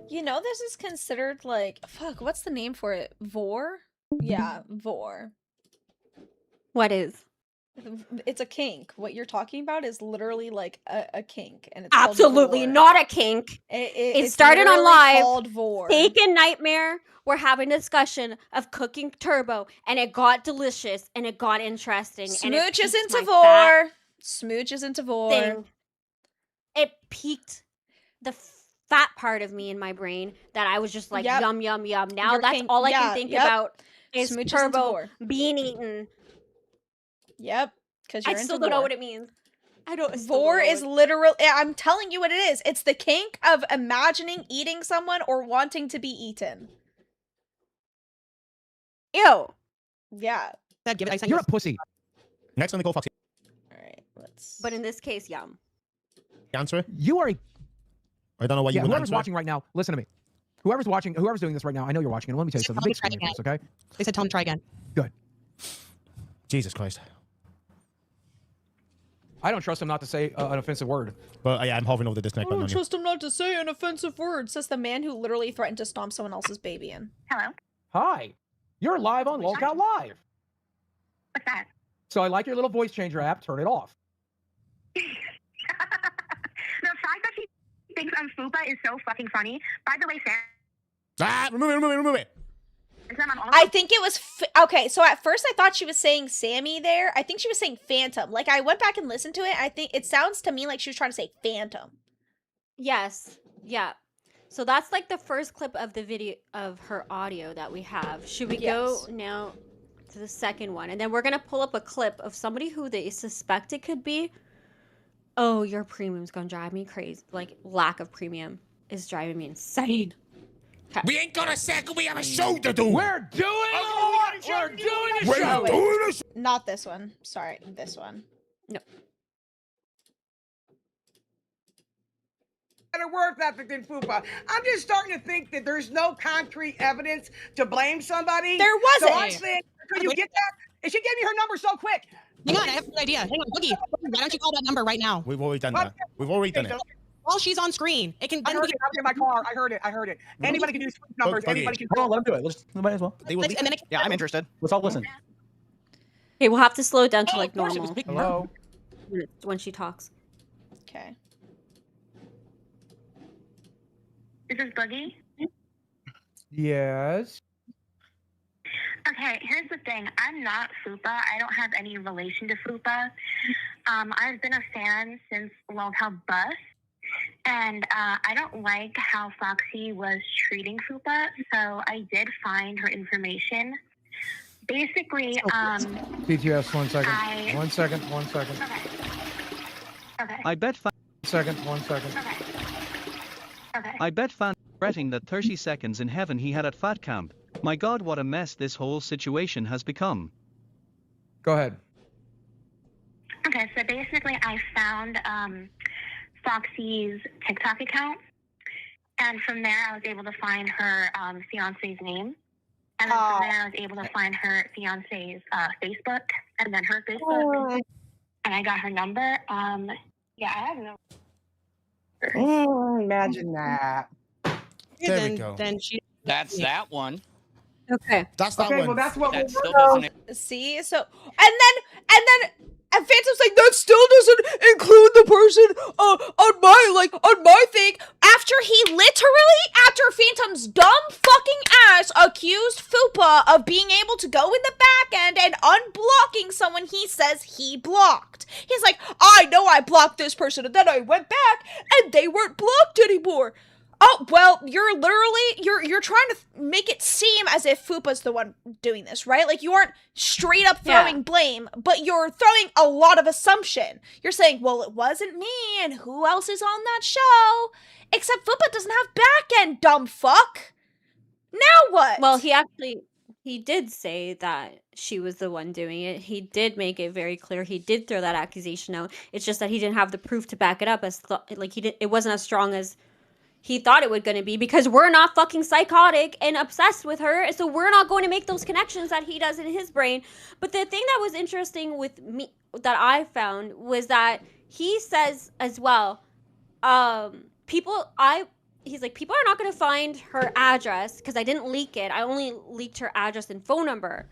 You know, this is considered like what's the name for it? Vor? Yeah, vor. What is? It's a kink. What you're talking about is literally like a kink, and it's Absolutely called vor. not a kink. It started on literally live. Called vor. Steak and Nightmare were having a discussion of cooking Turbo, and it got delicious and it got interesting. Smooch is into vor. vor. Smooch is into vor. Thing. It piqued the fat part of me in my brain that I was just like, yum, yum, yum. Now Your that's kink- all I yeah, can think yep. about is Smooch is into Turbo vor. being eaten. Yep. Because I still don't know what it means. I don't. Vor is literal. I'm telling you what it is. It's the kink of imagining eating someone or wanting to be eaten. Ew. Yeah. You're a pussy. Next on the go, Foxy. All right. Let's. But in this case, yum. Answer. You are a. I don't know why you. Whoever's watching right now, listen to me. Whoever's watching, whoever's doing this right now, I know you're watching. And let me tell you something. Big screen this, okay? They said tell him try again. Good. Jesus Christ. I don't trust him not to say an offensive word. But yeah, I'm hovering over the disconnect I button don't on you. trust him not to say an offensive word, says the man who literally threatened to stomp someone else's baby in. Hello. Hi. You're live on Lolcow Live. What's that? So I like your little voice changer app. Turn it off. The fact that she thinks I'm Fupa is so fucking funny. By the way, Sam. Remove it. I think it was okay. So at first I thought she was saying Sammy there. I think she was saying Phantom. Like I went back and listened to it. I think it sounds to me like she was trying to say Phantom. Yes. Yeah. So that's like the first clip of the video of her audio that we have. Should we go now to the second one? And then we're going to pull up a clip of somebody who they suspect it could be. Oh, your premium's going to drive me crazy. Like lack of premium is driving me insane. Okay. We ain't gonna second. We have a show to do. We're doing a show. Not this one. Sorry, this one. No. Better work ethic than Fupa. I'm just starting to think that there's no concrete evidence to blame somebody. There wasn't. So I'm saying, could you get that? And she gave me her number so quick. Hang on, I have an idea. Hang on, Boogie. Why don't you call that number right now? We've already done that. We've already done it. While she's on screen, it can. I heard it. I was in my car. I heard it. Anybody can use numbers. Anybody can. Hold on, let him do it. We might as well. Yeah, I'm interested. Let's all listen. Okay, we'll have to slow it down to like normal. Hello. When she talks. Okay. This is Boogie. Yes. Okay, here's the thing. I'm not Fupa. I don't have any relation to Fupa. I've been a fan since Lolcow Bus, and I don't like how Foxy was treating Fupa, so I did find her information. Basically, BTS, 1 second. 1 second. 1 second. Okay. I bet fan. 1 second. Okay. I bet fan regretting that 30 seconds in heaven he had at Fat Camp. My god, what a mess this whole situation has become. Go ahead. Okay, so basically I found Foxy's TikTok account, and from there I was able to find her fiance's name, and then from there I was able to find her fiance's Facebook, and then her Facebook, and I got her number. Yeah, I have no. Imagine that. There we go. Then she. That's that one. Okay. That's that Okay, one. well that's what That we'll still work doesn't. See, so and Phantom's like, that still doesn't include the person on my thing. After Phantom's dumb fucking ass accused Fupa of being able to go in the back end and unblocking someone he says he blocked. He's like, I know I blocked this person, and then I went back and they weren't blocked anymore. Oh, well, you're trying to make it seem as if Fupa's the one doing this, right? Like, you aren't straight up throwing blame, but you're throwing a lot of assumption. You're saying, well, it wasn't me, and who else is on that show? Except Fupa doesn't have back end, dumb fuck. Now what? Well, he did say that she was the one doing it. He did make it very clear. He did throw that accusation out. It's just that he didn't have the proof to back it up. It wasn't as strong as he thought it was going to be, because we're not fucking psychotic and obsessed with her, so we're not going to make those connections that he does in his brain. But the thing that was interesting with me that I found was that he says as well, he's like, people are not going to find her address because I didn't leak it. I only leaked her address and phone number.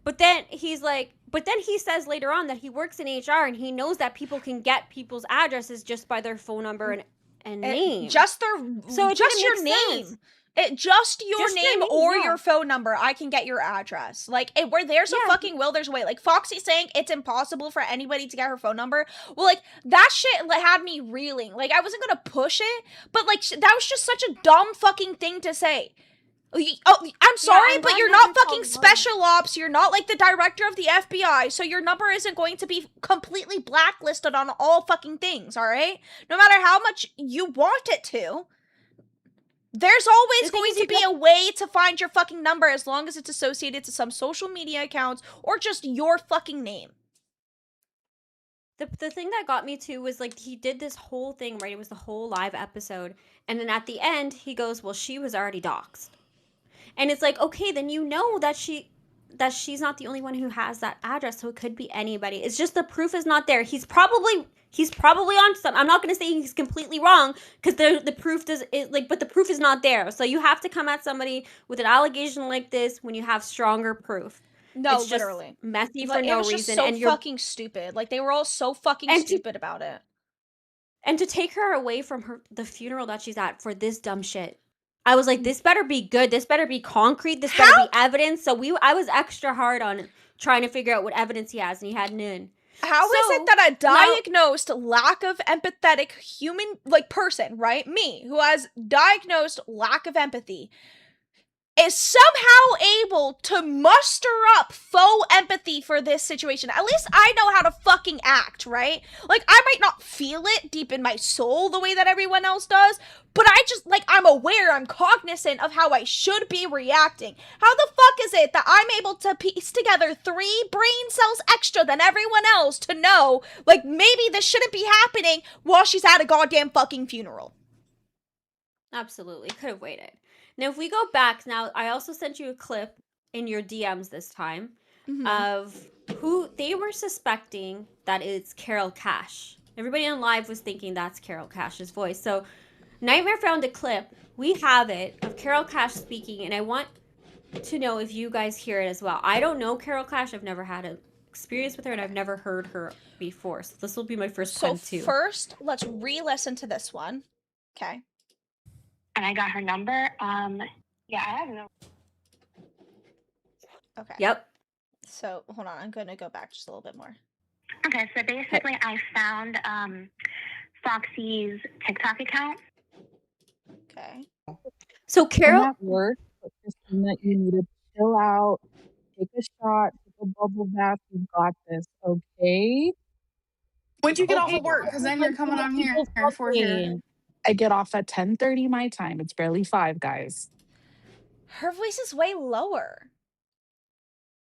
But then he says later on that he works in HR and he knows that people can get people's addresses just by their phone number and name. Just your name. Just your name or your phone number. I can get your address. Like, where there's a fucking will, there's a way. Like, Foxy saying it's impossible for anybody to get her phone number. Well, like, that shit had me reeling. Like, I wasn't gonna push it, but, like, that was just such a dumb fucking thing to say. Oh, I'm sorry, but you're not fucking special ops. You're not, like, the director of the FBI, so your number isn't going to be completely blacklisted on all fucking things, alright? No matter how much you want it to. There's always going to be a way to find your fucking number as long as it's associated to some social media accounts or just your fucking name. The thing that got me too was, like, he did this whole thing, right? It was the whole live episode. And then at the end, he goes, well, she was already doxxed. And it's like, okay, then you know that she's not the only one who has that address, so it could be anybody. It's just the proof is not there. He's probably on something. I'm not going to say he's completely wrong, because the proof but the proof is not there. So you have to come at somebody with an allegation like this when you have stronger proof. No, it's literally just messy for like, no it was reason. Just so and you're fucking stupid. Like, they were all so fucking stupid about it. And to take her away from the funeral that she's at for this dumb shit. I was like, this better be good. This better be concrete. This better be evidence. So I was extra hard on trying to figure out what evidence he has, and he had none. How is it that a diagnosed lack of empathetic human, like, person, right? Me, who has diagnosed lack of empathy, is somehow able to muster up faux empathy for this situation? At least I know how to fucking act, right? Like, I might not feel it deep in my soul the way that everyone else does, but I'm aware, I'm cognizant of how I should be reacting. How the fuck is it that I'm able to piece together 3 brain cells extra than everyone else to know, like, maybe this shouldn't be happening while she's at a goddamn fucking funeral? Absolutely. Could have waited. Now, if we go back, now, I also sent you a clip in your DMs this time of who they were suspecting that it's Carol Cash. Everybody on live was thinking that's Carol Cash's voice. So, Nightmare found a clip. We have it of Carol Cash speaking, and I want to know if you guys hear it as well. I don't know Carol Cash. I've never had an experience with her, and I've never heard her before. So, this will be my first time, too. So, first, let's re-listen to this one. Okay. And I got her number. Yeah, I have no. Okay. Yep. So, hold on. I'm going to go back just a little bit more. Okay, so basically I found Foxy's TikTok account. Okay. So, Carol... That works, but Christina, you need to chill out, take a shot, take a bubble bath. You got this, okay? When'd you get off of work? Because then you're coming on here for here. I get off at 10:30 my time. It's barely 5, guys. Her voice is way lower.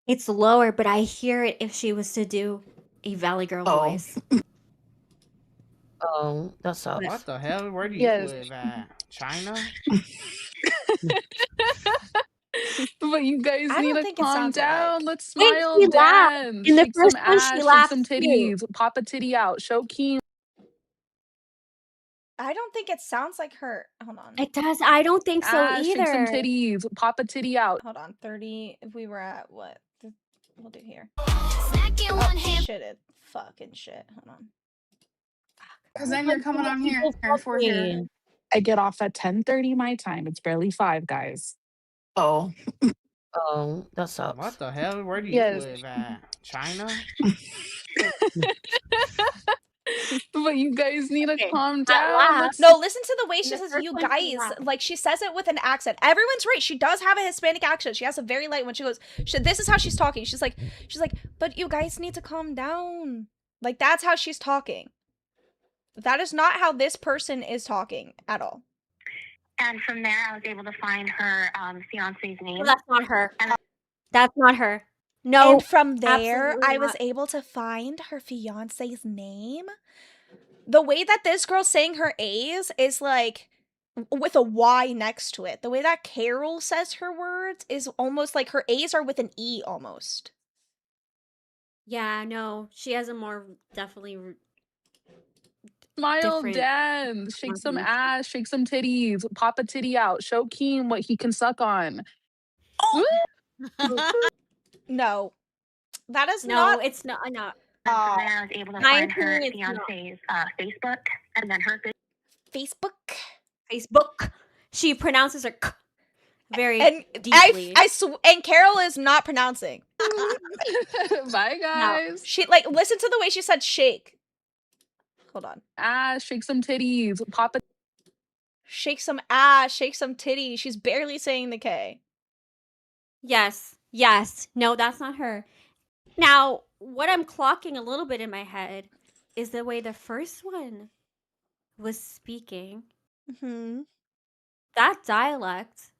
It's lower, but I hear it if she was to do a Valley Girl voice. Oh, that sucks. What the hell? Where do you Yes. live at? China? But you guys I need don't to think it calm sounds alike. down. Let's Wait, smile, she laughed. dance. In the Shake some first one, she ass, shake laughed some too. titties, pop a titty out, show Keen. I don't think it sounds like her. Hold on. It does. I don't think so Ass, shake some either. titties, pop a titty out. Hold on. 30. If we were at what? We'll do here. Snacking one hand. Shit it. Fucking shit. Hold on. Because then you're coming on here for here. I get off at 10:30 my time. It's barely 5, guys. Oh. Oh, that sucks. What the hell? Where do you Yes. live at? China? But you guys need to Okay, calm that down. laugh- Let's No, listen to the way she The says first you one, she guys. laughed. Like she says it with an accent. Everyone's right. She does have a Hispanic accent. She has a very light one. She goes, this is how she's talking. She's like, but you guys need to calm down. Like that's how she's talking. That is not how this person is talking at all. And from there, I was able to find her fiance's name. No, that's not her. That's not her. No. And from there, absolutely I was not. able to find her fiance's name. The way that this girl's saying her A's is like with a Y next to it. The way that Carol says her words is almost like her A's are with an E almost. Yeah, no. She has a more definitely. smile, different dance, shake some Mhm. ass, shake some titties, pop a titty out, show Keen what he can suck on. No. That is No, not. it's not. Not. And from there, I was able to My find her opinion, it's not. fiance's Facebook, and then her Facebook. Facebook. She pronounces her k very And deeply. and Carol is not pronouncing. Bye, guys. She like listen to the way she said shake. Hold on. Ass, shake some titties, pop a Shake some ass, shake some titty. She's barely saying the K. Yes. Yes. No, that's not her. Now, what I'm clocking a little bit in my head is the way the first one was speaking. Mm-hmm. That dialect,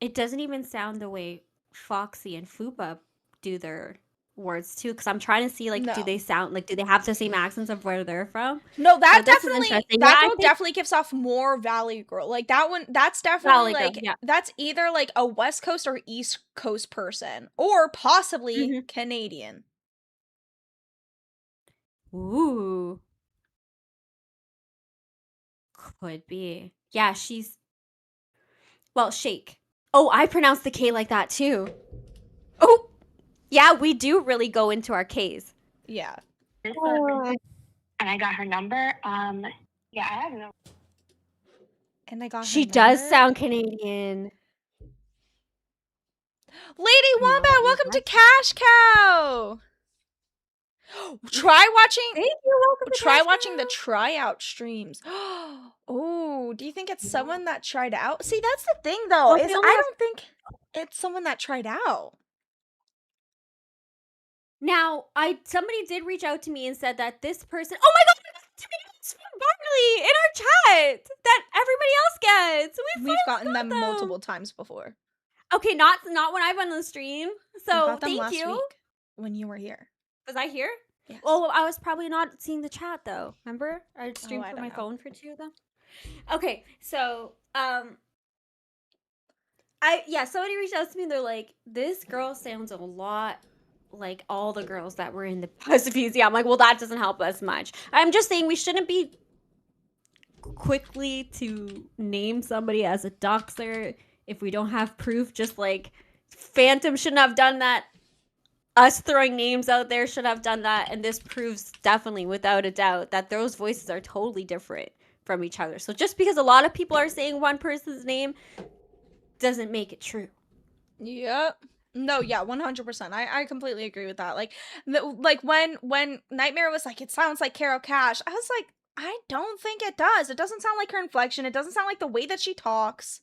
it doesn't even sound the way Foxy and Fupa do their words too. Because I'm trying to see, like, do No. they sound like, do they have the same accents of where they're from? No, that So this is definitely interesting. that Yeah, I girl think- definitely gives off more Valley Girl. Like that one, that's definitely Valley Girl, like yeah. that's either like a West Coast or East Coast person, or possibly Mm-hmm. Canadian. Ooh. Could be. Yeah, she's. Well, shake. Oh, I pronounce the K like that too. Oh, yeah, we do really go into our Ks. Yeah. Facebook, and I got her number. Yeah, I have no. And I got She her does number. sound Canadian. Lady Wombat, welcome to Cash Cow. Try watching. Thank you. Welcome to Try Cash watching the Cow. tryout streams. Oh, do you think it's someone that tried out? See, that's the thing though. Well, Is they I only have- don't think it's someone that tried out. Now, somebody did reach out to me and said that this person. Oh my God! It's from Barley in our chat that everybody else gets. We've gotten them multiple times before. Okay, not when I've been on the stream. We So got them thank last you. week when you were here. Was I here? Yes. Well, I was probably not seeing the chat though. Remember? I streamed I from don't my know. phone for 2 of them. Okay, so somebody reached out to me and they're like, this girl sounds a lot like all the girls that were in the Positive Easy. I'm like, well, that doesn't help us much. I'm just saying we shouldn't be quickly to name somebody as a doxer if we don't have proof. Just like Phantom shouldn't have done that. Us throwing names out there should have done that. And this proves definitely, without a doubt, that those voices are totally different from each other. So just because a lot of people are saying one person's name doesn't make it true. Yep. No, yeah, 100%. I completely agree with that. Like, when Nightmare was like, it sounds like Carol Cash, I was like, I don't think it does. It doesn't sound like her inflection. It doesn't sound like the way that she talks.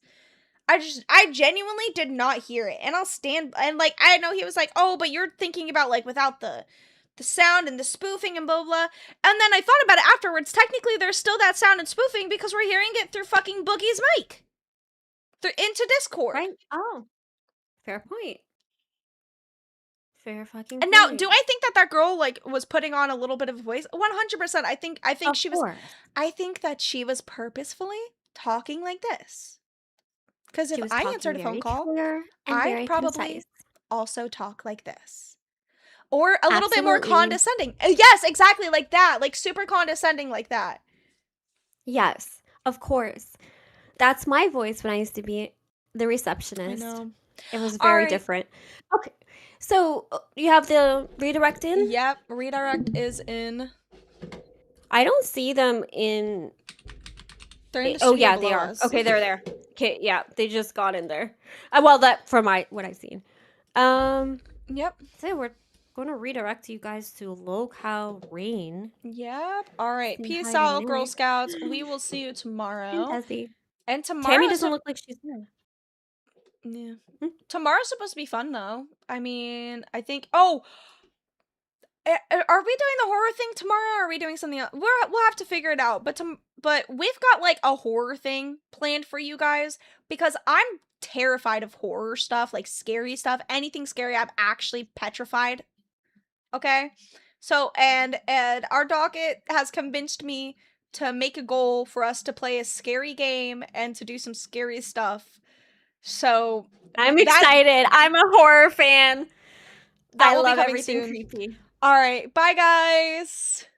I genuinely did not hear it. And I'll stand, and like, I know he was like, oh, but you're thinking about like without the sound and the spoofing and blah, blah. And then I thought about it afterwards. Technically, there's still that sound and spoofing because we're hearing it through fucking Boogie's mic. into Discord. Right? Oh, fair point. Fair fucking And now, point. do I think that girl like was putting on a little bit of a voice? 100%. I think Of she was. course. I think that she was purposefully talking like this. Because if She was I talking answered a phone very call, clear and I'd very probably concise. also talk like this. Or a little bit more Absolutely. condescending. Yes, exactly like that. Like super condescending like that. Yes, of course. That's my voice when I used to be the I receptionist. know. It was All very right. different. Okay, so you have the redirect in? Yep, redirect is in. I don't see them in. They're in the Oh studio yeah, they below are. us. Okay, they're there. Okay, yeah, they just got in there. Well, that from what I've seen. Yep. So we're going to redirect you guys to Lolcow Rain. Yep. All right. See Peace how you out, Girl know. Scouts. We will see you tomorrow. And Desi. And tomorrow. Tammy doesn't look like she's there. Yeah. Tomorrow's supposed to be fun though. I mean, I think. Oh, are we doing the horror thing tomorrow? Or are we doing something else? We'll have to figure it out. But we've got like a horror thing planned for you guys because I'm terrified of horror stuff, like scary stuff. Anything scary, I'm actually petrified. Okay, so and our docket has convinced me to make a goal for us to play a scary game and to do some scary stuff. So I'm excited. I'm a horror fan. That I will be love coming everything soon. creepy. All right, bye guys.